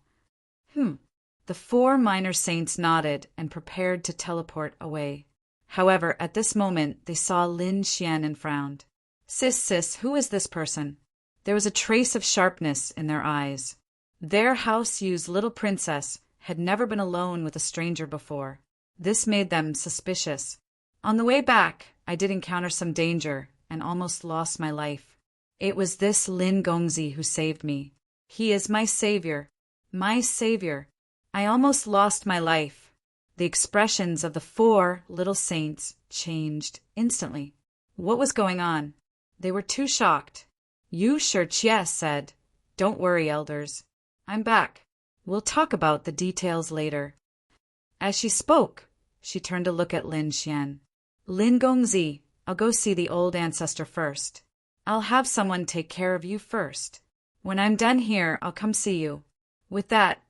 The 4 minor saints nodded and prepared to teleport away. However, at this moment, they saw Lin Xian and frowned. Sis, who is this person?" There was a trace of sharpness in their eyes. Their House Yu's little princess had never been alone with a stranger before. This made them suspicious. "On the way back, I did encounter some danger and almost lost my life. It was this Lin Gongzi who saved me. He is my savior. My savior. I almost lost my life." The expressions of the 4 little saints changed instantly. What was going on? They were too shocked. Yushurtia said, "Don't worry, elders. I'm back. We'll talk about the details later." As she spoke, she turned to look at Lin Xian. "Lin Gongzi, I'll go see the old ancestor first. I'll have someone take care of you first. When I'm done here, I'll come see you." With that,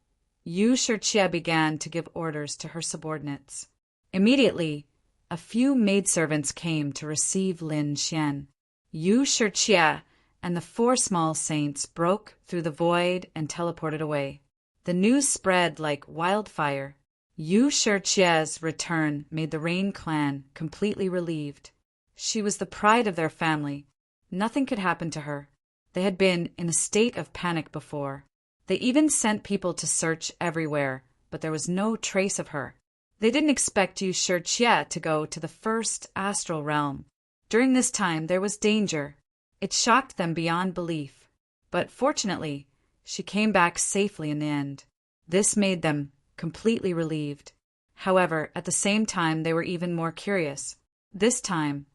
Yushurtia began to give orders to her subordinates. Immediately, a few maidservants came to receive Lin Xian. Yushurtia and the 4 small saints broke through the void and teleported away. The news spread like wildfire. Yushurtia's return made the Rain clan completely relieved. She was the pride of their family. Nothing could happen to her. They had been in a state of panic before. They even sent people to search everywhere, but there was no trace of her. They didn't expect Yushurtia to go to the first astral realm. During this time, there was danger. It shocked them beyond belief. But fortunately, she came back safely in the end. This made them completely relieved. However, at the same time, they were even more curious. This time,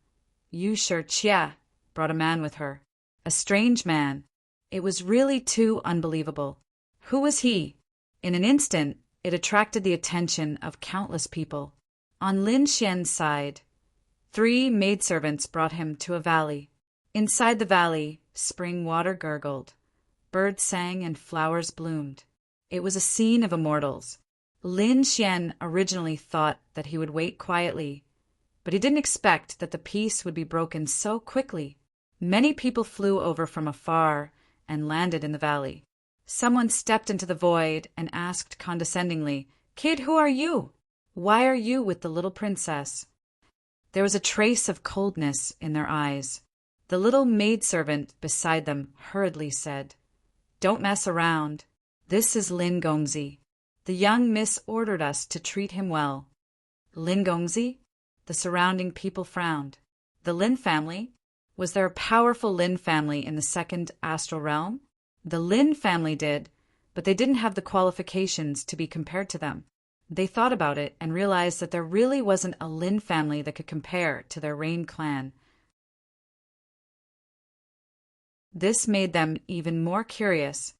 Yu Chia brought a man with her. A strange man. It was really too unbelievable. Who was he? In an instant, it attracted the attention of countless people. On Lin Xian's side, 3 maidservants brought him to a valley. Inside the valley, spring water gurgled, birds sang and flowers bloomed. It was a scene of immortals. Lin Xian originally thought that he would wait quietly, but he didn't expect that the peace would be broken so quickly. Many people flew over from afar and landed in the valley. Someone stepped into the void and asked condescendingly, "Kid, who are you? Why are you with the little princess?" There was a trace of coldness in their eyes. The little maidservant beside them hurriedly said, "Don't mess around. This is Lin Gongzi. The young miss ordered us to treat him well." Lin Gongzi? The surrounding people frowned. The Lin family? Was there a powerful Lin family in the second astral realm? The Lin family did, but they didn't have the qualifications to be compared to them. They thought about it and realized that there really wasn't a Lin family that could compare to their Rain clan. This made them even more curious.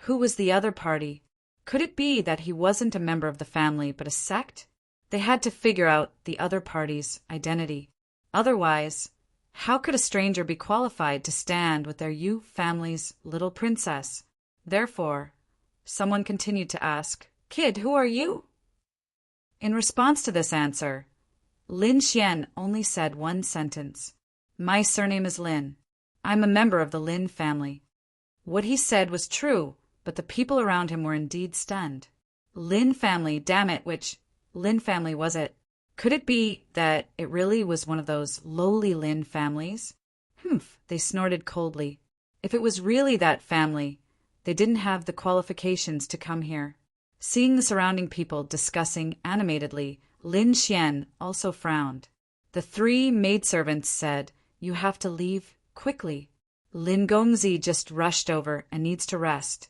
Who was the other party? Could it be that he wasn't a member of the family but a sect? They had to figure out the other party's identity. Otherwise, how could a stranger be qualified to stand with their Yu family's little princess? Therefore, someone continued to ask, "Kid, who are you?" In response to this answer, Lin Xian only said one sentence. "My surname is Lin. I'm a member of the Lin family." What he said was true, but the people around him were indeed stunned. Lin family, damn it, which Lin family was it? Could it be that it really was one of those lowly Lin families? Humph, they snorted coldly. If it was really that family, they didn't have the qualifications to come here. Seeing the surrounding people discussing animatedly, Lin Xian also frowned. The 3 maidservants said, "You have to leave quickly. Lin Gongzi just rushed over and needs to rest."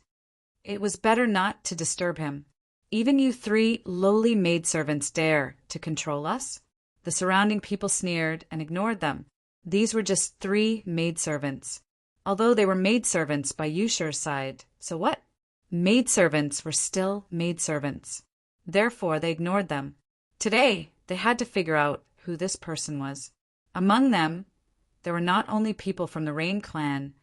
It was better not to disturb him. "Even you 3 lowly maidservants dare to control us?" The surrounding people sneered and ignored them. These were just 3 maidservants. Although they were maidservants by Yushir's side, so what? Maidservants were still maidservants. Therefore, they ignored them. Today, they had to figure out who this person was. Among them, there were not only people from the Rain clan,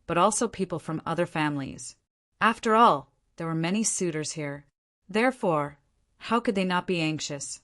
but also people from other families. After all, there were many suitors here. Therefore, how could they not be anxious?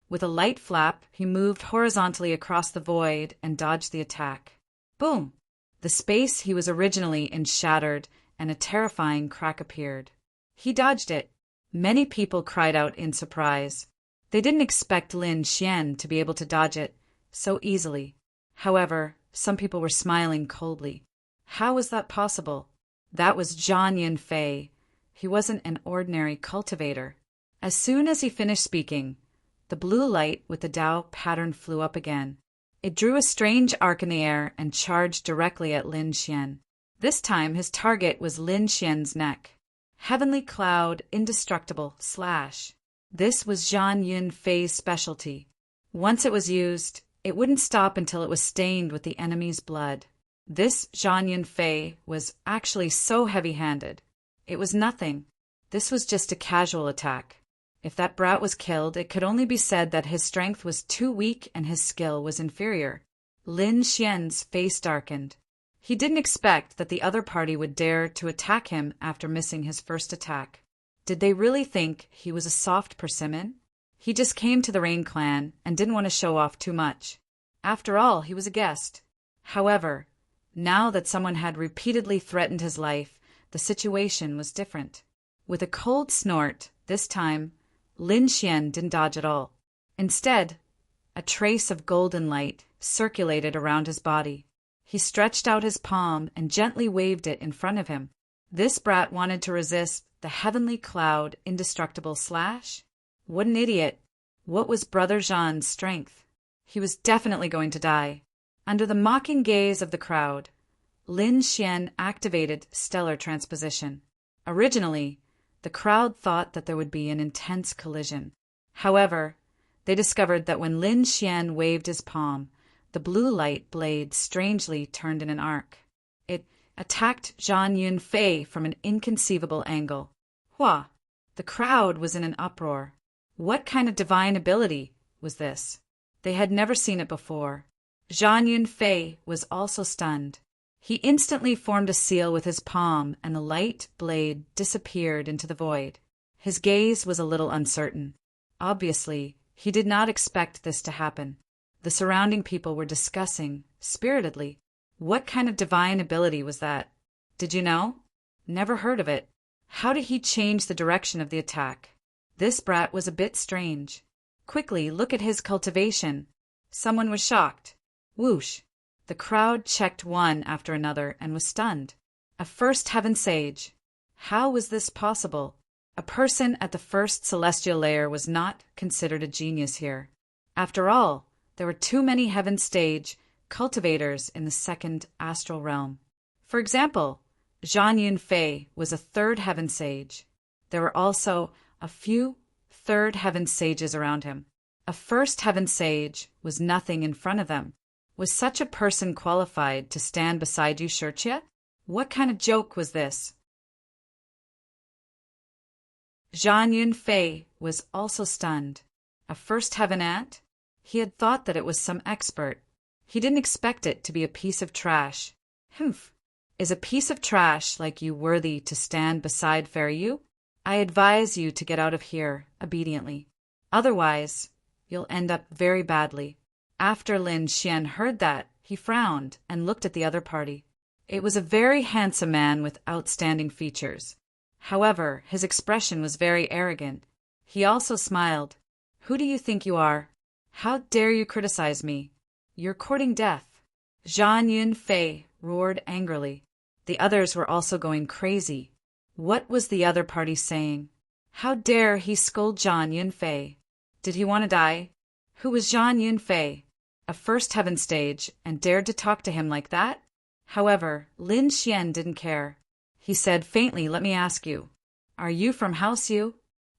With a light flap, he moved horizontally across the void and dodged the attack. Boom! The space he was originally in shattered, and a terrifying crack appeared. He dodged it. Many people cried out in surprise. They didn't expect Lin Xian to be able to dodge it so easily. However, some people were smiling coldly. How was that possible? That was Zhang Yunfei. He wasn't an ordinary cultivator. As soon as he finished speaking, the blue light with the Tao pattern flew up again. It drew a strange arc in the air and charged directly at Lin Xian. This time his target was Lin Xian's neck. Heavenly Cloud, Indestructible, Slash. This was Zhang Yunfei's specialty. Once it was used, it wouldn't stop until it was stained with the enemy's blood. This Zhang Yunfei was actually so heavy-handed. It was nothing. This was just a casual attack. If that brat was killed, it could only be said that his strength was too weak and his skill was inferior. Lin Xian's face darkened. He didn't expect that the other party would dare to attack him after missing his first attack. Did they really think he was a soft persimmon? He just came to the Rain clan and didn't want to show off too much. After all, he was a guest. However, now that someone had repeatedly threatened his life, the situation was different. With a cold snort, this time, Lin Xian didn't dodge at all. Instead, a trace of golden light circulated around his body. He stretched out his palm and gently waved it in front of him. This brat wanted to resist the Heavenly Cloud, Indestructible, Slash? What an idiot. What was Brother Zhan's strength? He was definitely going to die. Under the mocking gaze of the crowd, Lin Xian activated stellar transposition. Originally, the crowd thought that there would be an intense collision. However, they discovered that when Lin Xian waved his palm, the blue light blade strangely turned in an arc. It attacked Zhang Yunfei from an inconceivable angle. Hua! The crowd was in an uproar. What kind of divine ability was this? They had never seen it before. Zhang Yunfei was also stunned. He instantly formed a seal with his palm, and the light blade disappeared into the void. His gaze was a little uncertain. Obviously, he did not expect this to happen. The surrounding people were discussing, spiritedly, what kind of divine ability was that? Did you know? Never heard of it. How did he change the direction of the attack? This brat was a bit strange. Quickly, look at his cultivation. Someone was shocked. Whoosh! The crowd checked one after another and was stunned. A first heaven sage. How was this possible? A person at the first celestial layer was not considered a genius here. After all, there were too many heaven stage cultivators in the second astral realm. For example, Zhang Yunfei was a third heaven sage. There were also a few third heaven sages around him. A first heaven sage was nothing in front of them. Was such a person qualified to stand beside you, Shurchia? What kind of joke was this? Zhang Yunfei was also stunned. A first heaven ant? He had thought that it was some expert. He didn't expect it to be a piece of trash. Humph! Is a piece of trash like you worthy to stand beside fair you? I advise you to get out of here obediently. Otherwise, you'll end up very badly. After Lin Xian heard that, he frowned and looked at the other party. It was a very handsome man with outstanding features. However, his expression was very arrogant. He also smiled. Who do you think you are? How dare you criticize me? You're courting death. Zhang Yunfei roared angrily. The others were also going crazy. What was the other party saying? How dare he scold Zhang Yunfei? Did he want to die? Who was Zhang Yunfei? A first heaven stage, and dared to talk to him like that? However, Lin Xian didn't care. He said faintly, let me ask you, are you from House Yu?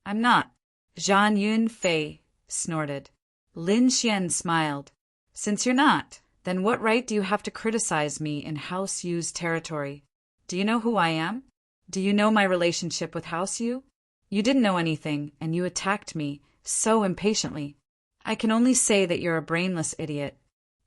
I'm not. Zhang Yunfei snorted. Lin Xian smiled. Since you're not, then what right do you have to criticize me in House Yu's territory? Do you know who I am? Do you know my relationship with House Yu? You didn't know anything, and you attacked me so impatiently. I can only say that you're a brainless idiot.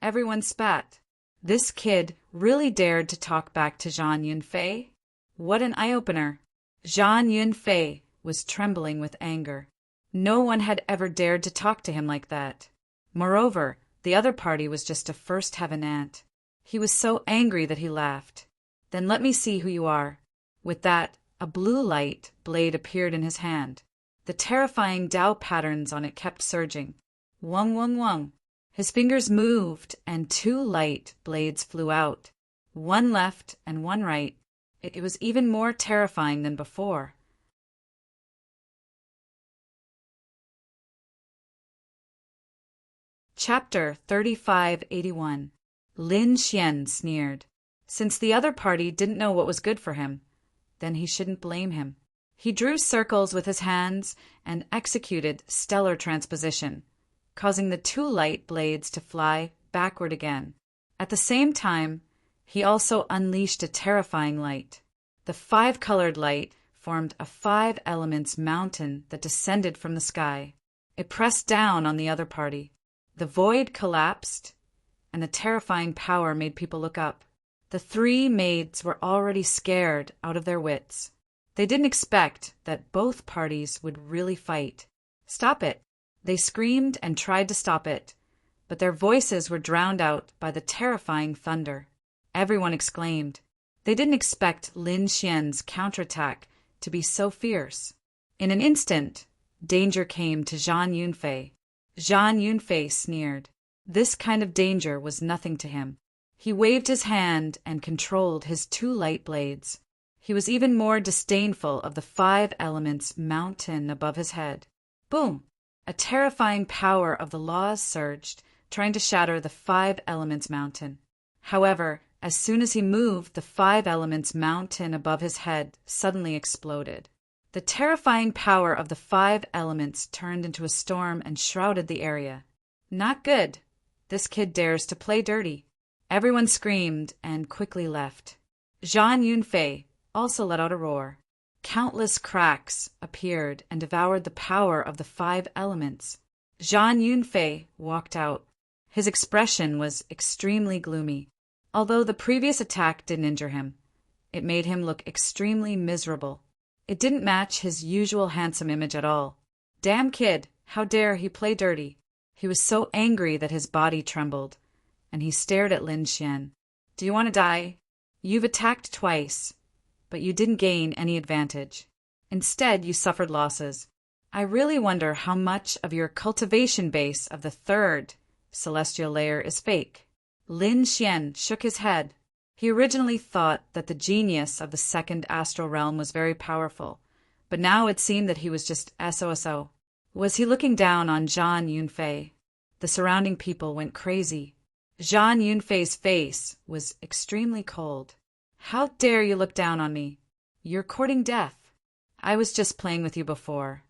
Everyone spat. This kid really dared to talk back to Zhang Yunfei? What an eye-opener. Zhang Yunfei was trembling with anger. No one had ever dared to talk to him like that. Moreover, the other party was just a first heaven ant. He was so angry that he laughed. Then let me see who you are. With that, a blue light blade appeared in his hand. The terrifying Tao patterns on it kept surging. Wung, wung, wung. His fingers moved, and two light blades flew out. One left and one right. It was even more terrifying than before. Chapter 3581. Lin Xian sneered. Since the other party didn't know what was good for him, then he shouldn't blame him. He drew circles with his hands and executed stellar transposition, causing the two light blades to fly backward again. At the same time, he also unleashed a terrifying light. The five-colored light formed a 5 elements mountain that descended from the sky. It pressed down on the other party. The void collapsed, and the terrifying power made people look up. The three maids were already scared out of their wits. They didn't expect that both parties would really fight. Stop it! They screamed and tried to stop it, but their voices were drowned out by the terrifying thunder. Everyone exclaimed. They didn't expect Lin Xian's counterattack to be so fierce. In an instant, danger came to Zhang Yunfei. Zhang Yunfei sneered. This kind of danger was nothing to him. He waved his hand and controlled his two light blades. He was even more disdainful of the 5 elements mountain above his head. Boom! A terrifying power of the laws surged, trying to shatter the 5 elements mountain. However, As soon as he moved, the 5 elements mountain above his head suddenly exploded. The terrifying power of the 5 elements turned into a storm and shrouded the area. Not good. This kid dares to play dirty. Everyone screamed and quickly left. Zhang Yunfei also let out a roar. Countless cracks appeared and devoured the power of the 5 elements. Zhang Yunfei walked out. His expression was extremely gloomy. Although the previous attack didn't injure him, it made him look extremely miserable. It didn't match his usual handsome image at all. Damn kid, how dare he play dirty? He was so angry that his body trembled, and he stared at Lin Xian. Do you want to die? You've attacked twice, but you didn't gain any advantage. Instead, you suffered losses. I really wonder how much of your cultivation base of the 3rd celestial layer is fake. Lin Xian shook his head. He originally thought that the genius of the 2nd astral realm was very powerful, but now it seemed that he was just SOSO. Was he looking down on Zhang Yunfei? The surrounding people went crazy. Zhang Yunfei's face was extremely cold. How dare you look down on me? You're courting death. I was just playing with you before,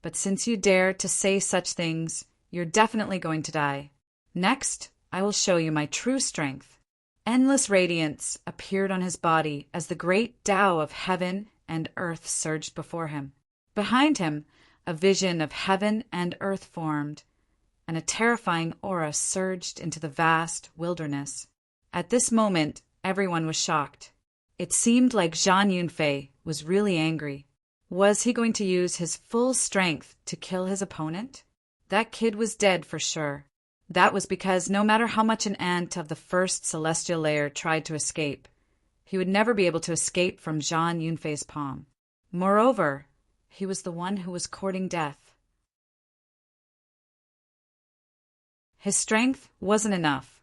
but since you dare to say such things, you're definitely going to die. Next, I will show you my true strength. Endless radiance appeared on his body as the great Tao of heaven and earth surged before him. Behind him, a vision of heaven and earth formed, and a terrifying aura surged into the vast wilderness. At this moment, everyone was shocked. It seemed like Zhang Yunfei was really angry. Was he going to use his full strength to kill his opponent? That kid was dead for sure. That was because no matter how much an ant of the 1st celestial layer tried to escape, he would never be able to escape from Zhang Yunfei's palm. Moreover, he was the one who was courting death. His strength wasn't enough,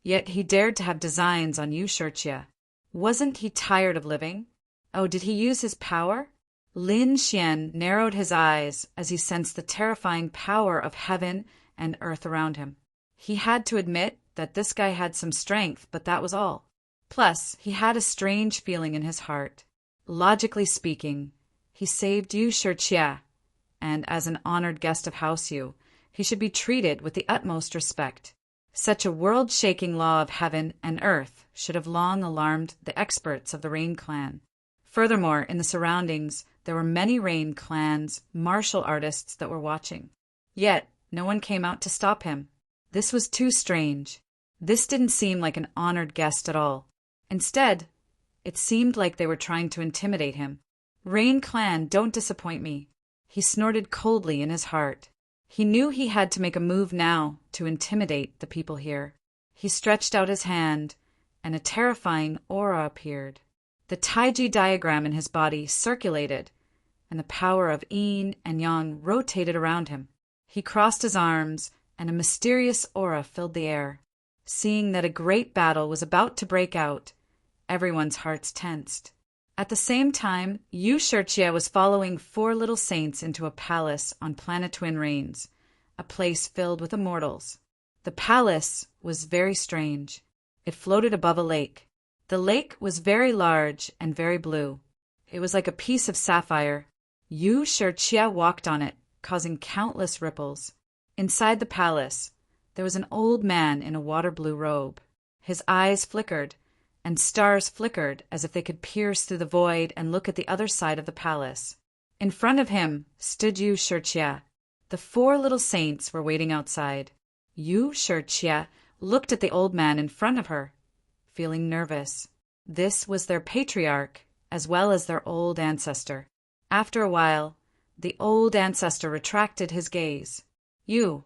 yet he dared to have designs on Yu Shirqia. Wasn't he tired of living? Oh, did he use his power? Lin Xian narrowed his eyes as he sensed the terrifying power of heaven and earth around him. He had to admit that this guy had some strength, but that was all. Plus, he had a strange feeling in his heart. Logically speaking, he saved Yu Shirqia, and as an honored guest of House Yu, he should be treated with the utmost respect. Such a world-shaking law of heaven and earth should have long alarmed the experts of the Rain clan. Furthermore, in the surroundings, there were many Rain clan's martial artists that were watching. Yet, no one came out to stop him. This was too strange. This didn't seem like an honored guest at all. Instead, it seemed like they were trying to intimidate him. Rain clan, don't disappoint me. He snorted coldly in his heart. He knew he had to make a move now to intimidate the people here. He stretched out his hand, and a terrifying aura appeared. The Taiji diagram in his body circulated, and the power of yin and yang rotated around him. He crossed his arms, and a mysterious aura filled the air. Seeing that a great battle was about to break out, everyone's hearts tensed. At the same time, Yu Shirqia was following 4 little saints into a palace on Planet Twin Rains, a place filled with immortals. The palace was very strange. It floated above a lake. The lake was very large and very blue. It was like a piece of sapphire. Yu Shirqia walked on it, causing countless ripples. Inside the palace, there was an old man in a water-blue robe. His eyes flickered, and stars flickered as if they could pierce through the void and look at the other side of the palace. In front of him stood Yu Shirqia. The 4 little saints were waiting outside. Yu Shirqia looked at the old man in front of her, feeling nervous. This was their patriarch, as well as their old ancestor. After a while, the old ancestor retracted his gaze. You,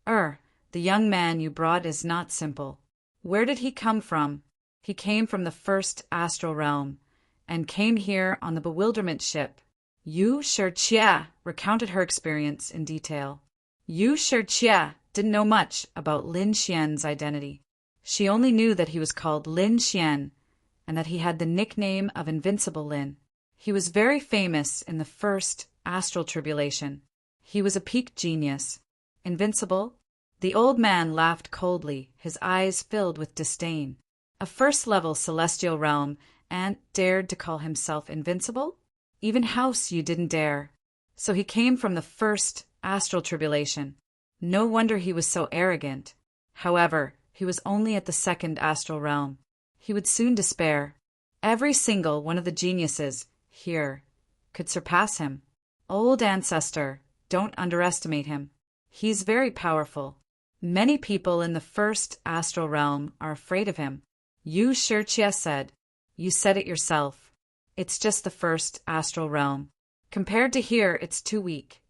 the young man you brought is not simple. Where did he come from? He came from the 1st astral realm, and came here on the bewilderment ship. Yu Shirqia recounted her experience in detail. Yu Shirqia didn't know much about Lin Xian's identity. She only knew that he was called Lin Xian, and that he had the nickname of Invincible Lin. He was very famous in the 1st astral tribulation. He was a peak genius. Invincible? The old man laughed coldly, his eyes filled with disdain. A first-level celestial realm, and dared to call himself invincible? Even House you didn't dare. So he came from the first astral tribulation. No wonder he was so arrogant. However, he was only at the second astral realm. He would soon despair. Every single one of the geniuses here could surpass him. Old ancestor, don't underestimate him. He's very powerful. Many people in the first astral realm are afraid of him. Yu Shirchie said. You said it yourself. It's just the first astral realm. Compared to here, it's too weak.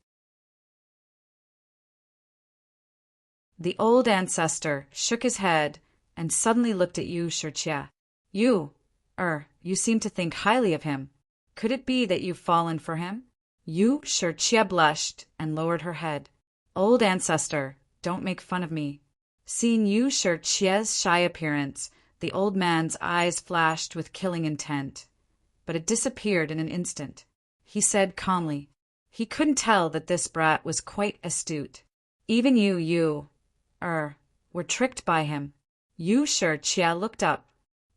The old ancestor shook his head and suddenly looked at Yu Shirchie. You seem to think highly of him. Could it be that you've fallen for him? Yu Shirchie blushed and lowered her head. Old ancestor, don't make fun of me. Seeing Yu Shirchie's shy appearance, the old man's eyes flashed with killing intent, but it disappeared in an instant. He said calmly. He couldn't tell that this brat was quite astute. Even you were tricked by him. Yu Shirchie looked up.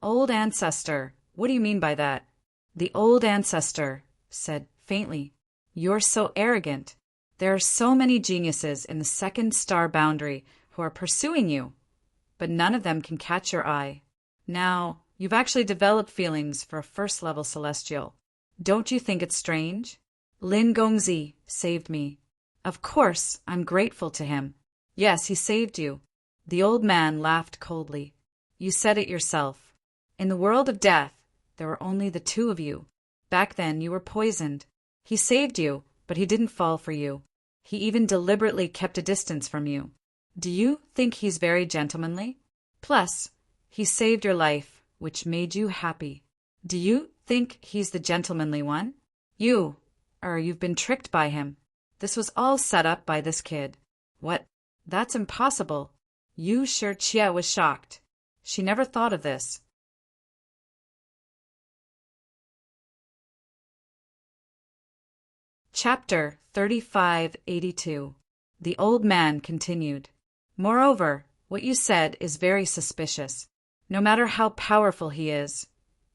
Old ancestor, what do you mean by that? The old ancestor said faintly. You're so arrogant. There are so many geniuses in the second star boundary who are pursuing you, but none of them can catch your eye. Now, you've actually developed feelings for a first-level celestial. Don't you think it's strange? Lin Gongzi saved me. Of course, I'm grateful to him. Yes, he saved you. The old man laughed coldly. You said it yourself. In the world of death, there were only the two of you. Back then, you were poisoned. He saved you, but he didn't fall for you. He even deliberately kept a distance from you. Do you think he's very gentlemanly? Plus, he saved your life, which made you happy. Do you think he's the gentlemanly one? You've been tricked by him. This was all set up by this kid. What? That's impossible. Yu Shirchie was shocked. She never thought of this. Chapter 3582. The old man continued. Moreover, what you said is very suspicious. No matter how powerful he is,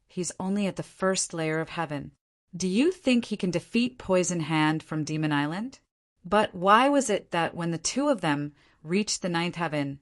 he's only at the first layer of heaven. Do you think he can defeat Poison Hand from Demon Island? But why was it that when the two of them reached the ninth heaven,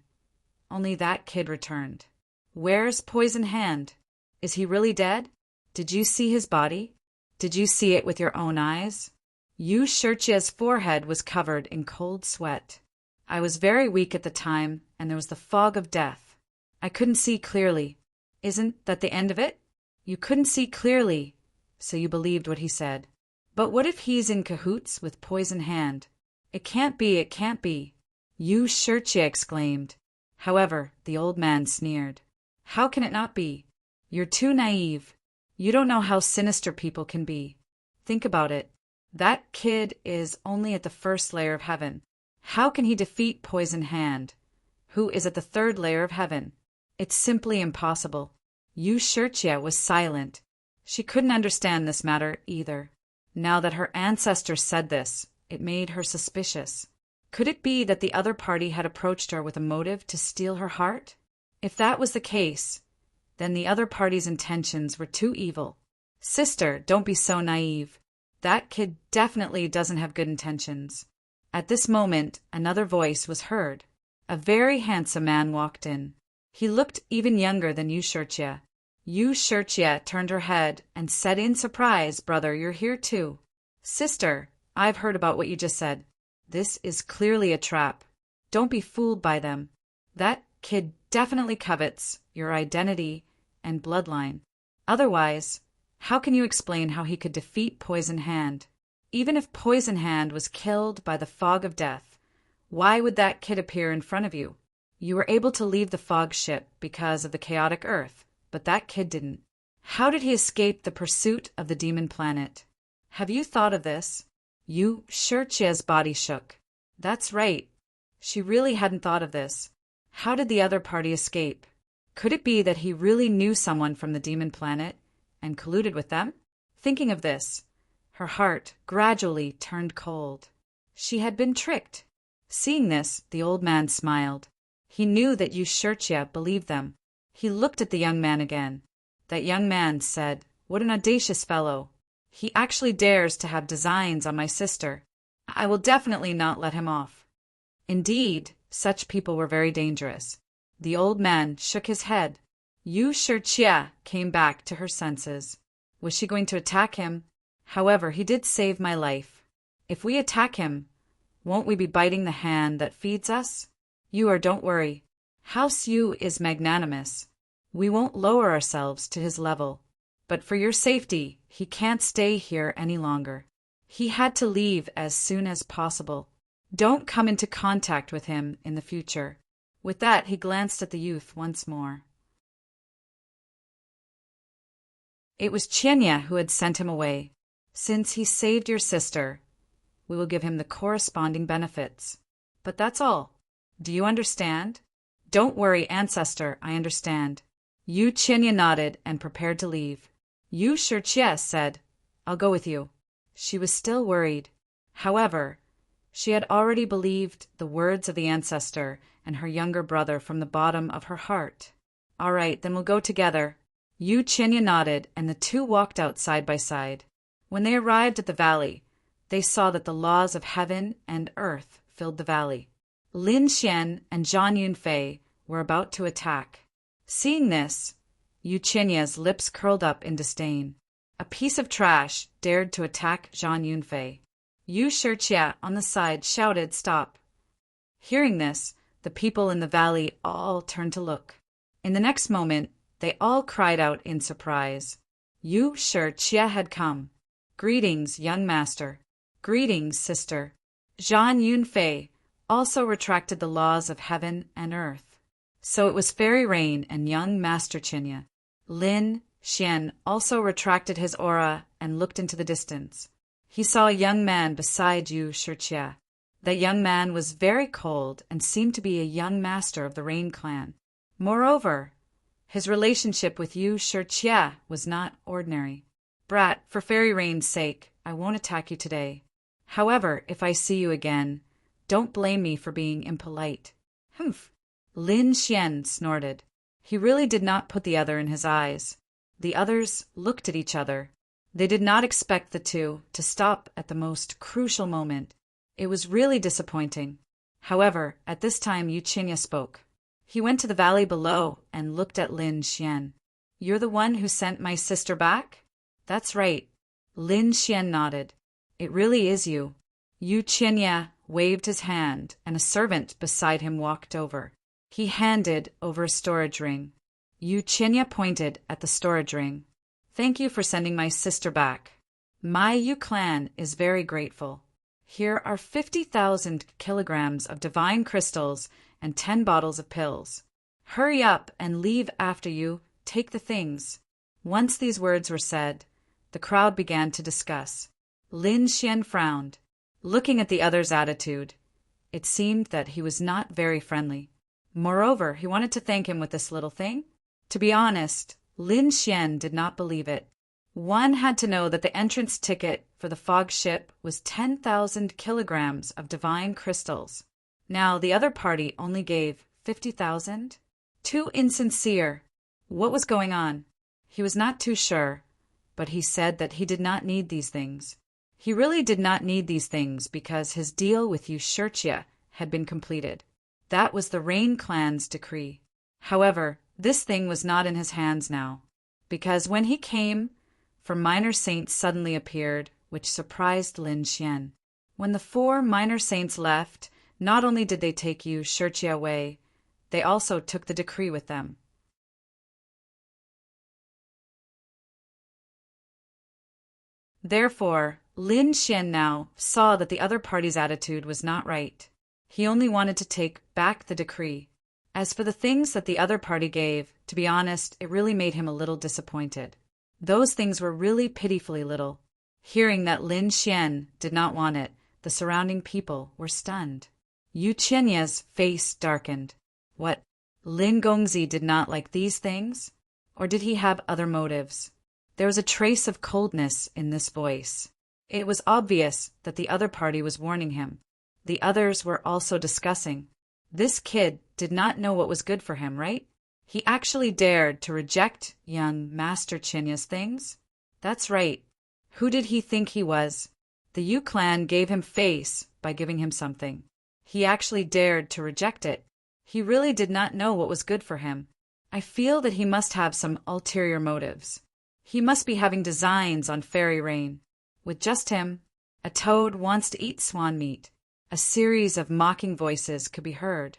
only that kid returned? Where's Poison Hand? Is he really dead? Did you see his body? Did you see it with your own eyes? Yu Shirchie's forehead was covered in cold sweat. I was very weak at the time, and there was the fog of death. I couldn't see clearly. Isn't that the end of it? You couldn't see clearly, so you believed what he said. But what if he's in cahoots with Poison Hand? It can't be, it can't be, Yu Shirchie exclaimed. However, the old man sneered. How can it not be? You're too naive. You don't know how sinister people can be. Think about it. That kid is only at the first layer of heaven. How can he defeat Poison Hand, who is at the third layer of heaven? It's simply impossible. Yu Shirchie was silent. She couldn't understand this matter either. Now that her ancestor said this, it made her suspicious. Could it be that the other party had approached her with a motive to steal her heart? If that was the case, then the other party's intentions were too evil. Sister, don't be so naive. That kid definitely doesn't have good intentions. At this moment, another voice was heard. A very handsome man walked in. He looked even younger than Yu Shirchie. Yu Shirchie turned her head and said in surprise, Brother, you're here too. Sister, I've heard about what you just said. This is clearly a trap. Don't be fooled by them. That kid definitely covets your identity and bloodline. Otherwise, how can you explain how he could defeat Poison Hand? Even if Poison Hand was killed by the fog of death, why would that kid appear in front of you? You were able to leave the fog ship because of the chaotic earth, but that kid didn't. How did he escape the pursuit of the demon planet? Have you thought of this? Yu Shirchie's body shook. That's right. She really hadn't thought of this. How did the other party escape? Could it be that he really knew someone from the demon planet and colluded with them? Thinking of this, her heart gradually turned cold. She had been tricked. Seeing this, the old man smiled. He knew that Yu Shirchie believed them. He looked at the young man again. That young man said, "What an audacious fellow. He actually dares to have designs on my sister. I will definitely not let him off." Indeed, such people were very dangerous. The old man shook his head. Yu Shirchia came back to her senses. Was she going to attack him? However, he did save my life. If we attack him, won't we be biting the hand that feeds us? Don't worry. House Yu is magnanimous. We won't lower ourselves to his level. But for your safety, he can't stay here any longer. He had to leave as soon as possible. Don't come into contact with him in the future. With that, he glanced at the youth once more. It was Qianya who had sent him away. Since he saved your sister, we will give him the corresponding benefits. But that's all. Do you understand? Don't worry, ancestor, I understand. Qianya nodded and prepared to leave. Yu Shirchia said, I'll go with you. She was still worried. However, she had already believed the words of the ancestor and her younger brother from the bottom of her heart. All right, then we'll go together. Qianya nodded, and the two walked out side by side. When they arrived at the valley, they saw that the laws of heaven and earth filled the valley. Lin Xian and Zhang Yunfei were about to attack. Seeing this, Qianya's lips curled up in disdain. A piece of trash dared to attack Zhang Yunfei. Yu Shirchia on the side shouted, "Stop!" Hearing this, the people in the valley all turned to look. In the next moment, they all cried out in surprise. Yu Shirchia had come. Greetings, young master. Greetings, sister. Zhang Yunfei also retracted the laws of heaven and earth. So it was Fairy Rain and young Master Qianya. Lin Xian also retracted his aura and looked into the distance. He saw a young man beside Yu Shirchia. That young man was very cold and seemed to be a young master of the Rain clan. Moreover, his relationship with Yu Shirchia was not ordinary. Brat, for Fairy Rain's sake, I won't attack you today. However, if I see you again, don't blame me for being impolite. Humph! Lin Xian snorted. He really did not put the other in his eyes. The others looked at each other. They did not expect the two to stop at the most crucial moment. It was really disappointing. However, at this time Qianya spoke. He went to the valley below and looked at Lin Xian. You're the one who sent my sister back? That's right. Lin Xian nodded. It really is you. Qianya waved his hand, and a servant beside him walked over. He handed over a storage ring. Qianya pointed at the storage ring. Thank you for sending my sister back. My Yu clan is very grateful. Here are 50,000 kilograms of divine crystals and 10 bottles of pills. Hurry up and leave after you. Take the things. Once these words were said, the crowd began to discuss. Lin Xian frowned. Looking at the other's attitude, it seemed that he was not very friendly. Moreover, he wanted to thank him with this little thing. To be honest, Lin Xian did not believe it. One had to know that the entrance ticket for the fog ship was 10,000 kilograms of divine crystals. Now the other party only gave 50,000? Too insincere. What was going on? He was not too sure, but he said that he did not need these things. He really did not need these things because his deal with Yu Shirchia had been completed. That was the Rain clan's decree. However, this thing was not in his hands now, because when he came, 4 minor saints suddenly appeared, which surprised Lin Xian. When the 4 minor saints left, not only did they take Yu Shirchia away, they also took the decree with them. Therefore, Lin Xian now saw that the other party's attitude was not right. He only wanted to take back the decree. As for the things that the other party gave, to be honest, it really made him a little disappointed. Those things were really pitifully little. Hearing that Lin Xian did not want it, the surrounding people were stunned. Qianya's face darkened. What? Lin Gongzi did not like these things? Or did he have other motives? There was a trace of coldness in this voice. It was obvious that the other party was warning him. The others were also discussing. This kid did not know what was good for him, right? He actually dared to reject young Master Chinya's things? That's right. Who did he think he was? The Yu clan gave him face by giving him something. He actually dared to reject it. He really did not know what was good for him. I feel that he must have some ulterior motives. He must be having designs on fairy rain. With just him, a toad wants to eat swan meat. A series of mocking voices could be heard.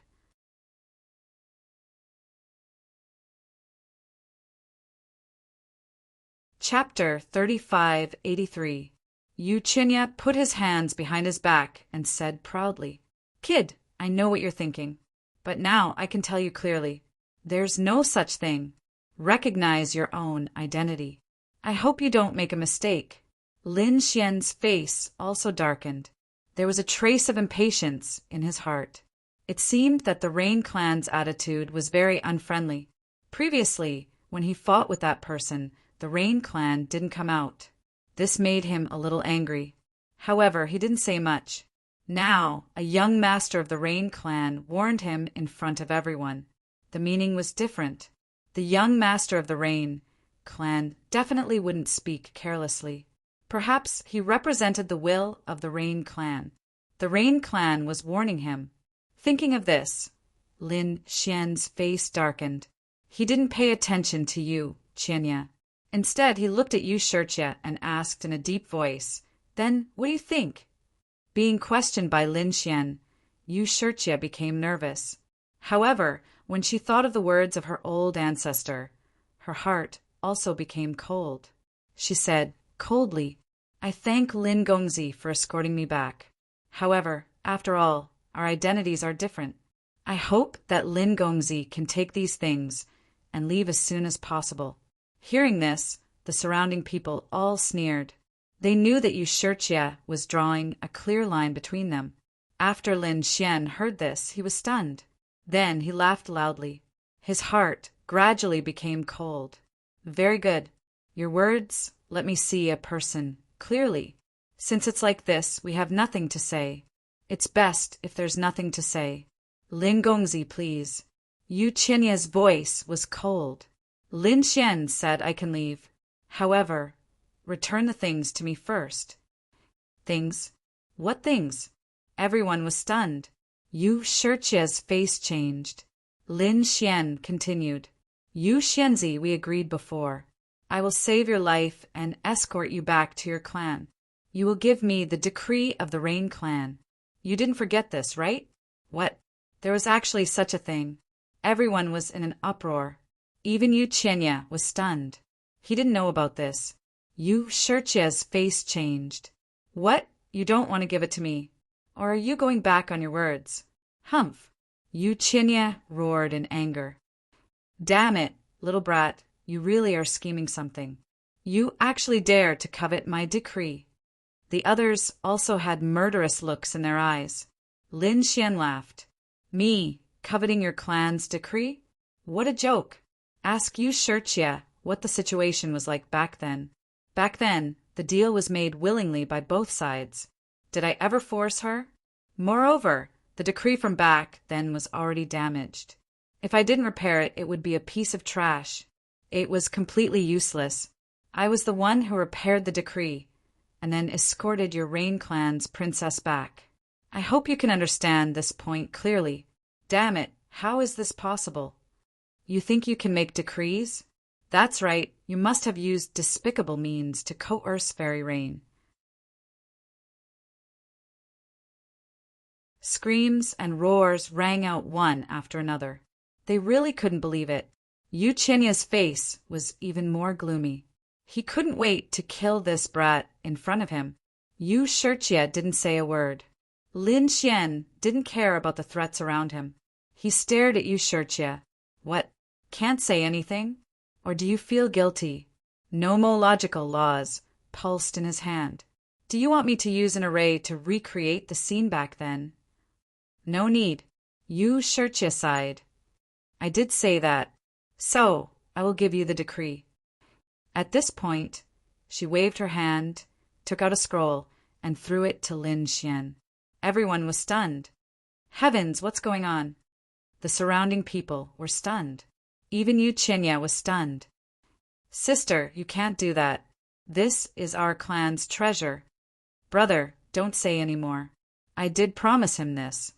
Chapter 3583. Yu Chinya put his hands behind his back and said proudly, "Kid, I know what you're thinking. But now I can tell you clearly. There's no such thing. Recognize your own identity. I hope you don't make a mistake." Lin Xian's face also darkened. There was a trace of impatience in his heart. It seemed that the Rain Clan's attitude was very unfriendly. Previously, when he fought with that person, the Rain Clan didn't come out. This made him a little angry. However, he didn't say much. Now, a young master of the Rain Clan warned him in front of everyone. The meaning was different. The young master of the Rain Clan definitely wouldn't speak carelessly. Perhaps he represented the will of the Rain Clan. The Rain Clan was warning him. Thinking of this, Lin Xian's face darkened. He didn't pay attention to Yu Qinya. Instead, he looked at Yu Shirchia and asked in a deep voice, "Then, what do you think?" Being questioned by Lin Xian, Yu Shirchia became nervous. However, when she thought of the words of her old ancestor, her heart also became cold. She said, coldly, "I thank Lin Gongzi for escorting me back. However, after all, our identities are different. I hope that Lin Gongzi can take these things and leave as soon as possible." Hearing this, the surrounding people all sneered. They knew that Yu Shirchia was drawing a clear line between them. After Lin Xian heard this, he was stunned. Then he laughed loudly. His heart gradually became cold. "Very good. Your words let me see a person clearly. Since it's like this, we have nothing to say. It's best if there's nothing to say. Lin Gongzi, please." Yu Chinya's voice was cold. Lin Xian said I can leave. However, return the things to me first. Things? What things? Everyone was stunned. Yu Shirchia's face changed. Lin Xian continued, "Yu Xianzi, we agreed before. I will save your life and escort you back to your clan. You will give me the decree of the Rain Clan. You didn't forget this, right?" What? There was actually such a thing. Everyone was in an uproar. Even Yu Qinya was stunned. He didn't know about this. Yu Shirchia's face changed. "What? You don't want to give it to me? Or are you going back on your words?" "Humph!" Yu Qinya roared in anger. "Damn it, little brat, you really are scheming something. You actually dare to covet my decree." The others also had murderous looks in their eyes. Lin Xian laughed. "Me, coveting your clan's decree? What a joke! Ask Yu Shirchia what the situation was like back then. Back then, the deal was made willingly by both sides. Did I ever force her? Moreover, the decree from back then was already damaged. If I didn't repair it, it would be a piece of trash. It was completely useless. I was the one who repaired the decree, and then escorted your Rain Clan's princess back. I hope you can understand this point clearly. Damn it, how is this possible? You think you can make decrees? That's right, you must have used despicable means to coerce Fairy Rain." Screams and roars rang out one after another. They really couldn't believe it. Yu Chinya's face was even more gloomy. He couldn't wait to kill this brat in front of him. Yu Shirchia didn't say a word. Lin Xian didn't care about the threats around him. He stared at Yu Shirchia. "What? Can't say anything? Or do you feel guilty?" Nomological laws pulsed in his hand. "Do you want me to use an array to recreate the scene back then?" "No need." Yu Shirchia sighed. "I did say that. So, I will give you the decree." At this point, she waved her hand, took out a scroll, and threw it to Lin Xian. Everyone was stunned. Heavens, what's going on? The surrounding people were stunned. Even Yu Qinya was stunned. Sister, you can't do that. This is our clan's treasure. Brother, don't say any more. I did promise him this.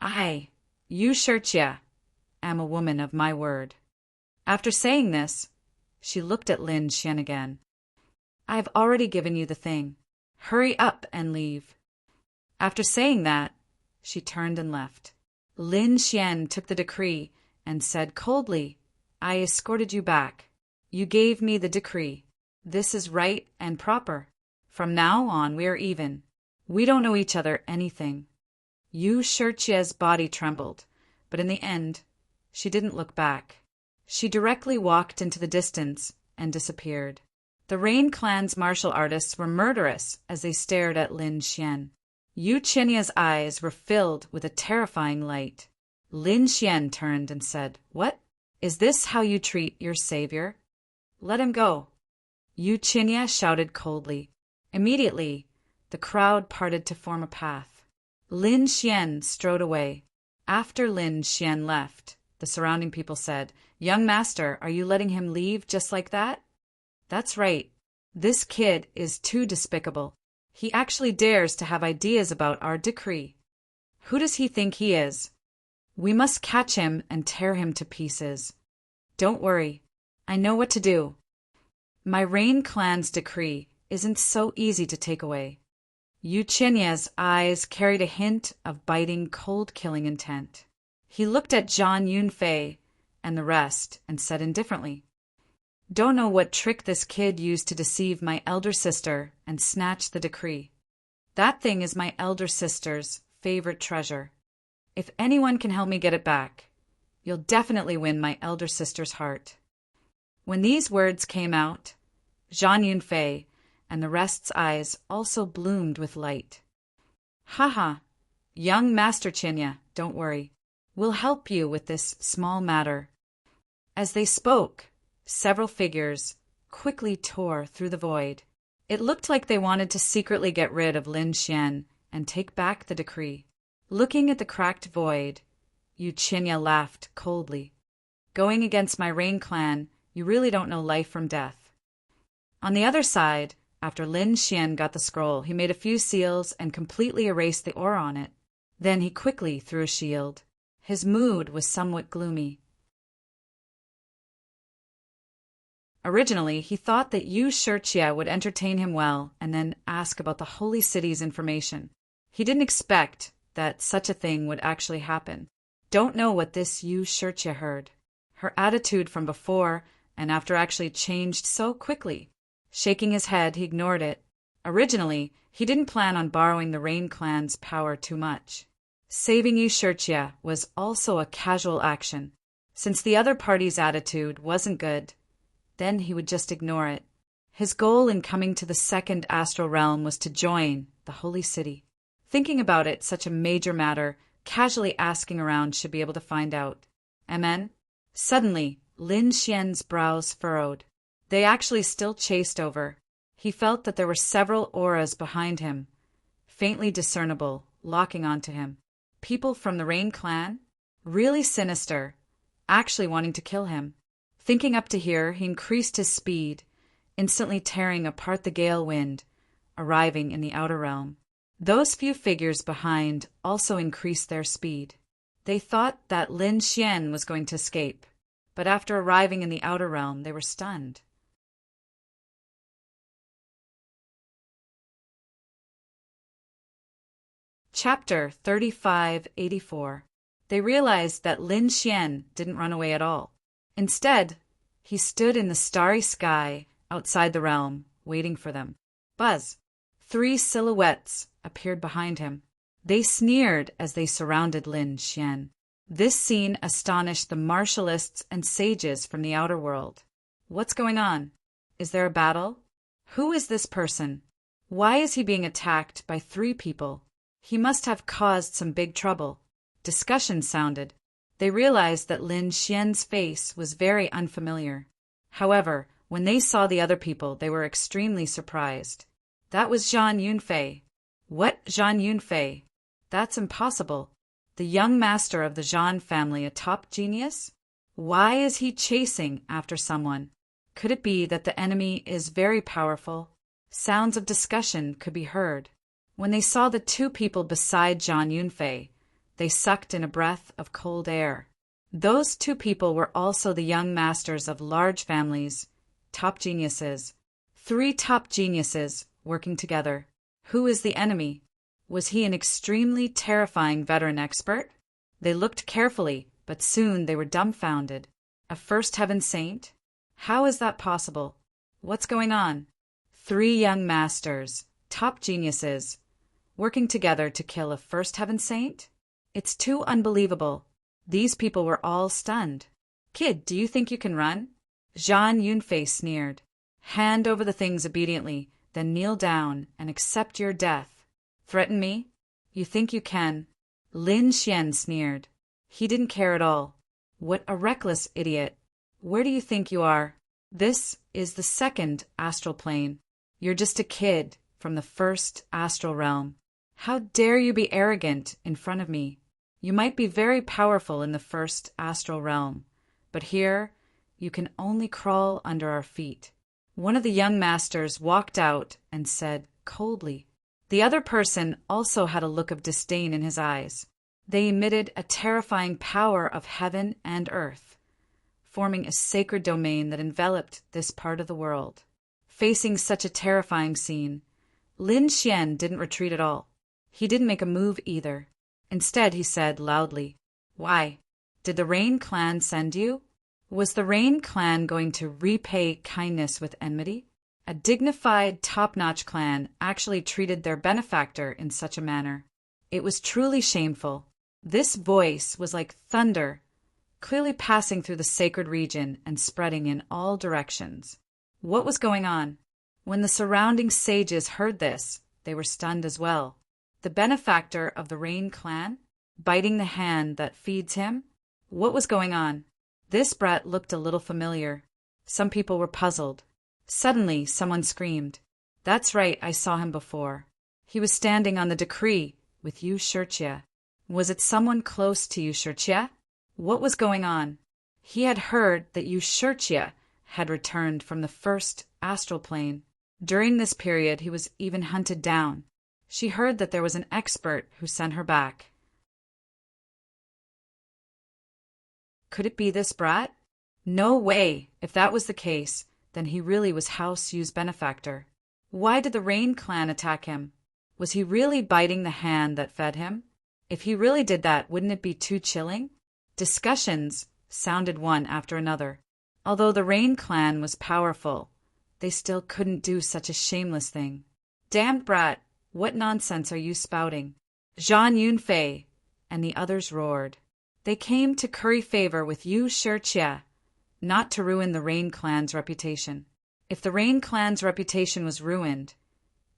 I, Yu Shirchia, am a woman of my word. After saying this, she looked at Lin Xian again. I've already given you the thing. Hurry up and leave. After saying that, she turned and left. Lin Xian took the decree and said coldly, I escorted you back. You gave me the decree. This is right and proper. From now on, we are even. We don't owe each other anything. Yu Shirchia's body trembled, but in the end, she didn't look back. She directly walked into the distance and disappeared. The Rain Clan's martial artists were murderous as they stared at Lin Xian. Yu Qinya's eyes were filled with a terrifying light. Lin Xian turned and said, What? Is this how you treat your savior? Let him go. Yu Qinya shouted coldly. Immediately, the crowd parted to form a path. Lin Xian strode away. After Lin Xian left, the surrounding people said, Young master, are you letting him leave just like that? That's right. This kid is too despicable. He actually dares to have ideas about our decree. Who does he think he is? We must catch him and tear him to pieces. Don't worry. I know what to do. My Rain Clan's decree isn't so easy to take away. Yu Qinya's eyes carried a hint of biting, cold-killing intent. He looked at Zhang Yunfei and the rest and said indifferently, Don't know what trick this kid used to deceive my elder sister and snatch the decree. That thing is my elder sister's favorite treasure. If anyone can help me get it back, you'll definitely win my elder sister's heart. When these words came out, Zhang Yunfei and the rest's eyes also bloomed with light. Haha, young Master Qinya, don't worry. We'll help you with this small matter. As they spoke, several figures quickly tore through the void. It looked like they wanted to secretly get rid of Lin Xian and take back the decree. Looking at the cracked void, Yu Qinya laughed coldly. Going against my Rain Clan, you really don't know life from death. On the other side, after Lin Xian got the scroll, he made a few seals and completely erased the aura on it. Then he quickly threw a shield. His mood was somewhat gloomy. Originally, he thought that Yu Shirchia would entertain him well and then ask about the Holy City's information. He didn't expect that such a thing would actually happen. Don't know what this Yu Shirchia heard. Her attitude from before and after actually changed so quickly. Shaking his head, he ignored it. Originally, he didn't plan on borrowing the Rain Clan's power too much. Saving Yu Shirchia was also a casual action. Since the other party's attitude wasn't good, then he would just ignore it. His goal in coming to the second astral realm was to join the Holy City. Thinking about it, such a major matter, casually asking around should be able to find out. Amen? Suddenly, Lin Xian's brows furrowed. They actually still chased over. He felt that there were several auras behind him, faintly discernible, locking onto him. People from the Rain Clan? Really sinister, actually wanting to kill him. Thinking up to here, he increased his speed, instantly tearing apart the gale wind, arriving in the outer realm. Those few figures behind also increased their speed. They thought that Lin Xian was going to escape, but after arriving in the outer realm, they were stunned. Chapter 3584. They realized that Lin Xian didn't run away at all. Instead, he stood in the starry sky outside the realm, waiting for them. Buzz! 3 silhouettes appeared behind him. They sneered as they surrounded Lin Xian. This scene astonished the martialists and sages from the outer world. What's going on? Is there a battle? Who is this person? Why is he being attacked by 3 people? He must have caused some big trouble. Discussion sounded. They realized that Lin Xian's face was very unfamiliar. However, when they saw the other people, they were extremely surprised. That was Zhang Yunfei. What, Zhang Yunfei? That's impossible. The young master of the Zhang family, a top genius? Why is he chasing after someone? Could it be that the enemy is very powerful? Sounds of discussion could be heard. When they saw the two people beside Zhang Yunfei, they sucked in a breath of cold air. Those two people were also the young masters of large families, top geniuses. 3 top geniuses working together. Who is the enemy? Was he an extremely terrifying veteran expert? They looked carefully, but soon they were dumbfounded. A first heaven saint? How is that possible? What's going on? 3 young masters, top geniuses, working together to kill a first heaven saint? It's too unbelievable. These people were all stunned. Kid, do you think you can run? Zhang Yunfei sneered. Hand over the things obediently, then kneel down and accept your death. Threaten me? You think you can? Lin Xian sneered. He didn't care at all. What a reckless idiot. Where do you think you are? This is the 2nd astral plane. You're just a kid from the 1st astral realm. How dare you be arrogant in front of me? You might be very powerful in the 1st astral realm, but here you can only crawl under our feet. One of the young masters walked out and said coldly. The other person also had a look of disdain in his eyes. They emitted a terrifying power of heaven and earth, forming a sacred domain that enveloped this part of the world. Facing such a terrifying scene, Lin Xian didn't retreat at all. He didn't make a move either. Instead, he said loudly, "Why? Did the Rain clan send you? Was the Rain clan going to repay kindness with enmity?" A dignified, top-notch clan actually treated their benefactor in such a manner. It was truly shameful. This voice was like thunder, clearly passing through the sacred region and spreading in all directions. What was going on? When the surrounding sages heard this, they were stunned as well. The benefactor of the Rain clan? Biting the hand that feeds him? What was going on? This brat looked a little familiar. Some people were puzzled. Suddenly, someone screamed, "That's right, I saw him before. He was standing on the decree with Yu Shirchia. Was it someone close to Yu Shirchia? What was going on?" He had heard that Yu Shirchia had returned from the 1st astral plane. During this period, he was even hunted down. She heard that there was an expert who sent her back. Could it be this brat? No way! If that was the case, then he really was House Yu's benefactor. Why did the Rain clan attack him? Was he really biting the hand that fed him? If he really did that, wouldn't it be too chilling? Discussions sounded one after another. Although the Rain clan was powerful, they still couldn't do such a shameless thing. Damned brat! What nonsense are you spouting? Zhang Yunfei and the others roared. They came to curry favor with Yu Shirchia, not to ruin the Rain clan's reputation. If the Rain clan's reputation was ruined,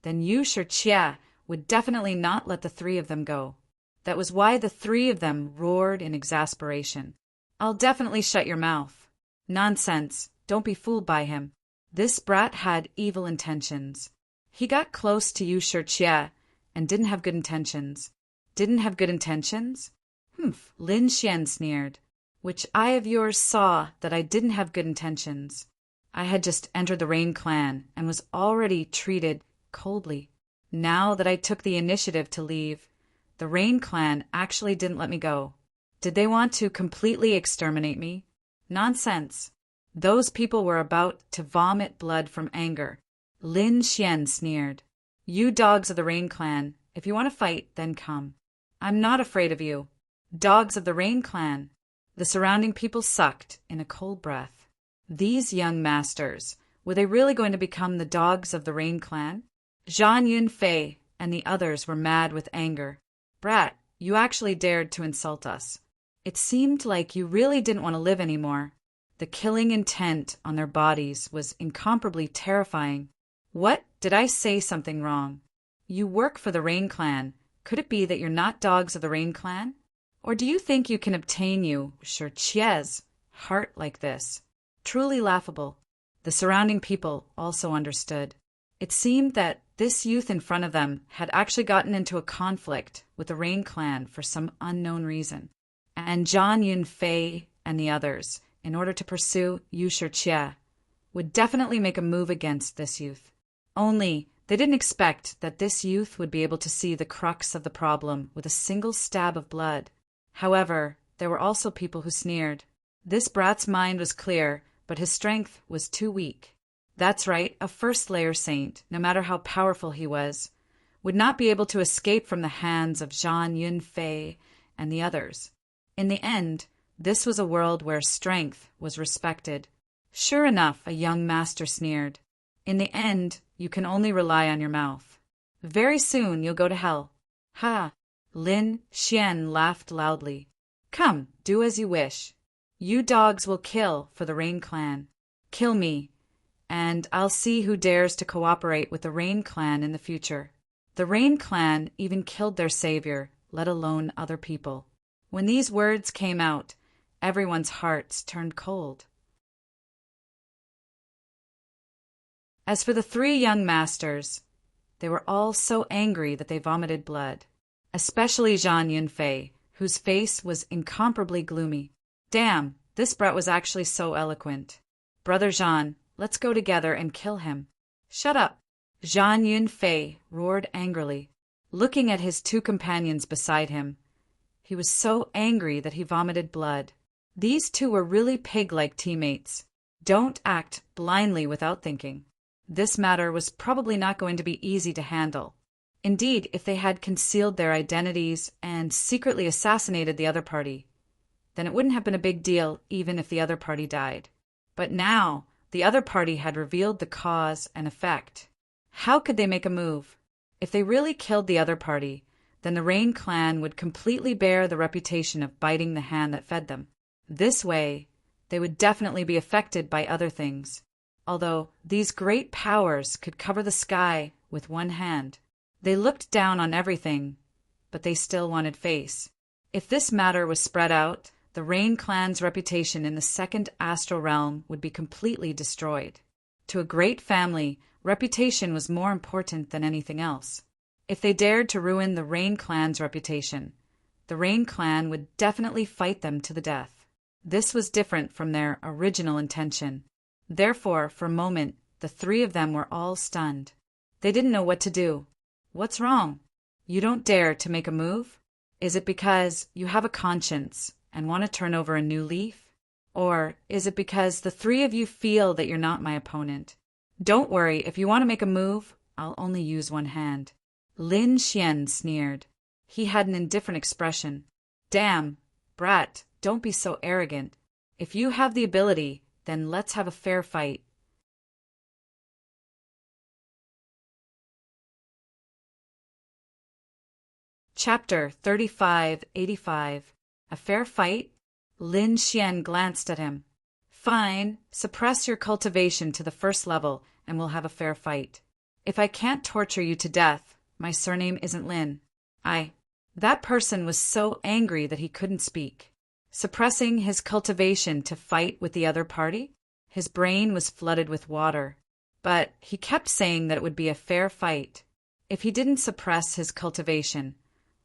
then Yu Shirchia would definitely not let the 3 of them go. That was why the 3 of them roared in exasperation. "I'll definitely shut your mouth." Nonsense, don't be fooled by him. This brat had evil intentions. He got close to Yu Shirchia and didn't have good intentions. Didn't have good intentions? Humph, Lin Xian sneered. Which eye of yours saw that I didn't have good intentions? I had just entered the Rain clan and was already treated coldly. Now that I took the initiative to leave, the Rain clan actually didn't let me go. Did they want to completely exterminate me? Nonsense. Those people were about to vomit blood from anger. Lin Xian sneered. "You dogs of the Rain clan, if you want to fight, then come. I'm not afraid of you. Dogs of the Rain clan." The surrounding people sucked in a cold breath. These young masters, were they really going to become the dogs of the Rain clan? Zhang Yunfei and the others were mad with anger. "Brat, you actually dared to insult us. It seemed like you really didn't want to live anymore." The killing intent on their bodies was incomparably terrifying. "What? Did I say something wrong? You work for the Rain clan. Could it be that you're not dogs of the Rain clan? Or do you think you can obtain Yu Shirchia's heart like this?" Truly laughable. The surrounding people also understood. It seemed that this youth in front of them had actually gotten into a conflict with the Rain clan for some unknown reason. And Zhang Yunfei and the others in order to pursue Yu Shijie, would definitely make a move against this youth. Only, they didn't expect that this youth would be able to see the crux of the problem with a single stab of blood. However, there were also people who sneered. This brat's mind was clear, but his strength was too weak. That's right, a first-layer saint, no matter how powerful he was, would not be able to escape from the hands of Zhang Yunfei and the others. In the end, this was a world where strength was respected. Sure enough, a young master sneered. In the end, you can only rely on your mouth. Very soon you'll go to hell. Ha! Lin Xian laughed loudly. Come, do as you wish. You dogs will kill for the Rain Clan. Kill me, and I'll see who dares to cooperate with the Rain Clan in the future. The Rain Clan even killed their savior, let alone other people. When these words came out, everyone's hearts turned cold. As for the three young masters, they were all so angry that they vomited blood, especially Zhang Yunfei, whose face was incomparably gloomy. Damn, this brat was actually so eloquent. Brother Zhang, let's go together and kill him. Shut up! Zhang Yunfei roared angrily, looking at his two companions beside him. He was so angry that he vomited blood. These two were really pig-like teammates. Don't act blindly without thinking. This matter was probably not going to be easy to handle. Indeed, if they had concealed their identities and secretly assassinated the other party, then it wouldn't have been a big deal even if the other party died. But now, the other party had revealed the cause and effect. How could they make a move? If they really killed the other party, then the Rain Clan would completely bear the reputation of biting the hand that fed them. This way, they would definitely be affected by other things. Although these great powers could cover the sky with one hand, they looked down on everything, but they still wanted face. If this matter was spread out, the Rain Clan's reputation in the second astral realm would be completely destroyed. To a great family, reputation was more important than anything else. If they dared to ruin the Rain Clan's reputation, the Rain Clan would definitely fight them to the death. This was different from their original intention. Therefore, for a moment, the three of them were all stunned. They didn't know what to do. What's wrong? You don't dare to make a move? Is it because you have a conscience and want to turn over a new leaf? Or is it because the three of you feel that you're not my opponent? Don't worry, if you want to make a move, I'll only use one hand. Lin Xian sneered. He had an indifferent expression. Damn, brat, don't be so arrogant. If you have the ability, then let's have a fair fight. Chapter 3585. A fair fight? Lin Xian glanced at him. Fine, suppress your cultivation to the first level, and we'll have a fair fight. If I can't torture you to death, my surname isn't Lin. That person was so angry that he couldn't speak. Suppressing his cultivation to fight with the other party? His brain was flooded with water. But he kept saying that it would be a fair fight. If he didn't suppress his cultivation,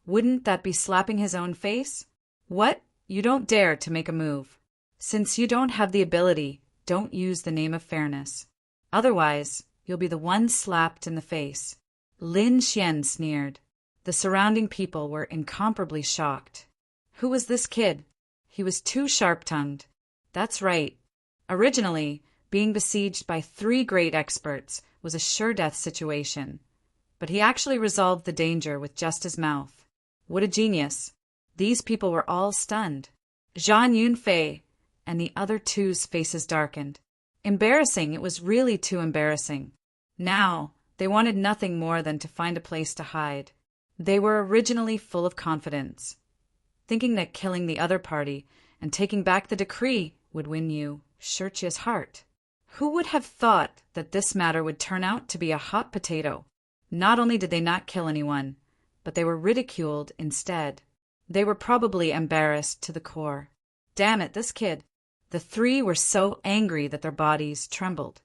wouldn't that be slapping his own face? What? You don't dare to make a move. Since you don't have the ability, don't use the name of fairness. Otherwise, you'll be the one slapped in the face. Lin Xian sneered. The surrounding people were incomparably shocked. Who was this kid? He was too sharp-tongued. That's right. Originally, being besieged by three great experts was a sure-death situation. But he actually resolved the danger with just his mouth. What a genius. These people were all stunned. Zhang Yunfei and the other two's faces darkened. Embarrassing, it was really too embarrassing. Now, they wanted nothing more than to find a place to hide. They were originally full of confidence, thinking that killing the other party and taking back the decree would win Yu Shiji's heart. Who would have thought that this matter would turn out to be a hot potato? Not only did they not kill anyone, but they were ridiculed instead. They were probably embarrassed to the core. Damn it, this kid. The three were so angry that their bodies trembled.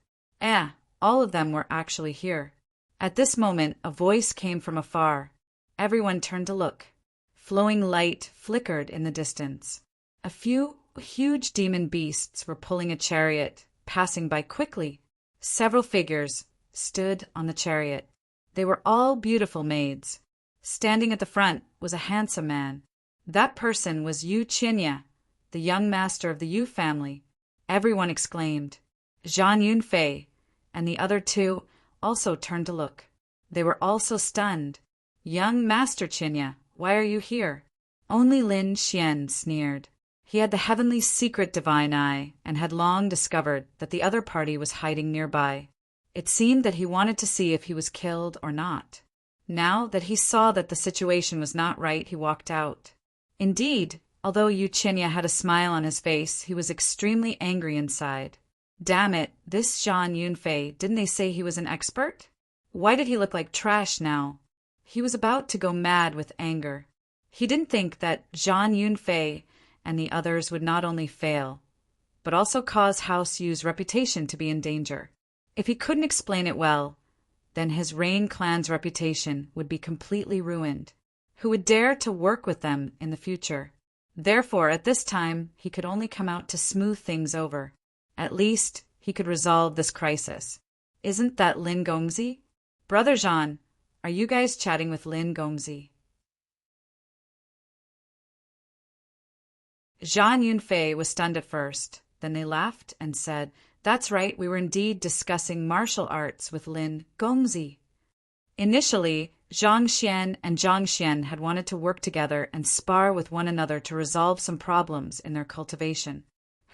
All of them were actually here. At this moment, a voice came from afar. Everyone turned to look. Flowing light flickered in the distance. A few huge demon beasts were pulling a chariot, passing by quickly. Several figures stood on the chariot. They were all beautiful maids. Standing at the front was a handsome man. That person was Yu Qinya, the young master of the Yu family. Everyone exclaimed. Zhang Yunfei and the other two also turned to look. They were also stunned. Young Master Qinya, why are you here? Only Lin Xian sneered. He had the heavenly secret divine eye and had long discovered that the other party was hiding nearby. It seemed that he wanted to see if he was killed or not. Now that he saw that the situation was not right, he walked out. Indeed, although Yu Qinya had a smile on his face, he was extremely angry inside. Damn it, this Zhang Yunfei, didn't they say he was an expert? Why did he look like trash now? He was about to go mad with anger. He didn't think that Zhang Yunfei and the others would not only fail, but also cause House Yu's reputation to be in danger. If he couldn't explain it well, then his Rain clan's reputation would be completely ruined. Who would dare to work with them in the future? Therefore, at this time, he could only come out to smooth things over. At least, he could resolve this crisis. Isn't that Lin Gongzi? Brother Zhan, are you guys chatting with Lin Gongzi? Zhang Yunfei was stunned at first. Then they laughed and said, That's right, we were indeed discussing martial arts with Lin Gongzi. Initially, Zhang Xian and Zhang Xian had wanted to work together and spar with one another to resolve some problems in their cultivation.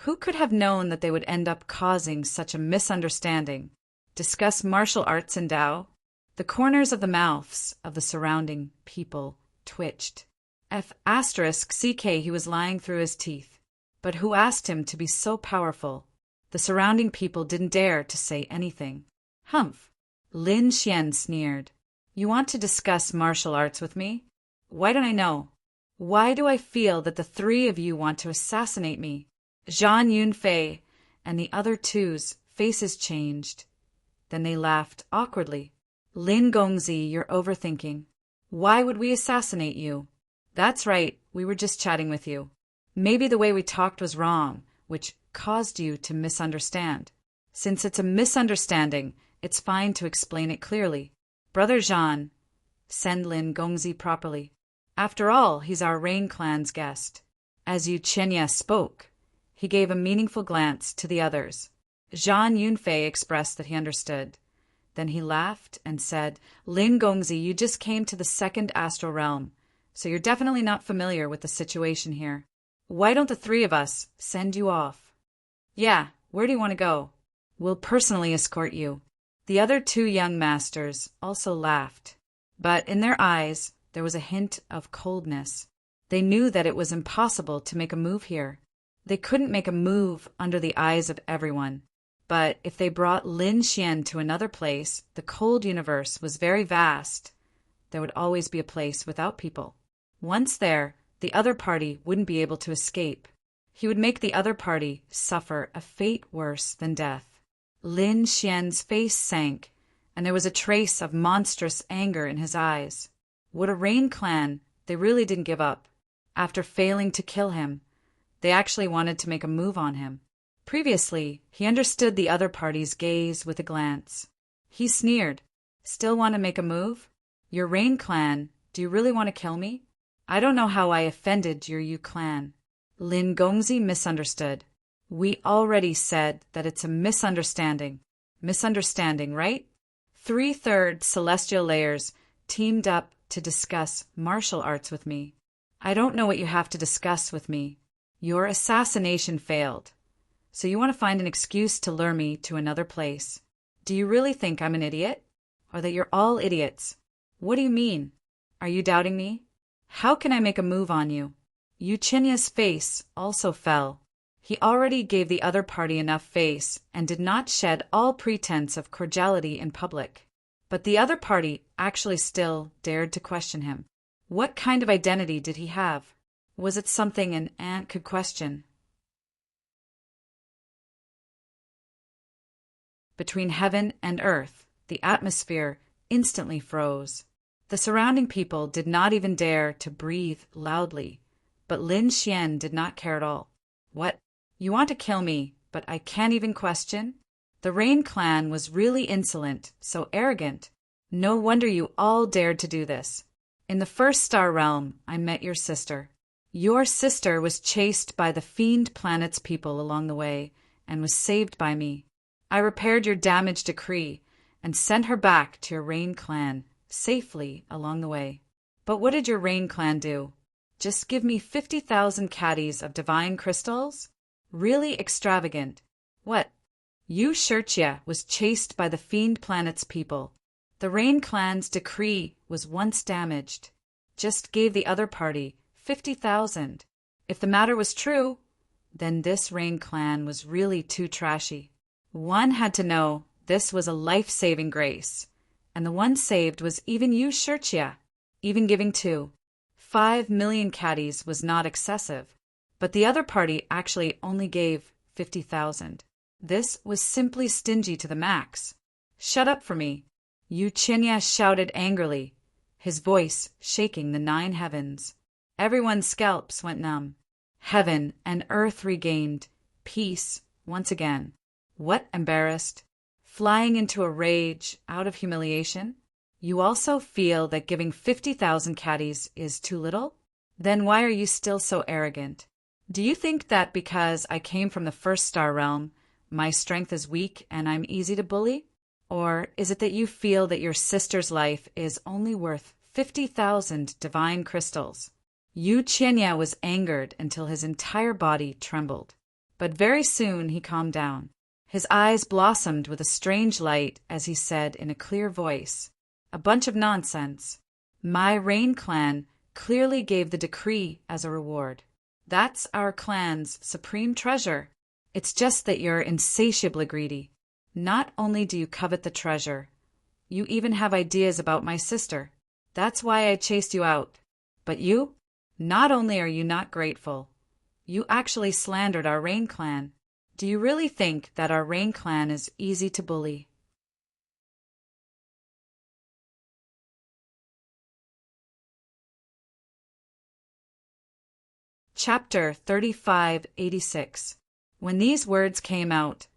Who could have known that they would end up causing such a misunderstanding? Discuss martial arts in Dao? The corners of the mouths of the surrounding people twitched. CK, he was lying through his teeth. But who asked him to be so powerful? The surrounding people didn't dare to say anything. Humph! Lin Xian sneered. You want to discuss martial arts with me? Why don't I know? Why do I feel that the three of you want to assassinate me? Zhang Yunfei and the other two's faces changed. Then they laughed awkwardly. Lin Gongzi, you're overthinking. Why would we assassinate you? That's right, we were just chatting with you. Maybe the way we talked was wrong, which caused you to misunderstand. Since it's a misunderstanding, it's fine to explain it clearly. Brother Zhan, send Lin Gongzi properly. After all, he's our Rain clan's guest. As Yu Qinya spoke, he gave a meaningful glance to the others. Zhang Yunfei expressed that he understood. Then he laughed and said, Lin Gongzi, you just came to the second astral realm, so you're definitely not familiar with the situation here. Why don't the three of us send you off? Yeah, where do you want to go? We'll personally escort you. The other two young masters also laughed, but in their eyes there was a hint of coldness. They knew that it was impossible to make a move here. They couldn't make a move under the eyes of everyone. But if they brought Lin Xian to another place, the cold universe was very vast. There would always be a place without people. Once there, the other party wouldn't be able to escape. He would make the other party suffer a fate worse than death. Lin Xian's face sank, and there was a trace of monstrous anger in his eyes. What a Rain clan, they really didn't give up. After failing to kill him, they actually wanted to make a move on him. Previously, he understood the other party's gaze with a glance. He sneered. Still want to make a move? Your Rain clan, do you really want to kill me? I don't know how I offended your Yu clan. Lin Gongzi misunderstood. We already said that it's a misunderstanding. Misunderstanding, right? 3/3 celestial layers teamed up to discuss martial arts with me. I don't know what you have to discuss with me. Your assassination failed. So you want to find an excuse to lure me to another place. Do you really think I'm an idiot? Or that you're all idiots? What do you mean? Are you doubting me? How can I make a move on you? Yu Qinya's face also fell. He already gave the other party enough face and did not shed all pretense of cordiality in public. But the other party actually still dared to question him. What kind of identity did he have? Was it something an ant could question? Between heaven and earth, the atmosphere instantly froze. The surrounding people did not even dare to breathe loudly, but Lin Xian did not care at all. What? You want to kill me, but I can't even question? The Rain clan was really insolent, so arrogant. No wonder you all dared to do this. In the first star realm, I met your sister. Your sister was chased by the fiend planet's people along the way and was saved by me. I repaired your damaged decree and sent her back to your Rain clan safely along the way. But what did your Rain clan do? Just give me 50,000 caddies of divine crystals? Really extravagant. What? You Shirtia was chased by the fiend planet's people. The Rain clan's decree was once damaged. Just gave the other party 50,000. If the matter was true, then this Rain clan was really too trashy. One had to know this was a life-saving grace, and the one saved was even you Shirtia. Even giving 5 million caddies was not excessive, but the other party actually only gave 50,000. This was simply stingy to the max. Shut up for me, Yu Qinya shouted angrily, his voice shaking the 9 heavens. Everyone's scalps went numb. Heaven and earth regained peace once again. What embarrassed? Flying into a rage out of humiliation? You also feel that giving 50,000 caddies is too little? Then why are you still so arrogant? Do you think that because I came from the first star realm, my strength is weak and I'm easy to bully? Or is it that you feel that your sister's life is only worth 50,000 divine crystals? Yu Qinya was angered until his entire body trembled. But very soon he calmed down. His eyes blossomed with a strange light as he said in a clear voice, "A bunch of nonsense. My Rain clan clearly gave the decree as a reward. That's our clan's supreme treasure. It's just that you're insatiably greedy. Not only do you covet the treasure, you even have ideas about my sister. That's why I chased you out. But you? Not only are you not grateful, you actually slandered our Rain clan. Do you really think that our Rain clan is easy to bully?" Chapter 3586. When these words came out,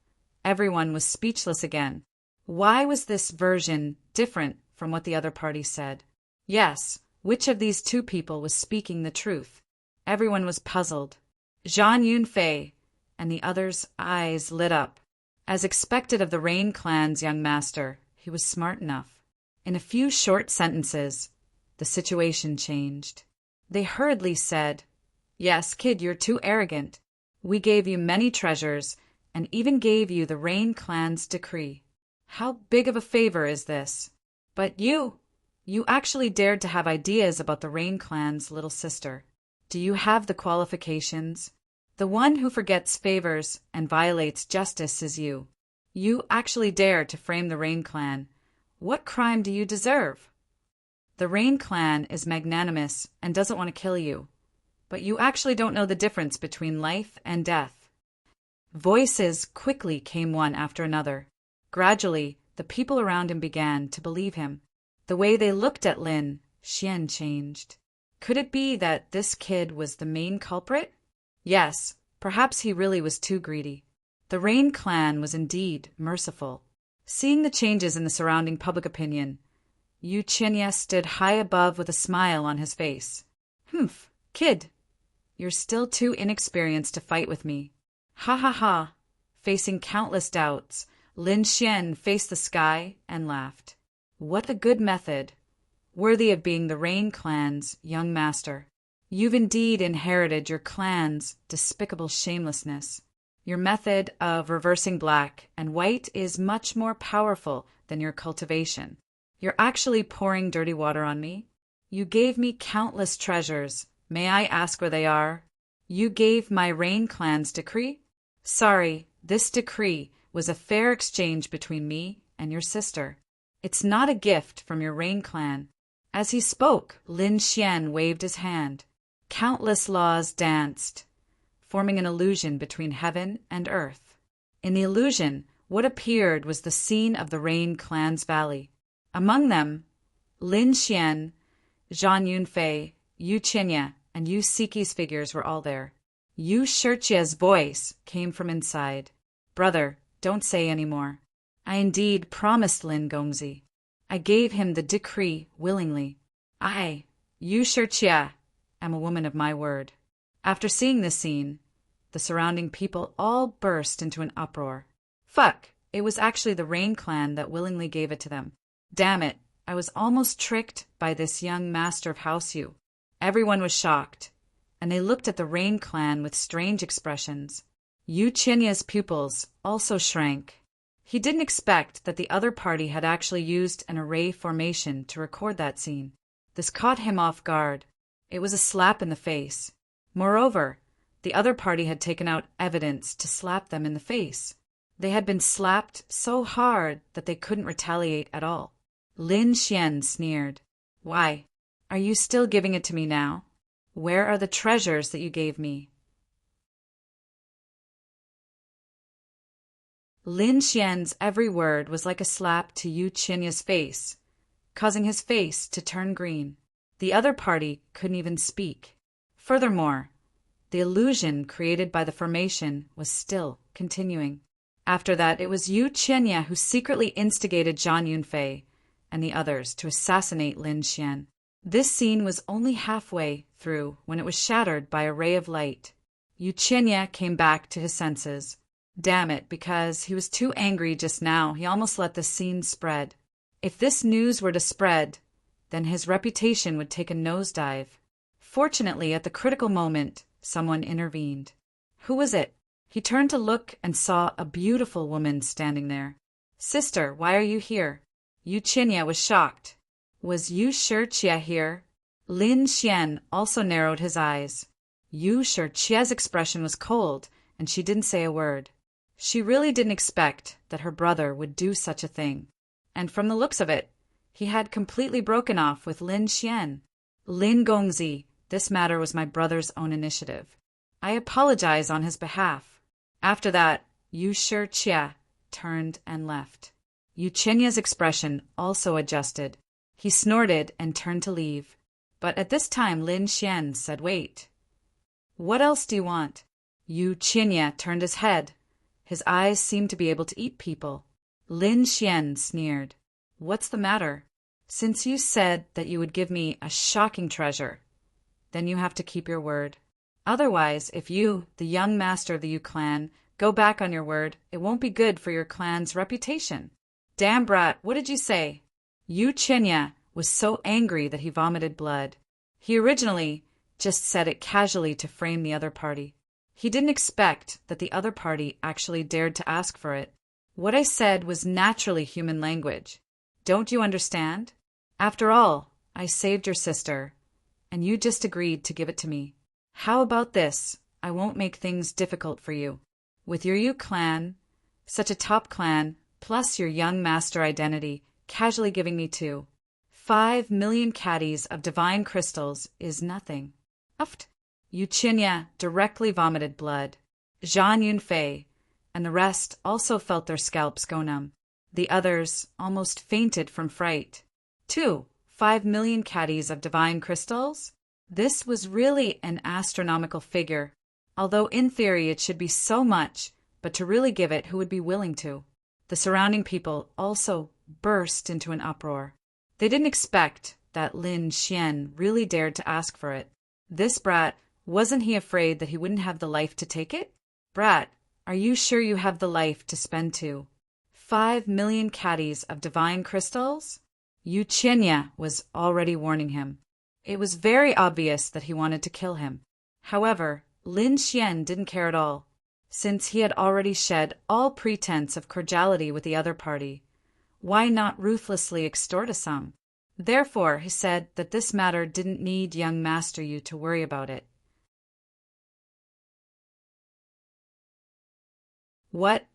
everyone was speechless again. Why was this version different from what the other party said? Yes, which of these two people was speaking the truth? Everyone was puzzled. Zhang Yunfei and the other's eyes lit up. As expected of the Rain clan's young master, he was smart enough. In a few short sentences, the situation changed. They hurriedly said, "Yes, kid, you're too arrogant. We gave you many treasures and even gave you the Rain clan's decree. How big of a favor is this? But you actually dared to have ideas about the Rain clan's little sister. Do you have the qualifications? The one who forgets favors and violates justice is you. You actually dare to frame the Rain clan. What crime do you deserve? The Rain clan is magnanimous and doesn't want to kill you. But you actually don't know the difference between life and death." Voices quickly came one after another. Gradually, the people around him began to believe him. The way they looked at Lin Xian changed. Could it be that this kid was the main culprit? Yes, perhaps he really was too greedy. The Rain clan was indeed merciful. Seeing the changes in the surrounding public opinion, Yu Qinya stood high above with a smile on his face. "Humph, kid. You're still too inexperienced to fight with me." Ha ha ha. Facing countless doubts, Lin Xian faced the sky and laughed. What a good method. Worthy of being the Rain clan's young master. You've indeed inherited your clan's despicable shamelessness. Your method of reversing black and white is much more powerful than your cultivation. You're actually pouring dirty water on me. You gave me countless treasures. May I ask where they are? You gave my Rain clan's decree? Sorry, this decree was a fair exchange between me and your sister. It's not a gift from your Rain clan. As he spoke, Lin Xian waved his hand. Countless laws danced, forming an illusion between heaven and earth. In the illusion, what appeared was the scene of the Rain clan's valley. Among them, Lin Xian, Zhang Yunfei, Yu Qinya, and Yu Siki's figures were all there. Yu Shichia's voice came from inside. Brother, don't say any more. I indeed promised Lin Gongzi. I gave him the decree willingly. I, Yu Shichia, am a woman of my word. After seeing this scene, the surrounding people all burst into an uproar. Fuck, it was actually the Rain clan that willingly gave it to them. Damn it, I was almost tricked by this young master of House Yu. Everyone was shocked, and they looked at the Rain clan with strange expressions. Yu Chinya's pupils also shrank. He didn't expect that the other party had actually used an array formation to record that scene. This caught him off guard. It was a slap in the face. Moreover, the other party had taken out evidence to slap them in the face. They had been slapped so hard that they couldn't retaliate at all. Lin Xian sneered. Why? Are you still giving it to me now? Where are the treasures that you gave me? Lin Xian's every word was like a slap to Yu Chinya's face, causing his face to turn green. The other party couldn't even speak. Furthermore, the illusion created by the formation was still continuing. After that, it was Yu Qinya who secretly instigated Zhang Yunfei and the others to assassinate Lin Xian. This scene was only halfway through when it was shattered by a ray of light. Yu Qinya came back to his senses. Damn it, because he was too angry just now, he almost let the scene spread. If this news were to spread, then his reputation would take a nosedive. Fortunately, at the critical moment, someone intervened. Who was it? He turned to look and saw a beautiful woman standing there. Sister, why are you here? Yu Qinya was shocked. Was Yu Shichia here? Lin Xian also narrowed his eyes. Yu Shichia's expression was cold, and she didn't say a word. She really didn't expect that her brother would do such a thing. And from the looks of it, he had completely broken off with Lin Xian. Lin Gongzi, this matter was my brother's own initiative. I apologize on his behalf. After that, Yu Shichia turned and left. Yu Chinya's expression also adjusted. He snorted and turned to leave. But at this time, Lin Xian said, Wait. What else do you want? Yu Qinya turned his head. His eyes seemed to be able to eat people. Lin Xian sneered. What's the matter? Since you said that you would give me a shocking treasure, then you have to keep your word. Otherwise, if you, the young master of the Yu clan, go back on your word, it won't be good for your clan's reputation. Damn brat, what did you say? Yu Qinya was so angry that he vomited blood. He originally just said it casually to frame the other party. He didn't expect that the other party actually dared to ask for it. What I said was naturally human language. Don't you understand? After all, I saved your sister, and you just agreed to give it to me. How about this? I won't make things difficult for you. With your Yu clan, such a top clan, plus your young master identity, casually giving me 5 million caddies of divine crystals is nothing. Uft. Yu Qinya directly vomited blood. Zhang Yunfei and the rest also felt their scalps go numb. The others almost fainted from fright. 5 million caddies of divine crystals? This was really an astronomical figure, although in theory it should be so much, but to really give it, who would be willing to? The surrounding people also burst into an uproar. They didn't expect that Lin Xian really dared to ask for it. This brat, wasn't he afraid that he wouldn't have the life to take it? Brat, are you sure you have the life to spend 5 million caddies of divine crystals? Yu Qinya was already warning him. It was very obvious that he wanted to kill him. However, Lin Xian didn't care at all, since he had already shed all pretense of cordiality with the other party. Why not ruthlessly extort a sum? Therefore, he said that this matter didn't need young Master Yu to worry about it. What?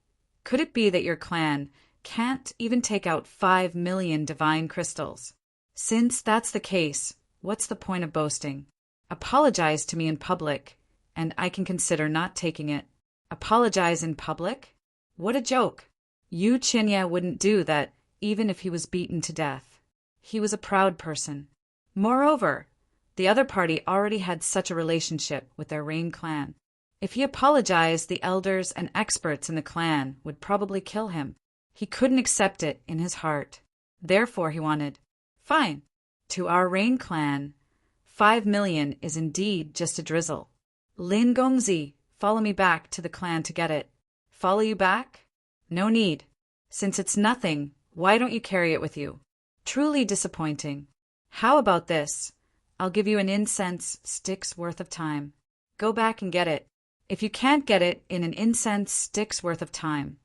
Could it be that your clan can't even take out 5 million divine crystals? Since that's the case, what's the point of boasting? Apologize to me in public, and I can consider not taking it. Apologize in public? What a joke! Yu Qinya wouldn't do that even if he was beaten to death. He was a proud person. Moreover, the other party already had such a relationship with their Rain clan. If he apologized, the elders and experts in the clan would probably kill him. He couldn't accept it in his heart. Therefore he wanted, "Fine. To our Rain clan, 5 million is indeed just a drizzle. Lin Gongzi, follow me back to the clan to get it." "Follow you back? No need. Since it's nothing, why don't you carry it with you?" Truly disappointing. "How about this? I'll give you an incense stick's worth of time. Go back and get it. If you can't get it in an incense stick's worth of time,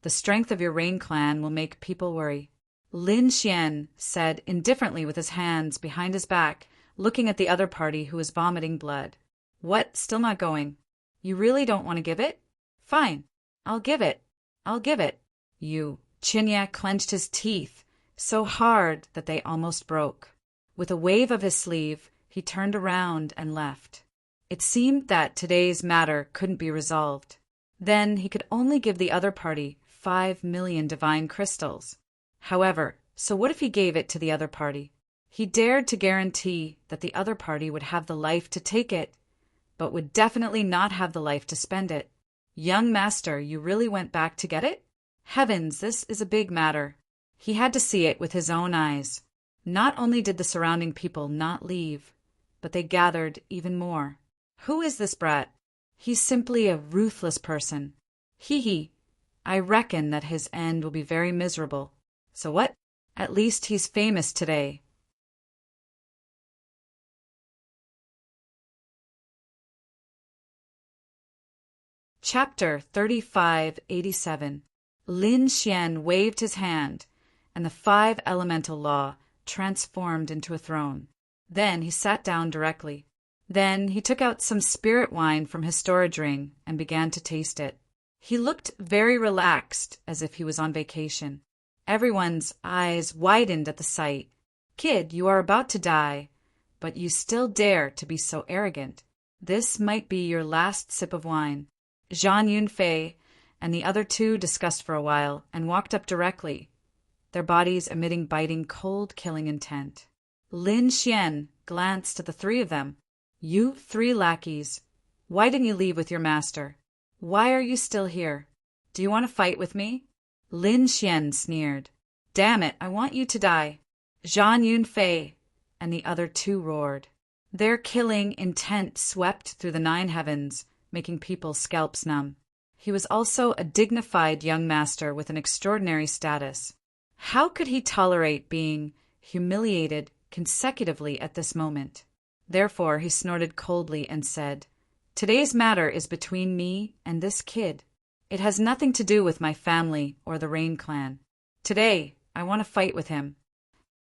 the strength of your Rain clan will make people worry." Lin Xian said indifferently with his hands behind his back, looking at the other party who was vomiting blood. "What, still not going? You really don't want to give it? Fine. I'll give it. I'll give it." You. Chinyak clenched his teeth so hard that they almost broke. With a wave of his sleeve, he turned around and left. It seemed that today's matter couldn't be resolved. Then he could only give the other party 5 million divine crystals. However, so what if he gave it to the other party? He dared to guarantee that the other party would have the life to take it, but would definitely not have the life to spend it. "Young master, you really went back to get it? Heavens, this is a big matter." He had to see it with his own eyes. Not only did the surrounding people not leave, but they gathered even more. "Who is this brat? He's simply a ruthless person. Hee. I reckon that his end will be very miserable. So what? At least he's famous today." Chapter 3587. Lin Xian waved his hand, and the 5 elemental law transformed into a throne. Then he sat down directly. Then he took out some spirit wine from his storage ring and began to taste it. He looked very relaxed, as if he was on vacation. Everyone's eyes widened at the sight. "Kid, you are about to die, but you still dare to be so arrogant. This might be your last sip of wine." Zhang Yunfei and the other two discussed for a while and walked up directly, their bodies emitting biting, cold, killing intent. Lin Xian glanced at the 3 of them. "You 3 lackeys, why didn't you leave with your master? Why are you still here? Do you want to fight with me?" Lin Xian sneered. "Damn it, I want you to die." Zhang Yunfei and the other 2 roared. Their killing intent swept through the 9 heavens, making people's scalps numb. He was also a dignified young master with an extraordinary status. How could he tolerate being humiliated consecutively at this moment? Therefore he snorted coldly and said, "Today's matter is between me and this kid. It has nothing to do with my family or the Rain clan. Today, I want to fight with him."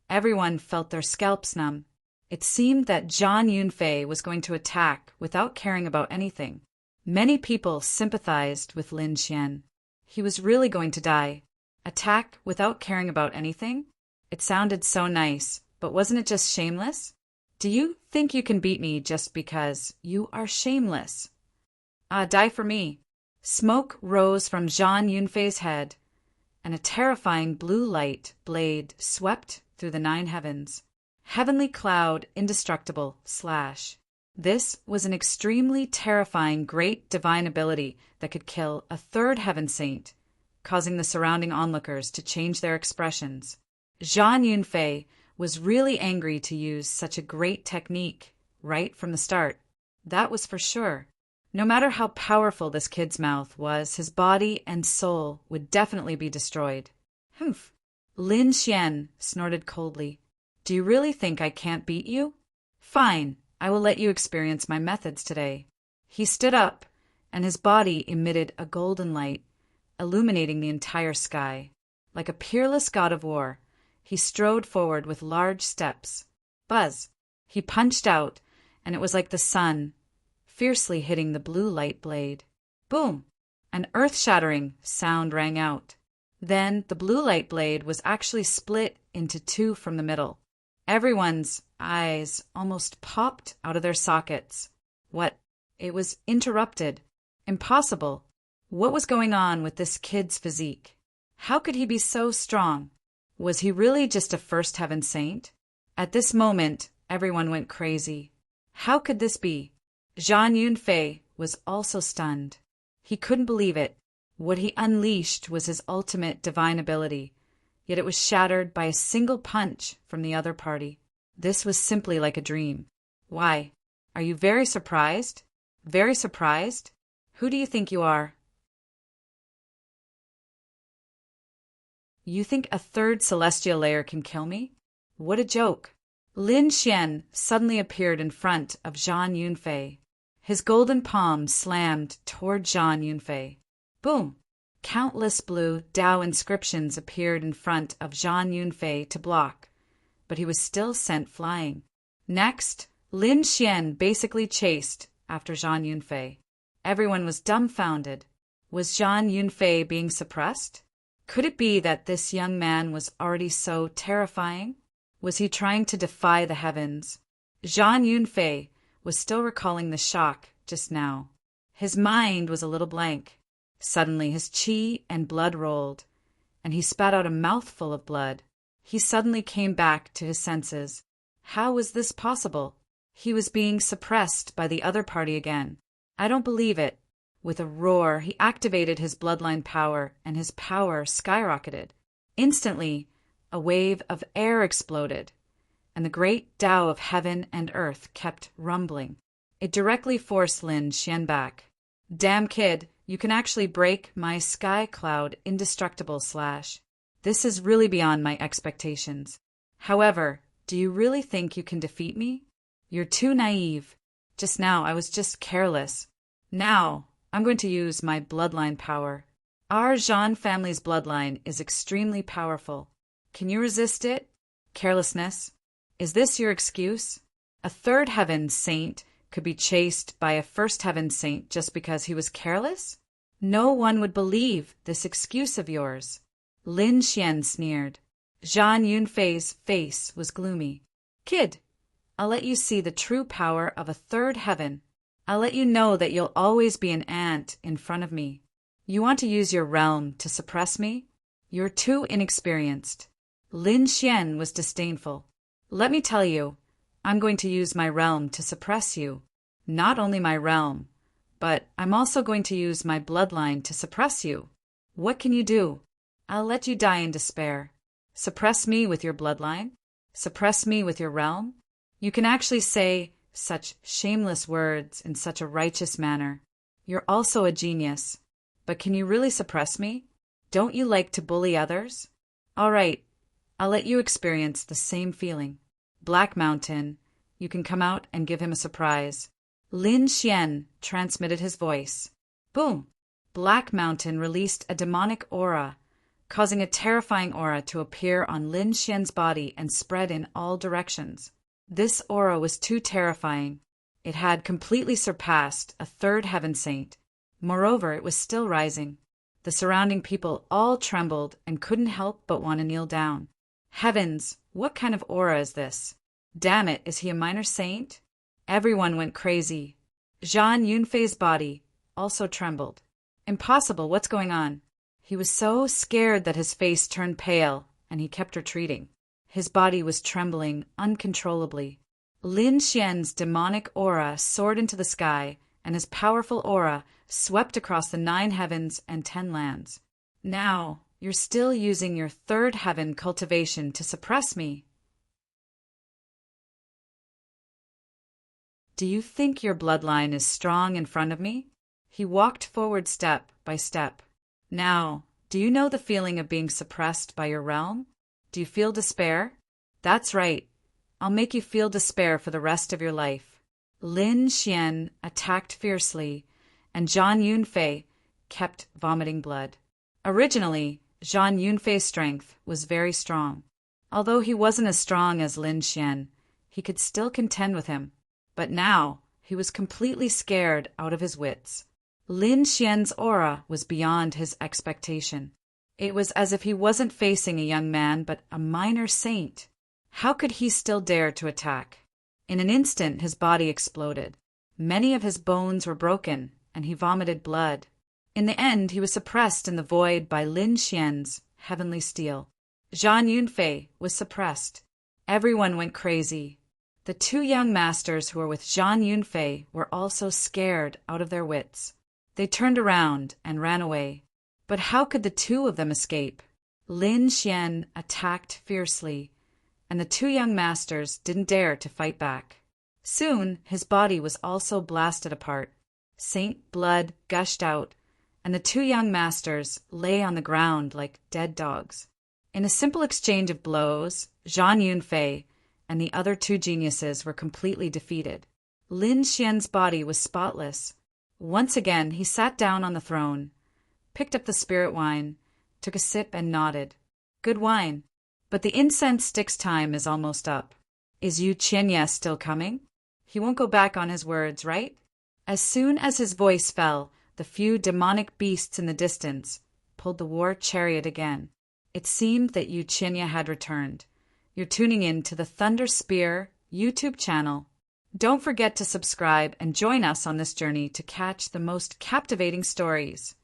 Everyone felt their scalps numb. It seemed that Zhang Yunfei was going to attack without caring about anything. Many people sympathized with Lin Xian. He was really going to die. Attack without caring about anything? It sounded so nice, but wasn't it just shameless? Do you think you can beat me just because you are shameless? Die for me. Smoke rose from Zhang Yunfei's head, and a terrifying blue light blade swept through the 9 heavens. Heavenly cloud, indestructible, / This was an extremely terrifying great divine ability that could kill a 3rd heaven saint, causing the surrounding onlookers to change their expressions. Zhang Yunfei was really angry to use such a great technique right from the start. That was for sure. No matter how powerful this kid's mouth was, his body and soul would definitely be destroyed. "Humph." Lin Xian snorted coldly. "Do you really think I can't beat you? Fine, I will let you experience my methods today." He stood up, and his body emitted a golden light, illuminating the entire sky. Like a peerless god of war, he strode forward with large steps. Buzz! He punched out, and it was like the sun, fiercely hitting the blue light blade. Boom! An earth-shattering sound rang out. Then the blue light blade was actually split into 2 from the middle. Everyone's eyes almost popped out of their sockets. What? It was interrupted. Impossible. What was going on with this kid's physique? How could he be so strong? Was he really just a 1st heaven saint? At this moment, everyone went crazy. How could this be? Zhang Yunfei was also stunned. He couldn't believe it. What he unleashed was his ultimate divine ability, yet it was shattered by a single punch from the other party. This was simply like a dream. Why? Are you very surprised? Very surprised? Who do you think you are? You think a third celestial layer can kill me? What a joke. Lin Xian suddenly appeared in front of Zhang Yunfei. His golden palm slammed toward Zhang Yunfei. Boom! Countless blue Dao inscriptions appeared in front of Zhang Yunfei to block, but he was still sent flying. Next, Lin Xian basically chased after Zhang Yunfei. Everyone was dumbfounded. Was Zhang Yunfei being suppressed? Could it be that this young man was already so terrifying? Was he trying to defy the heavens? Zhang Yunfei was still recalling the shock just now. His mind was a little blank. Suddenly his qi and blood rolled, and he spat out a mouthful of blood. He suddenly came back to his senses. How was this possible? He was being suppressed by the other party again. I don't believe it. With a roar, he activated his bloodline power, and his power skyrocketed. Instantly, a wave of air exploded, and the great Tao of heaven and earth kept rumbling. It directly forced Lin Xian back. Damn kid, you can actually break my sky cloud indestructible slash. This is really beyond my expectations. However, do you really think you can defeat me? You're too naive. Just now I was just careless. Now, I'm going to use my bloodline power. Our Zhan family's bloodline is extremely powerful. Can you resist it? Carelessness? Is this your excuse? A third heaven saint could be chased by a first heaven saint just because he was careless? No one would believe this excuse of yours. Lin Xian sneered. Zhang Yunfei's face was gloomy. Kid, I'll let you see the true power of a third heaven. I'll let you know that you'll always be an ant in front of me. You want to use your realm to suppress me? You're too inexperienced. Lin Xian was disdainful. Let me tell you, I'm going to use my realm to suppress you. Not only my realm, but I'm also going to use my bloodline to suppress you. What can you do? I'll let you die in despair. Suppress me with your bloodline? Suppress me with your realm? You can actually say such shameless words in such a righteous manner. You're also a genius. But can you really suppress me? Don't you like to bully others? All right, I'll let you experience the same feeling. Black Mountain, you can come out and give him a surprise. Lin Xian transmitted his voice. Boom! Black Mountain released a demonic aura, causing a terrifying aura to appear on Lin Xian's body and spread in all directions. This aura was too terrifying. It had completely surpassed a third heaven saint. Moreover, it was still rising. The surrounding people all trembled and couldn't help but want to kneel down. Heavens, what kind of aura is this? Damn it, is he a minor saint? Everyone went crazy. Zhang Yunfei's body also trembled. Impossible, what's going on? He was so scared that his face turned pale, and he kept retreating. His body was trembling uncontrollably. Lin Xian's demonic aura soared into the sky, and his powerful aura swept across the 9 heavens and 10 lands. Now, you're still using your third heaven cultivation to suppress me. Do you think your bloodline is strong in front of me? He walked forward step by step. Now, do you know the feeling of being suppressed by your realm? Do you feel despair? That's right. I'll make you feel despair for the rest of your life. Lin Xian attacked fiercely, and Zhang Yunfei kept vomiting blood. Originally, Zhang Yunfei's strength was very strong. Although he wasn't as strong as Lin Xian, he could still contend with him. But now, he was completely scared out of his wits. Lin Xian's aura was beyond his expectation. It was as if he wasn't facing a young man, but a minor saint. How could he still dare to attack? In an instant, his body exploded. Many of his bones were broken, and he vomited blood. In the end, he was suppressed in the void by Lin Xian's heavenly steel. Zhang Yunfei was suppressed. Everyone went crazy. The two young masters who were with Zhang Yunfei were also scared out of their wits. They turned around and ran away. But how could the two of them escape? Lin Xian attacked fiercely, and the two young masters didn't dare to fight back. Soon his body was also blasted apart. Saint blood gushed out, and the two young masters lay on the ground like dead dogs. In a simple exchange of blows, Zhang Yunfei and the other two geniuses were completely defeated. Lin Xian's body was spotless. Once again he sat down on the throne, picked up the spirit wine, took a sip and nodded. Good wine, but the incense stick's time is almost up. Is Yu Qianye still coming? He won't go back on his words, right? As soon as his voice fell, the few demonic beasts in the distance pulled the war chariot again. It seemed that Yu Qianye had returned. You're tuning in to the Thunder Spear YouTube channel. Don't forget to subscribe and join us on this journey to catch the most captivating stories.